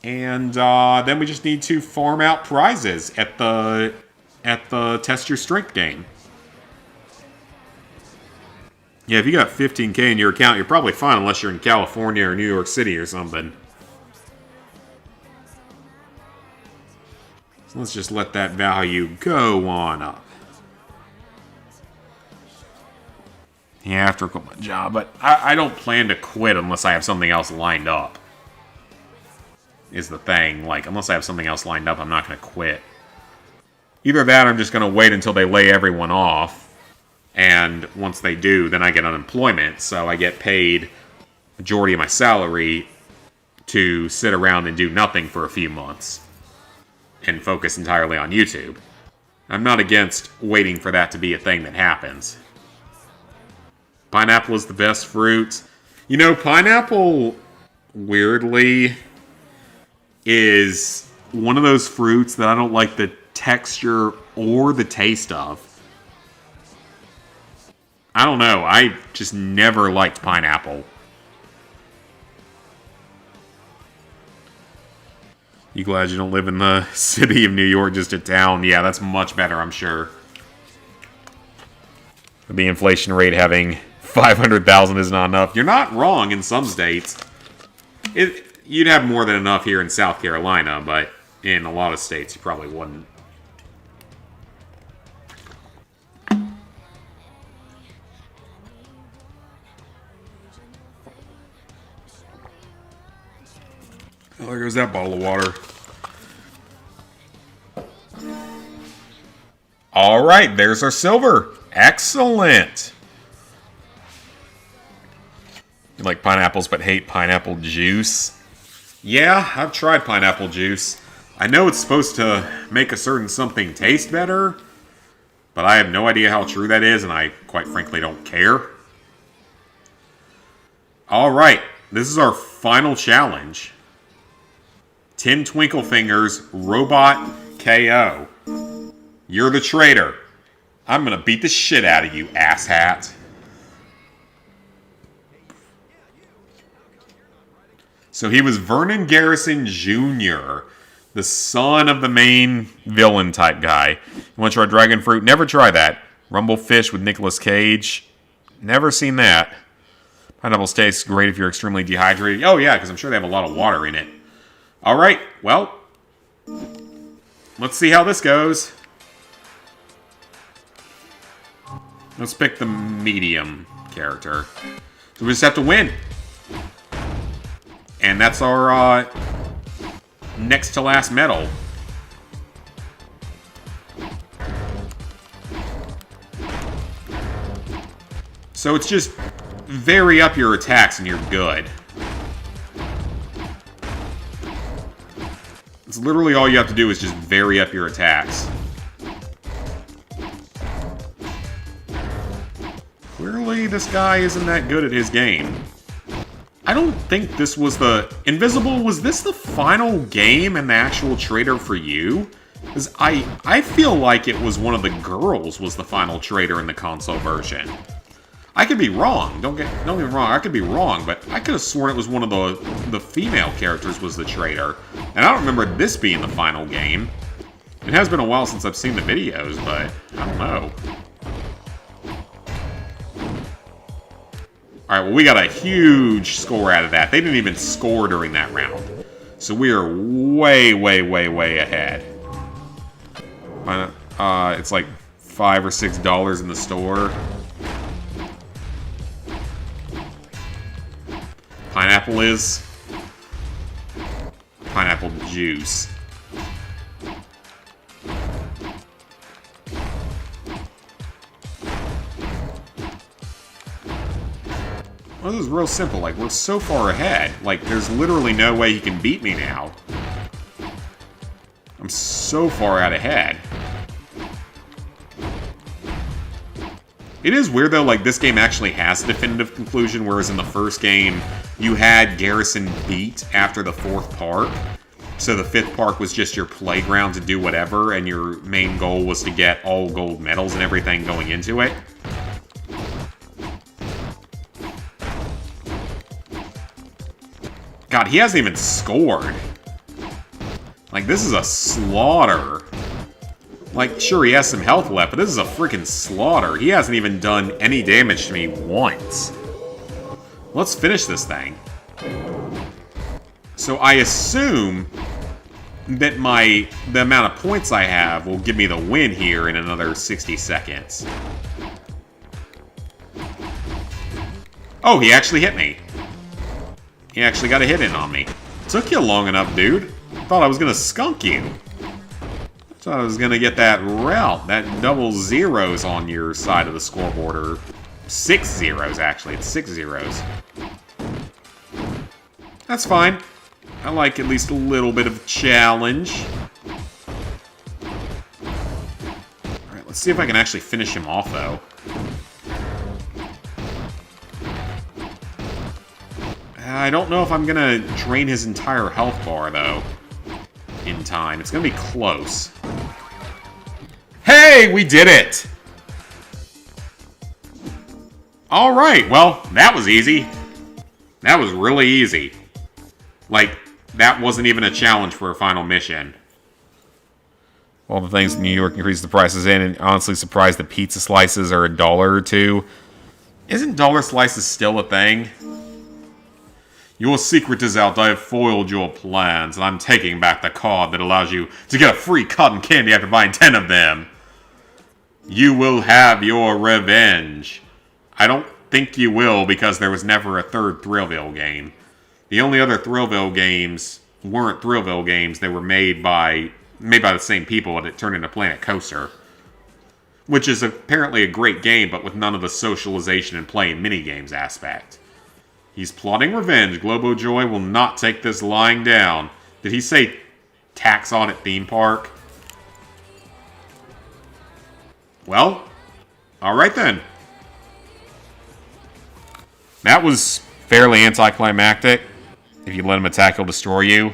And then we just need to farm out prizes at the Test Your Strength game. Yeah, if you got 15K in your account, you're probably fine unless you're in California or New York City or something. So let's just let that value go on up. Yeah, after I quit my job. But I don't plan to quit unless I have something else lined up. Is the thing. Like, unless I have something else lined up, I'm not going to quit. Either that or I'm just going to wait until they lay everyone off. And once they do, then I get unemployment. So I get paid majority of my salary to sit around and do nothing for a few months. And focus entirely on YouTube. I'm not against waiting for that to be a thing that happens. Pineapple is the best fruit. You know, pineapple, weirdly, is one of those fruits that I don't like the texture or the taste of. I don't know. I just never liked pineapple. You glad you don't live in the city of New York, just a town? Yeah, that's much better, I'm sure. The inflation rate having 500,000 is not enough. You're not wrong in some states. You'd have more than enough here in South Carolina, but in a lot of states you probably wouldn't. Oh, there goes that bottle of water. All right, there's our silver. Excellent. You like pineapples but hate pineapple juice? Yeah, I've tried pineapple juice. I know it's supposed to make a certain something taste better, but I have no idea how true that is, and I quite frankly don't care. All right, this is our final challenge. 10 Twinkle Fingers Robot KO. You're the traitor. I'm gonna beat the shit out of you, asshat. So he was Vernon Garrison Jr., the son of the main villain type guy. You want to try Dragon Fruit? Never try that. Rumble Fish with Nicolas Cage? Never seen that. Pineapple tastes great if you're extremely dehydrated. Oh yeah, because I'm sure they have a lot of water in it. Alright, well, let's see how this goes. Let's pick the medium character. So we just have to win. And that's our next to last medal. So it's just vary up your attacks and you're good. It's literally all you have to do is just vary up your attacks. Clearly, this guy isn't that good at his game. I don't think this was the... Invisible, was this the final game and the actual traitor for you? Because I feel like it was one of the girls was the final traitor in the console version. I could be wrong. Don't get me wrong. I could be wrong, but I could have sworn it was one of the female characters was the traitor. And I don't remember this being the final game. It has been a while since I've seen the videos, but I don't know. Alright, well, we got a huge score out of that. They didn't even score during that round. So we are way, way, way, way ahead. It's like $5 or $6 in the store. Pineapple is pineapple juice. Well, this is real simple. Like, we're so far ahead. Like, there's literally no way he can beat me now. I'm so far out ahead. It is weird, though, like, this game actually has a definitive conclusion, whereas in the first game, you had Garrison beat after the 4th park. So the 5th park was just your playground to do whatever, and your main goal was to get all gold medals and everything going into it. God, he hasn't even scored. Like, this is a slaughter. Like, sure, he has some health left, but this is a freaking slaughter. He hasn't even done any damage to me once. Let's finish this thing. So I assume that the amount of points I have will give me the win here in another 60 seconds. Oh, he actually hit me. He actually got a hit in on me. Took you long enough, dude. Thought I was gonna skunk you. Thought I was gonna get that route. That double zeros on your side of the scoreboard. Or 6 zeros, actually. It's 6 zeros. That's fine. I like at least a little bit of challenge. Alright, let's see if I can actually finish him off, though. I don't know if I'm gonna drain his entire health bar, though, in time. It's gonna be close. Hey, we did it! Alright, well, that was easy. That was really easy. Like, that wasn't even a challenge for a final mission. All the things in New York increased the prices in, and honestly surprised that pizza slices are $1 or $2. Isn't dollar slices still a thing? Your secret is out. I have foiled your plans, and I'm taking back the card that allows you to get a free cotton candy after buying 10 of them. You will have your revenge. I don't think you will, because there was never a third Thrillville game. The only other Thrillville games weren't Thrillville games. They were made by the same people, and it turned into Planet Coaster. Which is apparently a great game, but with none of the socialization and playing minigames aspect. He's plotting revenge. Globo Joy will not take this lying down. Did he say tax on it theme park? Well, alright then. That was fairly anticlimactic. If you let him attack, he'll destroy you.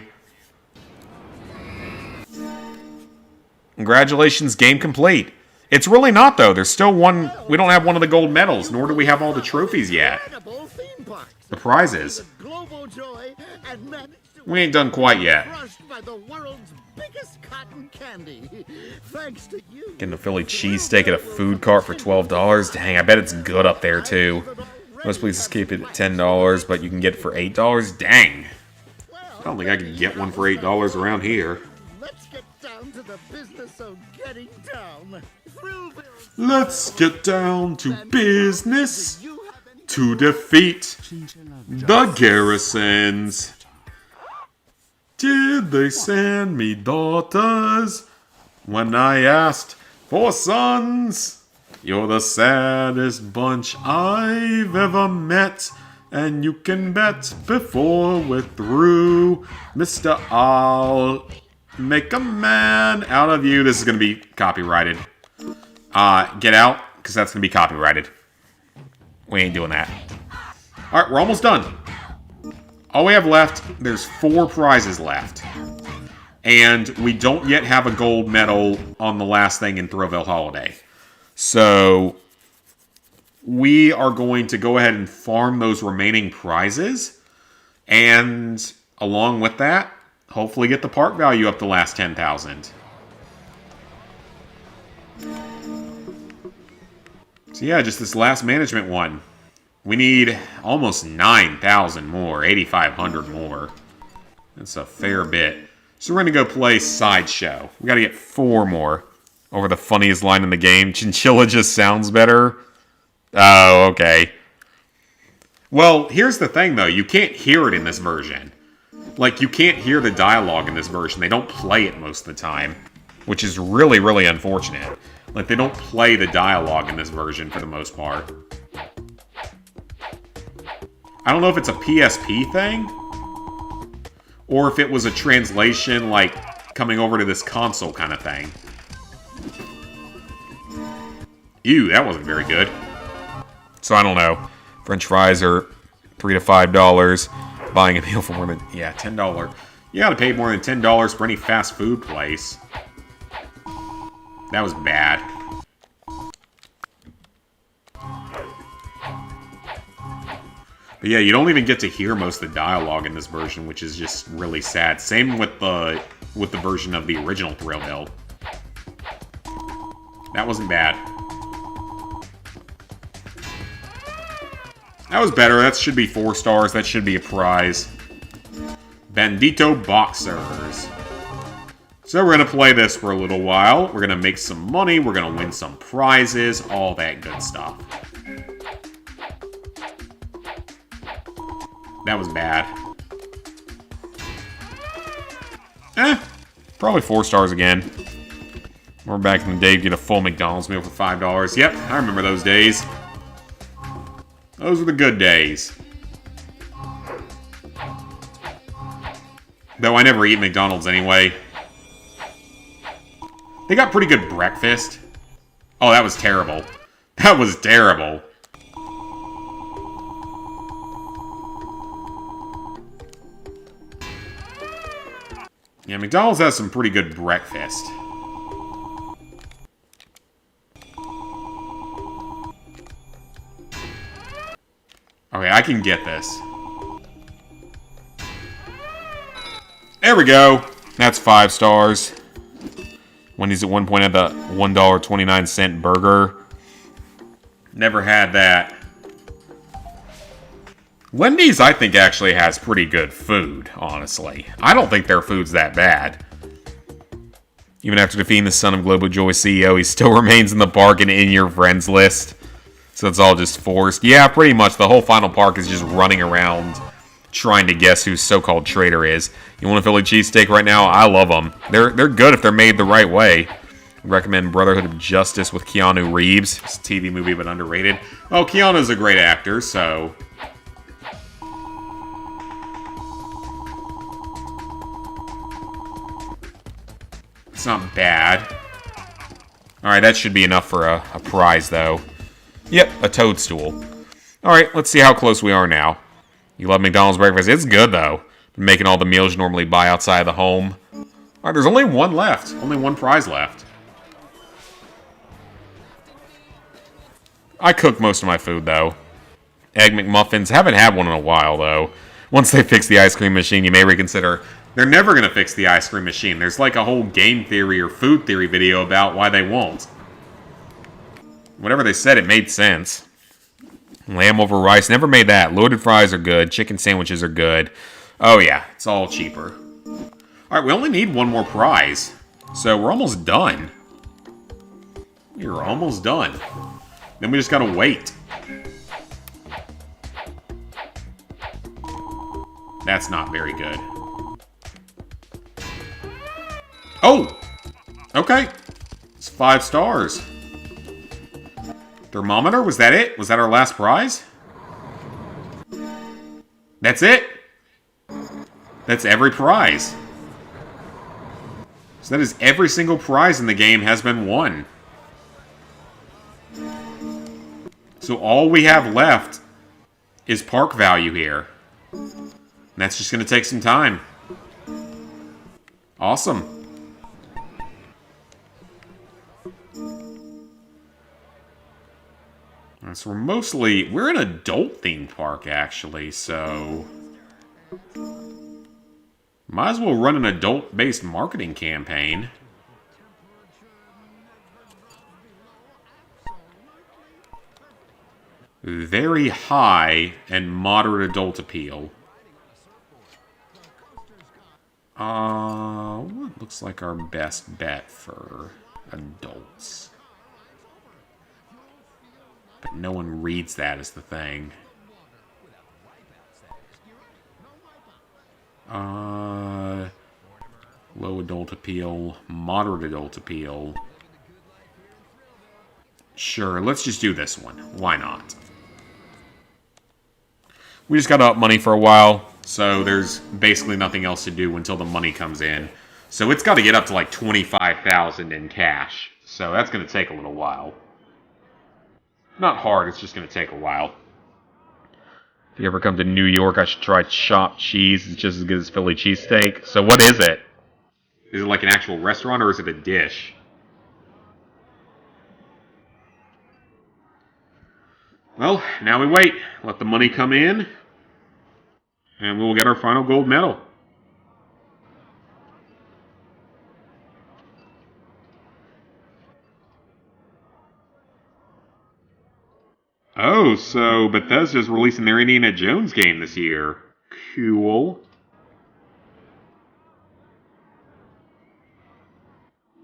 Congratulations, game complete. It's really not, though. There's still one... We don't have one of the gold medals, nor do we have all the trophies yet. The prizes. We ain't done quite yet. Getting a Philly cheesesteak at a food cart for $12. Dang, I bet it's good up there, too. Most places keep it at $10, but you can get it for $8? Dang. I don't think I can get one for $8 around here. Let's get down to the business of getting down. Let's get down to business to defeat the garrisons. Did they send me daughters when I asked for sons? You're the saddest bunch I've ever met, and you can bet before we're through, Mister, I'll make a man out of you. This is going to be copyrighted. Get out, because that's going to be copyrighted. We ain't doing that. Alright, we're almost done. All we have left, there's 4 prizes left. And we don't yet have a gold medal on the last thing in Thrillville Holiday. So, we are going to go ahead and farm those remaining prizes. And, along with that, hopefully get the park value up to the last 10,000. So yeah, just this last management one. We need almost 9,000 more, 8,500 more. That's a fair bit. So we're going to go play Sideshow. We got to get 4 more. Over the funniest line in the game, Chinchilla just sounds better. Oh, okay. Well, here's the thing though, you can't hear it in this version. Like, you can't hear the dialogue in this version. They don't play it most of the time. Which is really, really unfortunate. Like, they don't play the dialogue in this version for the most part. I don't know if it's a PSP thing, or if it was a translation, like, coming over to this console kind of thing. Ew, that wasn't very good. So, I don't know. French fries are $3 to $5. Buying a meal for more than, yeah, $10. You gotta pay more than $10 for any fast food place. That was bad. But yeah, you don't even get to hear most of the dialogue in this version, which is just really sad. Same with the version of the original Thrillville. That wasn't bad. That was better. That should be 4 stars. That should be a prize. Bandito Boxers. So we're going to play this for a little while. We're going to make some money. We're going to win some prizes. All that good stuff. That was bad. Probably 4 stars again. We're back in the day to get a full McDonald's meal for $5. Yep, I remember those days. Those were the good days. Though I never eat McDonald's anyway. They got pretty good breakfast. Oh, that was terrible. That was terrible. Yeah, McDonald's has some pretty good breakfast. Okay, I can get this. There we go. That's 5 stars. Wendy's at one point had the $1.29 burger. Never had that. Wendy's, I think, actually has pretty good food, honestly. I don't think their food's that bad. Even after defeating the son of Global Joy CEO, he still remains in the park and in your friends list. So it's all just forced. Yeah, pretty much. The whole final park is just running around trying to guess who so-called traitor is. You want a Philly cheesesteak right now? I love them. They're good if they're made the right way. I recommend Brotherhood of Justice with Keanu Reeves. It's a TV movie, but underrated. Oh, Keanu's a great actor, so... It's not bad. Alright, that should be enough for a prize, though. Yep, a toadstool. Alright, let's see how close we are now. You love McDonald's breakfast. It's good, though. Been making all the meals you normally buy outside of the home. Alright, there's only one left. Only one prize left. I cook most of my food, though. Egg McMuffins. Haven't had one in a while, though. Once they fix the ice cream machine, you may reconsider. They're never going to fix the ice cream machine. There's like a whole game theory or food theory video about why they won't. Whatever they said, it made sense. Lamb over rice. Never made that. Loaded fries are good. Chicken sandwiches are good. Oh, yeah. It's all cheaper. Alright, we only need one more prize. So we're almost done. We're almost done. Then we just gotta wait. That's not very good. Oh! Okay. It's 5 stars. Thermometer? Was that it? Was that our last prize? That's it? That's every prize. So that is every single prize in the game has been won. So all we have left is park value here. And that's just going to take some time. Awesome. So we're an adult theme park, actually, so... Might as well run an adult-based marketing campaign. Very high and moderate adult appeal. What looks like our best bet for adults? But no one reads that as the thing. Low adult appeal, moderate adult appeal. Sure, let's just do this one. Why not? We just got up money for a while, so there's basically nothing else to do until the money comes in. So it's got to get up to like 25,000 in cash. So that's going to take a little while. Not hard, it's just going to take a while. If you ever come to New York, I should try chopped cheese. It's just as good as Philly cheesesteak. So what is it? Is it like an actual restaurant or is it a dish? Well, now we wait. Let the money come in. And we'll get our final gold medal. Oh, so Bethesda's releasing their Indiana Jones game this year. Cool.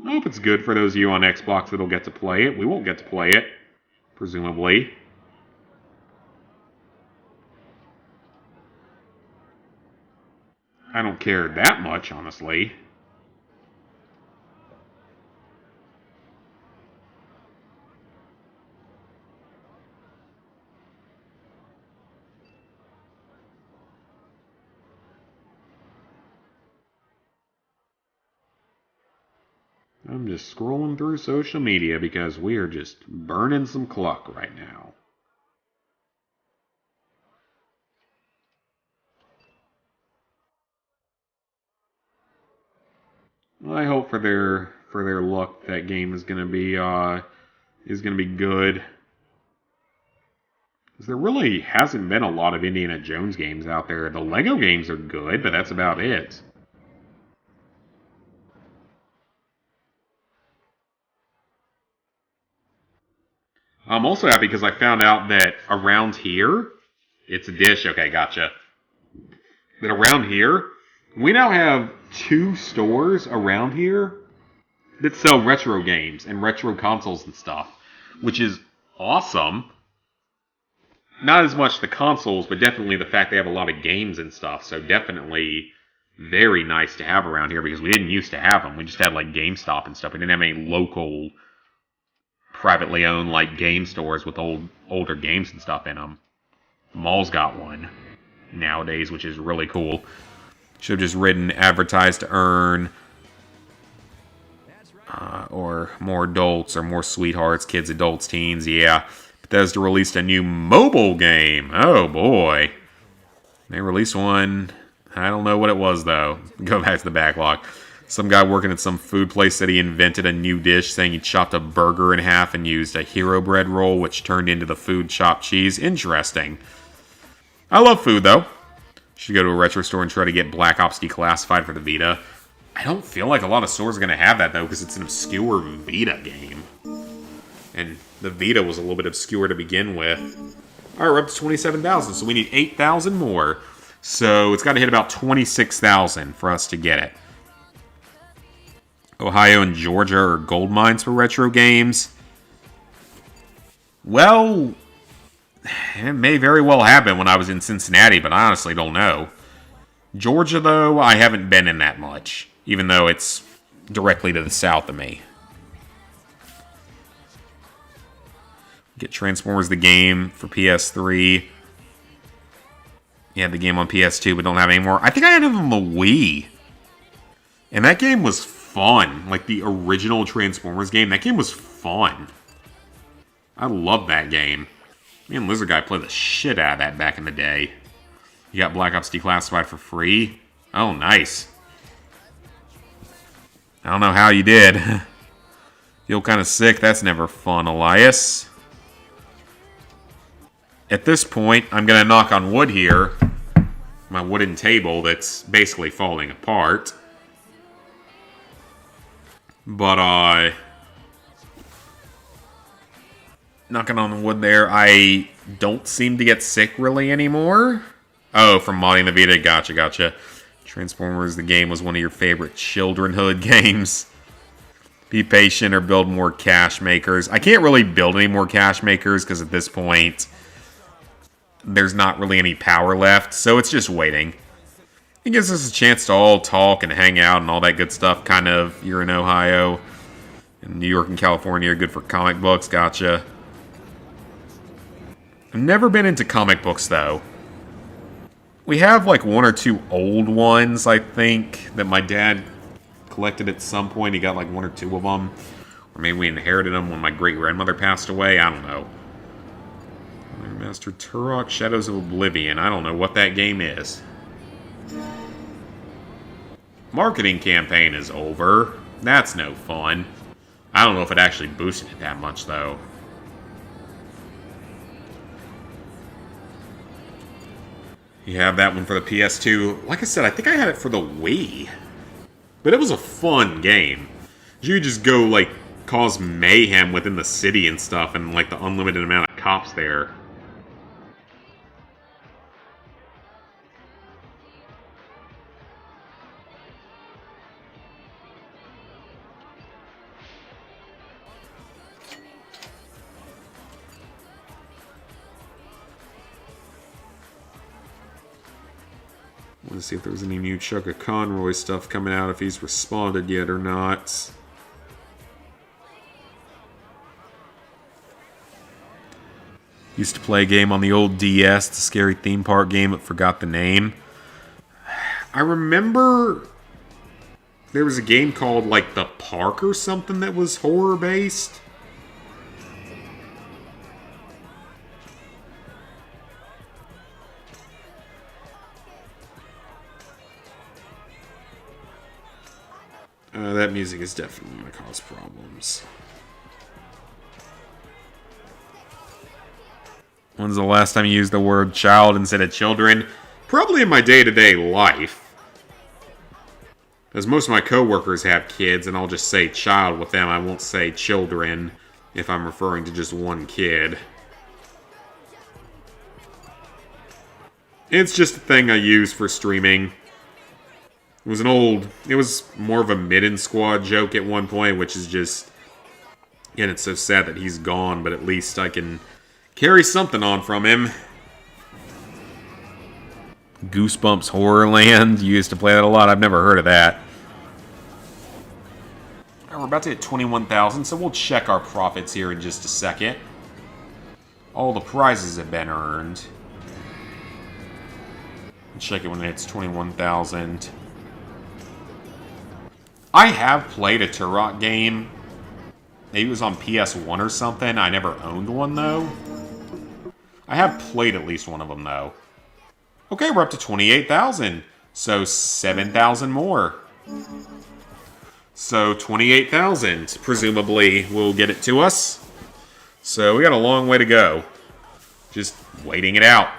I hope it's good for those of you on Xbox that'll get to play it. We won't get to play it, presumably. cared that much, honestly. I'm just scrolling through social media because we are just burning some cluck right now. I hope for their luck that game is gonna be good. Because there really hasn't been a lot of Indiana Jones games out there. The Lego games are good, but that's about it. I'm also happy because I found out that around here, it's a dish. Okay, gotcha. That around here, we now have 2 stores around here that sell retro games and retro consoles and stuff, which is awesome. Not as much the consoles, but definitely the fact they have a lot of games and stuff. So definitely very nice to have around here because we didn't used to have them. We just had like GameStop and stuff. We didn't have any local, privately owned like game stores with older games and stuff in them. Mall's got one nowadays, which is really cool. Should have just written advertise to earn, or more adults, or more sweethearts, kids, adults, teens. Yeah. Bethesda released a new mobile game. Oh boy. They released one. I don't know what it was though. Go back to the backlog. Some guy working at some food place said he invented a new dish, saying he chopped a burger in half and used a hero bread roll, which turned into the food chopped cheese. Interesting. I love food though. Should go to a retro store and try to get Black Ops Declassified for the Vita. I don't feel like a lot of stores are going to have that though, because it's an obscure Vita game. And the Vita was a little bit obscure to begin with. Alright, we're up to 27,000, so we need 8,000 more. So it's got to hit about 26,000 for us to get it. Ohio and Georgia are gold mines for retro games. Well, it may very well happen when I was in Cincinnati, but I honestly don't know. Georgia, though, I haven't been in that much, even though it's directly to the south of me. Get Transformers the game for PS3. You had the game on PS2, but don't have it anymore. I think I had it on the Wii. And that game was fun. Like the original Transformers game. That game was fun. I love that game. Me and Lizard Guy played the shit out of that back in the day. You got Black Ops Declassified for free. Oh, nice. I don't know how you did. Feel kind of sick. That's never fun, Elias. At this point, I'm going to knock on wood here. My wooden table that's basically falling apart. But, knocking on the wood there, I don't seem to get sick really anymore. Oh, from modding the Vita. Gotcha. Transformers, the game, was one of your favorite childrenhood games. Be patient or build more cash makers. I can't really build any more cash makers because at this point, there's not really any power left. So it's just waiting. It gives us a chance to all talk and hang out and all that good stuff. Kind of, you're in Ohio. And New York and California are good for comic books. Gotcha. I've never been into comic books, though. We have like 1 or 2 old ones, I think, that my dad collected at some point. He got like 1 or 2 of them. Or maybe we inherited them when my great-grandmother passed away. I don't know. Master Turok, Shadows of Oblivion. I don't know what that game is. Marketing campaign is over. That's no fun. I don't know if it actually boosted it that much, though. You have that one for the PS2. Like I said, I think I had it for the Wii. But it was a fun game. You could just go, like, cause mayhem within the city and stuff, and, like, the unlimited amount of cops there. Let's see if there's any new Chugga Conroy stuff coming out, if he's responded yet or not. Used to play a game on the old DS, the scary theme park game, but forgot the name. I remember there was a game called, like, The Park or something that was horror-based. That music is definitely going to cause problems. When's the last time you used the word child instead of children? Probably in my day-to-day life. As most of my coworkers have kids, and I'll just say child with them. I won't say children if I'm referring to just one kid. It's just a thing I use for streaming. It was more of a Midden Squad joke at one point, which is just, again, it's so sad that he's gone, but at least I can carry something on from him. Goosebumps Horrorland. You used to play that a lot. I've never heard of that. We're about to hit 21,000, so we'll check our profits here in just a second. All the prizes have been earned. Check it when it hits 21,000. I have played a Turok game. Maybe it was on PS1 or something. I never owned one, though. I have played at least one of them, though. Okay, we're up to 28,000. So 7,000 more. So 28,000, presumably, will get it to us. So we got a long way to go. Just waiting it out.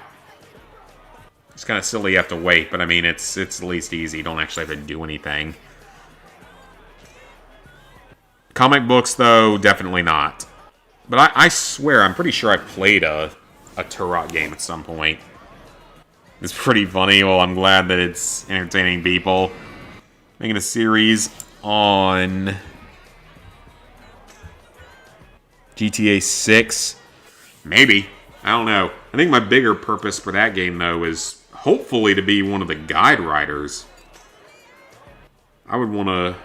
It's kind of silly you have to wait, but I mean, it's at least easy. You don't actually have to do anything. Comic books, though, definitely not. But I swear, I'm pretty sure I played a Turok game at some point. It's pretty funny. Well, I'm glad that it's entertaining people. Making a series on GTA 6. Maybe. I don't know. I think my bigger purpose for that game, though, is hopefully to be one of the guide writers. I would want to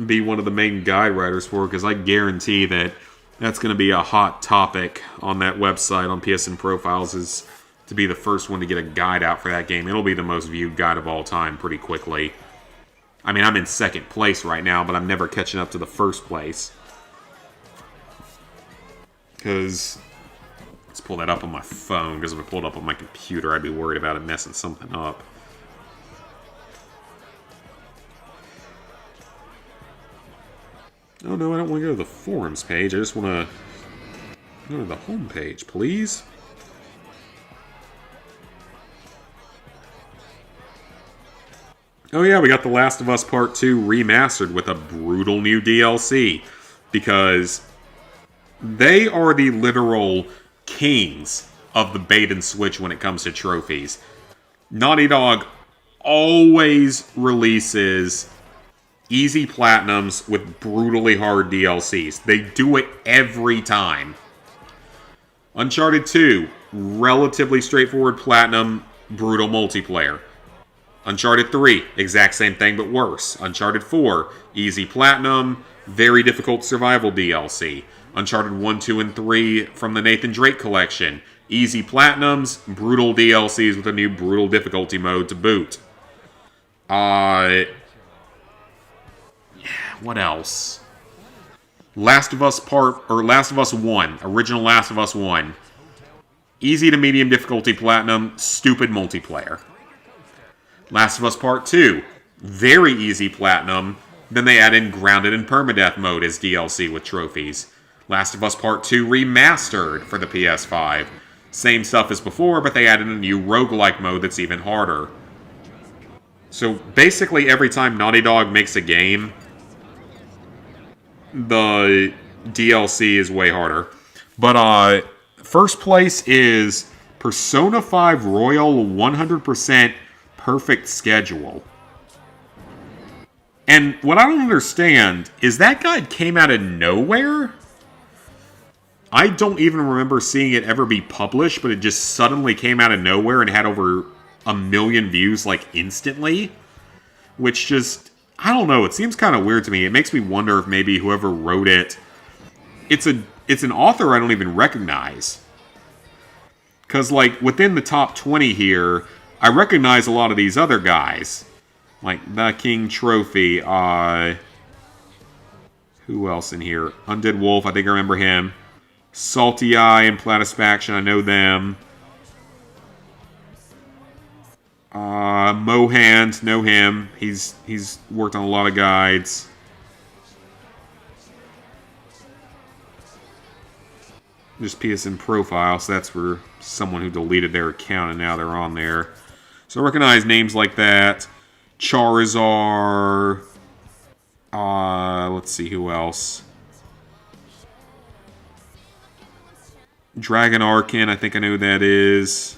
be one of the main guide writers for it, because I guarantee that that's going to be a hot topic on that website on PSN Profiles, is to be the first one to get a guide out for that game. It'll be the most viewed guide of all time pretty quickly. I mean, I'm in second place right now, but I'm never catching up to the first place. Because, let's pull that up on my phone, because if I pulled it up on my computer, I'd be worried about it messing something up. Oh no, I don't want to go to the forums page. I just want to go to the home page, please. Oh yeah, we got The Last of Us Part 2 remastered with a brutal new DLC. Because they are the literal kings of the bait and switch when it comes to trophies. Naughty Dog always releases easy platinums with brutally hard DLCs. They do it every time. Uncharted 2, relatively straightforward platinum, brutal multiplayer. Uncharted 3, exact same thing but worse. Uncharted 4, easy platinum, very difficult survival DLC. Uncharted 1, 2, and 3 from the Nathan Drake collection. Easy platinums, brutal DLCs with a new brutal difficulty mode to boot. What else? Last of Us 1, original Last of Us 1. Easy to medium difficulty platinum, stupid multiplayer. Last of Us Part 2, very easy platinum, then they add in Grounded and Permadeath mode as DLC with trophies. Last of Us Part 2 remastered for the PS5. Same stuff as before, but they added a new roguelike mode that's even harder. So basically every time Naughty Dog makes a game, the DLC is way harder. But first place is Persona 5 Royal 100% Perfect Schedule. And what I don't understand is that guide came out of nowhere. I don't even remember seeing it ever be published, but it just suddenly came out of nowhere and had over a million views, like, instantly. Which just, I don't know, it seems kind of weird to me. It makes me wonder if maybe whoever wrote it, it's an author I don't even recognize. Because, like, within the top 20 here, I recognize a lot of these other guys. Like, The King Trophy, who else in here? Undead Wolf, I think I remember him. Salty Eye and Platisfaction, I know them. Mohand, know him. He's worked on a lot of guides. Just PSN profile, so that's for someone who deleted their account and now they're on there. So I recognize names like that. Charizard. Let's see who else. Dragon Arkin, I think I know who that is.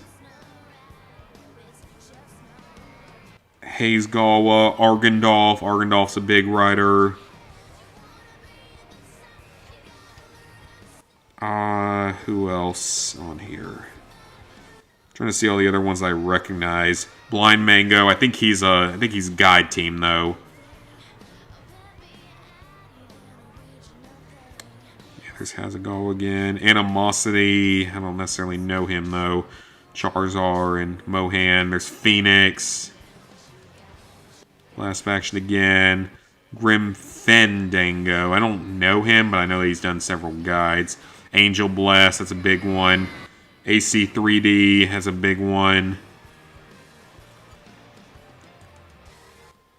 Hazegawa, Argandolf. Argandolf's a big writer. Who else on here? Trying to see all the other ones I recognize. Blind Mango. I think he's guide team though. Yeah, there's Hasegawa again. Animosity. I don't necessarily know him though. Charizard and Mohan. There's Phoenix. Last Faction again. Grim Fendango. I don't know him, but I know he's done several guides. Angel Blast, that's a big one. AC3D has a big one.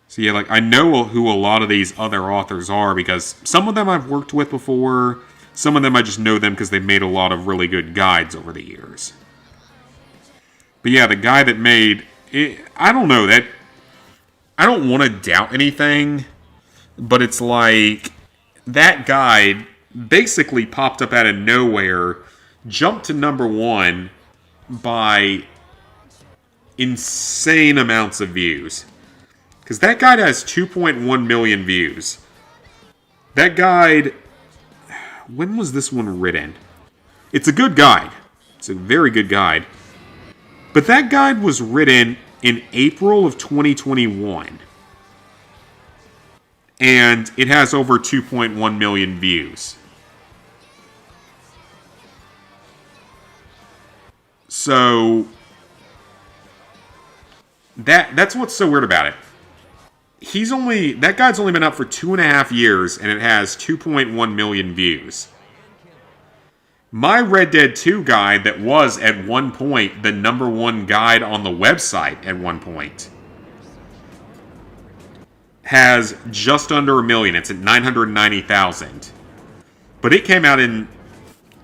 So yeah, like, I know who a lot of these other authors are because some of them I've worked with before. Some of them I just know them because they've made a lot of really good guides over the years. But yeah, the guy that made it, I don't know, that I don't want to doubt anything, but it's like that guide basically popped up out of nowhere, jumped to #1 by insane amounts of views. Because that guide has 2.1 million views. That guide, when was this one written? It's a good guide. It's a very good guide. But that guide was written in April of 2021. And it has over 2.1 million views. So that's what's so weird about it. That guide's only been up for 2.5 years, and it has 2.1 million views. My Red Dead 2 guide that was at one point the #1 guide on the website at one point has just under 1 million. It's at 990,000. But it came out in,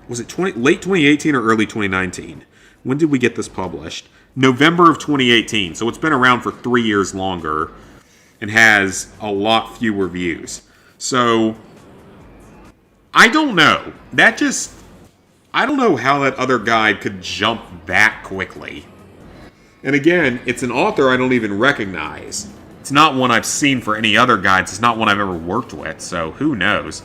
was it late 2018 or early 2019? When did we get this published? November of 2018. So it's been around for 3 years longer and has a lot fewer views. So I don't know. I don't know how that other guide could jump that quickly. And again, it's an author I don't even recognize. It's not one I've seen for any other guides. It's not one I've ever worked with. So who knows?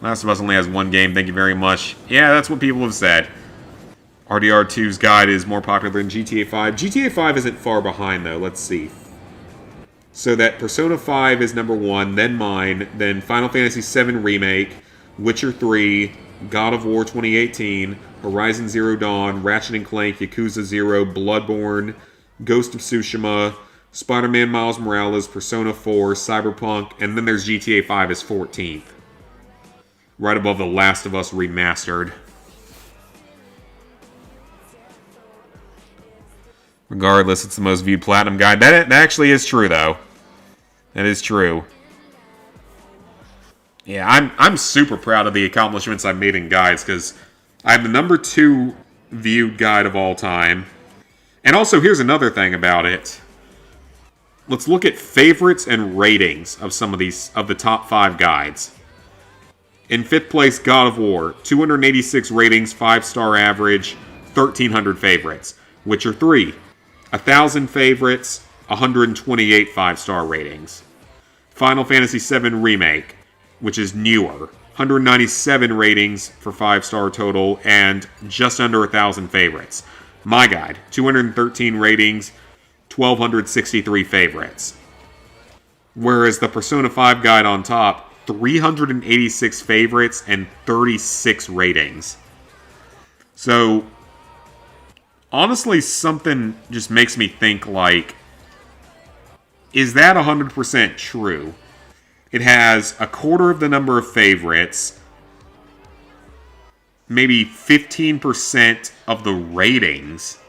Last of Us only has one game. Thank you very much. Yeah, that's what people have said. RDR2's guide is more popular than GTA 5. GTA 5 isn't far behind, though. Let's see. So that Persona 5 is #1, then mine, then Final Fantasy VII Remake, Witcher 3, God of War 2018, Horizon Zero Dawn, Ratchet & Clank, Yakuza 0, Bloodborne, Ghost of Tsushima, Spider-Man Miles Morales, Persona 4, Cyberpunk, and then there's GTA 5 as 14th. Right above The Last of Us Remastered. Regardless, it's the most viewed Platinum guide. That actually is true, though. That is true. Yeah, I'm super proud of the accomplishments I've made in guides, because I have the #2 viewed guide of all time. And also, here's another thing about it. Let's look at favorites and ratings of some of the top 5 guides. In 5th place, God of War. 286 ratings, 5-star average, 1,300 favorites. Witcher 3. 1,000 favorites, 128 5-star ratings. Final Fantasy VII Remake, which is newer. 197 ratings for 5-star total, and just under 1,000 favorites. My guide, 213 ratings, 1,263 favorites. Whereas the Persona 5 guide on top, 386 favorites and 36 ratings. So, honestly, something just makes me think, like, is that 100% true? It has a quarter of the number of favorites, maybe 15% of the ratings,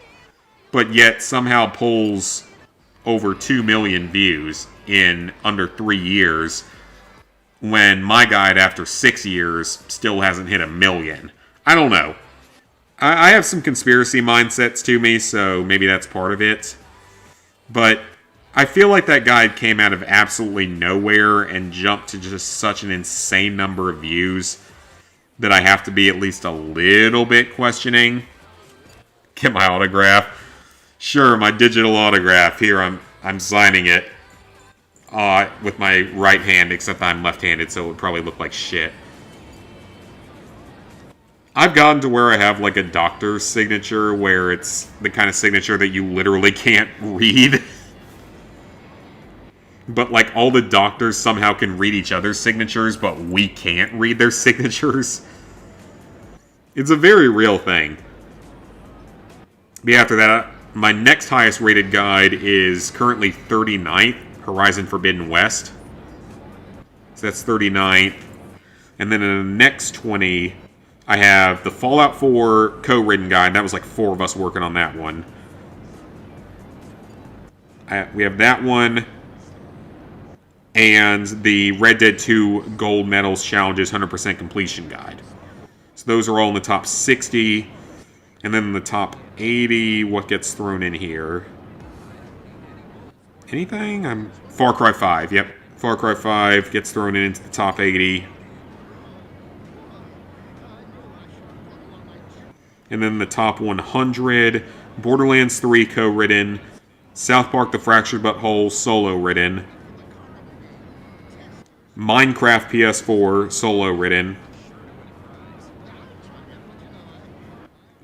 but yet somehow pulls over 2 million views in under 3 years, when my guide, after 6 years, still hasn't hit 1 million. I don't know. I have some conspiracy mindsets to me, so maybe that's part of it. But I feel like that guide came out of absolutely nowhere and jumped to just such an insane number of views that I have to be at least a little bit questioning. Get my autograph. Sure, my digital autograph. Here, I'm signing it with my right hand, except I'm left-handed, so it would probably look like shit. I've gotten to where I have like a doctor's signature, where it's the kind of signature that you literally can't read. But like all the doctors somehow can read each other's signatures, but we can't read their signatures. It's a very real thing. But after that, my next highest rated guide is currently 39th, Horizon Forbidden West. So that's 39th. And then in the next 20, I have the Fallout 4 co-written guide. That was like 4 of us working on that one. We have that one. And the Red Dead 2 Gold Medals Challenges 100% Completion Guide. So those are all in the top 60. And then in the top 80, what gets thrown in here? Anything? Far Cry 5, yep. Far Cry 5 gets thrown into the top 80. And then the top 100, Borderlands 3 co-written, South Park The Fractured But Whole solo written, Minecraft PS4 solo written.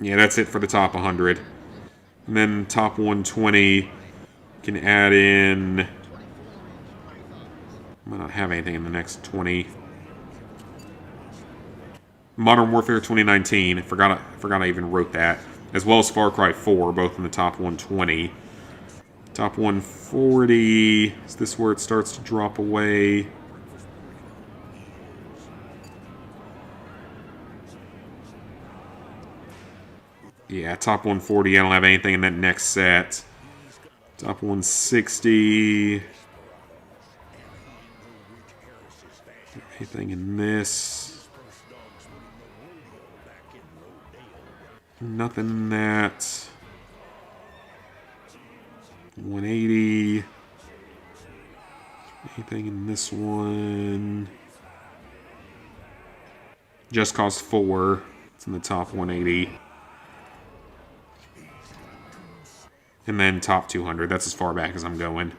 Yeah, that's it for the top 100. And then top 120, can add in... I might not have anything in the next 20. Modern Warfare 2019, I forgot I even wrote that. As well as Far Cry 4, both in the top 120. Top 140, is this where it starts to drop away? Yeah, top 140, I don't have anything in that next set. Top 160. Anything in this? Nothing in that. 180. Anything in this one? Just Cause 4. It's in the top 180. And then top 200. That's as far back as I'm going.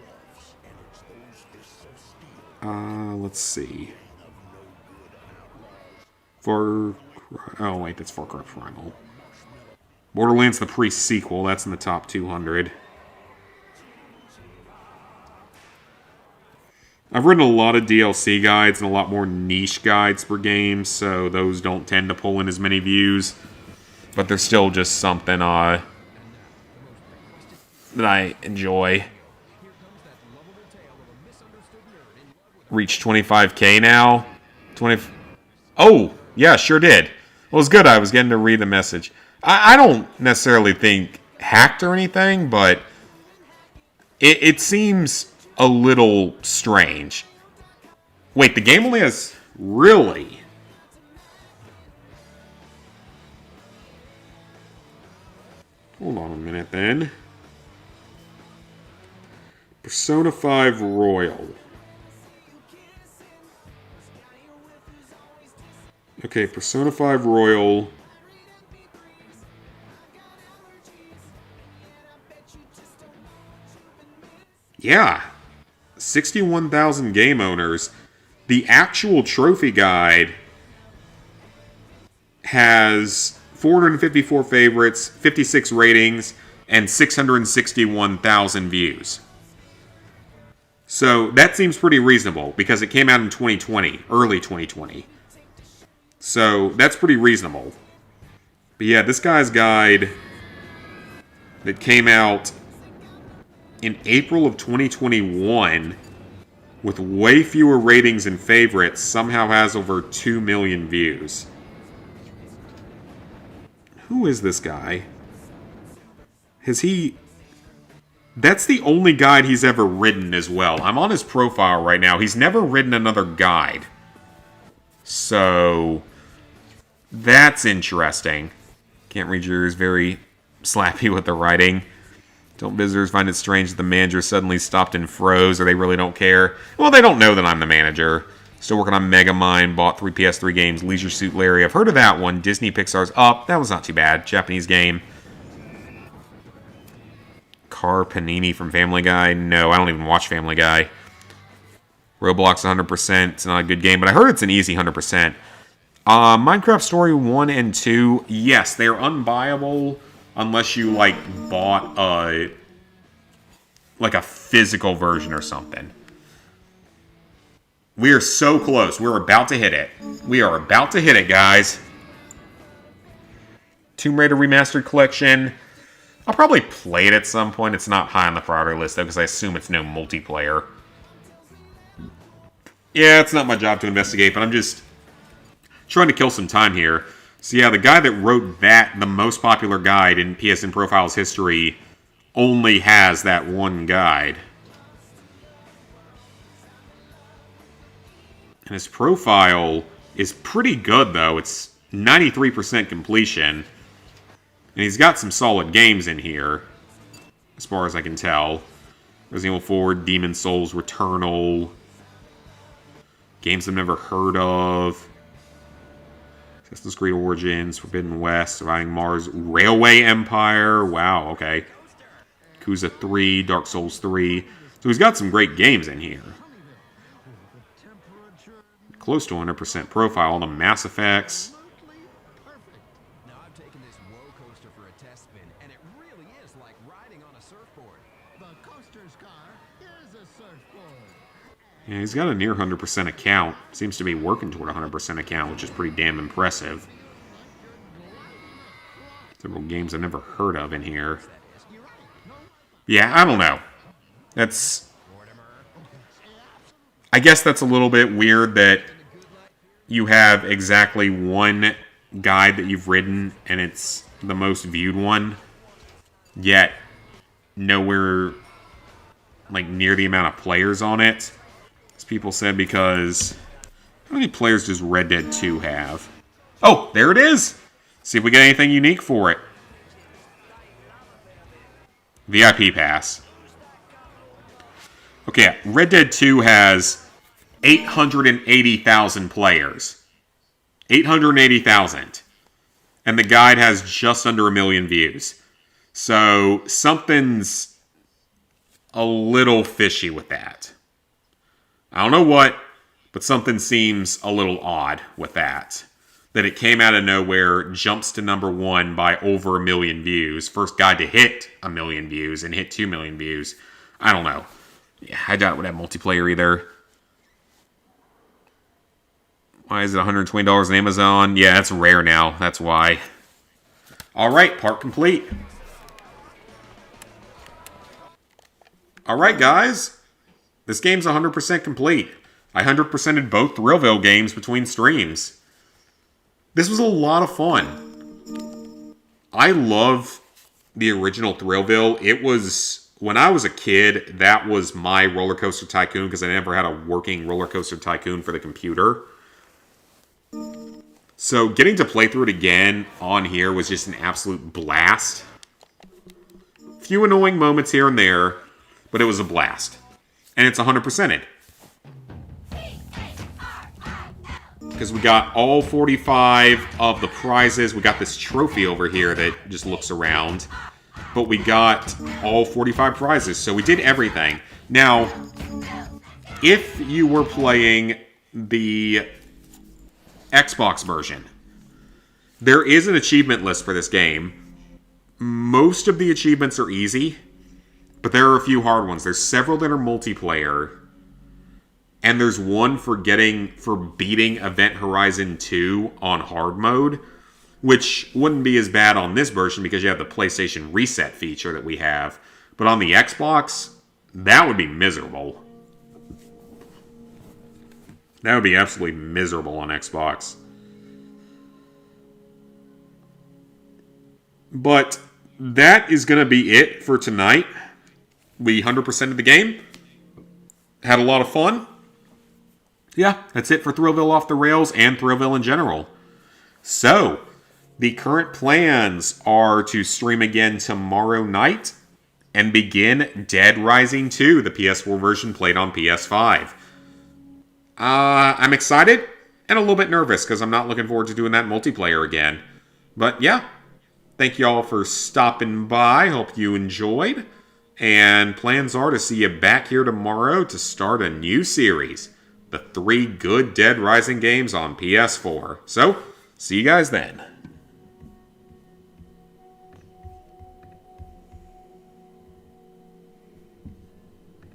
Let's see. Oh, wait, that's Far Cry Primal. Borderlands the pre-sequel. That's in the top 200. I've written a lot of DLC guides and a lot more niche guides for games, so those don't tend to pull in as many views. But they're still just something that I enjoy. Reached 25K now. Oh, yeah, sure did. Well, it was good. I was getting to read the message. I don't necessarily think hacked or anything, but it seems a little strange. Wait, the game only has... Really? Hold on a minute, then. Persona 5 Royal. Okay, Persona 5 Royal. Yeah. 61,000 game owners. The actual trophy guide has 454 favorites, 56 ratings, and 661,000 views. So that seems pretty reasonable because it came out in 2020, early 2020. So that's pretty reasonable. But yeah, this guy's guide that came out in April of 2021 with way fewer ratings and favorites somehow has over 2 million views. Who is this guy? Has he... That's the only guide he's ever written as well. I'm on his profile right now. He's never written another guide. So... that's interesting. Can't read yours. Very slappy with the writing. Don't visitors find it strange that the manager suddenly stopped and froze, or they really don't care? Well, they don't know that I'm the manager. Still working on Megamind, bought 3 PS3 games, Leisure Suit Larry. I've heard of that one. Disney Pixar's Up. That was not too bad. Japanese game. Car Panini from Family Guy. No, I don't even watch Family Guy. Roblox 100%. It's not a good game, but I heard it's an easy 100%. Minecraft Story 1 and 2, yes, they're unbuyable unless you, like, bought a physical version or something. We are so close. We're about to hit it. We are about to hit it, guys. Tomb Raider Remastered Collection. I'll probably play it at some point. It's not high on the priority list, though, because I assume it's no multiplayer. Yeah, it's not my job to investigate, but I'm just trying to kill some time here. So yeah, the guy that wrote the most popular guide in PSN Profiles history, only has that one guide. And his profile is pretty good, though. It's 93% completion. And he's got some solid games in here, as far as I can tell. Resident Evil 4, Demon Souls, Returnal. Games I've never heard of. Assassin's Creed Origins, Forbidden West, Surviving Mars, Railway Empire. Wow, okay. Yakuza 3, Dark Souls 3. So he's got some great games in here. Close to 100% profile on the Mass Effects. Now I've taken this woe coaster for a test spin, and it really is like riding on a surfboard. The coaster's car is a surfboard. Yeah, he's got a near 100% account. Seems to be working toward a 100% account, which is pretty damn impressive. Several games I've never heard of in here. Yeah, I don't know. I guess that's a little bit weird that you have exactly one guide that you've written, and it's the most viewed one, yet nowhere like near the amount of players on it. As people said, because how many players does Red Dead 2 have? Oh, there it is! See if we get anything unique for it. VIP pass. Okay, Red Dead 2 has 880,000 players. 880,000. And the guide has just under 1 million views. So something's a little fishy with that. I don't know what, but something seems a little odd with that. That it came out of nowhere, jumps to number 1 by over 1 million views. First guide to hit 1 million views and hit 2 million views. I don't know. Yeah, I doubt it would have multiplayer either. Why is it $120 on Amazon? Yeah, it's rare now. That's why. Alright, part complete. Alright, guys. This game's 100% complete. I 100%ed both Thrillville games between streams. This was a lot of fun. I love the original Thrillville. It was... When I was a kid, that was my Roller Coaster Tycoon because I never had a working Roller Coaster Tycoon for the computer. So getting to play through it again on here was just an absolute blast. Few annoying moments here and there, but it was a blast. And it's 100%ed. Because we got all 45 of the prizes. We got this trophy over here that just looks around. But we got all 45 prizes, so we did everything. Now, if you were playing the Xbox version, there is an achievement list for this game. most of the achievements are easy, but there are a few hard ones. There's several that are multiplayer, and there's one for beating Event Horizon 2 on hard mode, which wouldn't be as bad on this version because you have the PlayStation Reset feature that we have. But on the Xbox, that would be miserable. That would be absolutely miserable on Xbox. But that is going to be it for tonight. We 100%ed the game. Had a lot of fun. Yeah, that's it for Thrillville Off the Rails and Thrillville in general. So, the current plans are to stream again tomorrow night and begin Dead Rising 2, the PS4 version played on PS5. I'm excited and a little bit nervous because I'm not looking forward to doing that multiplayer again. But yeah, thank you all for stopping by. Hope you enjoyed. And plans are to see you back here tomorrow to start a new series. The 3 good Dead Rising games on PS4. So, see you guys then.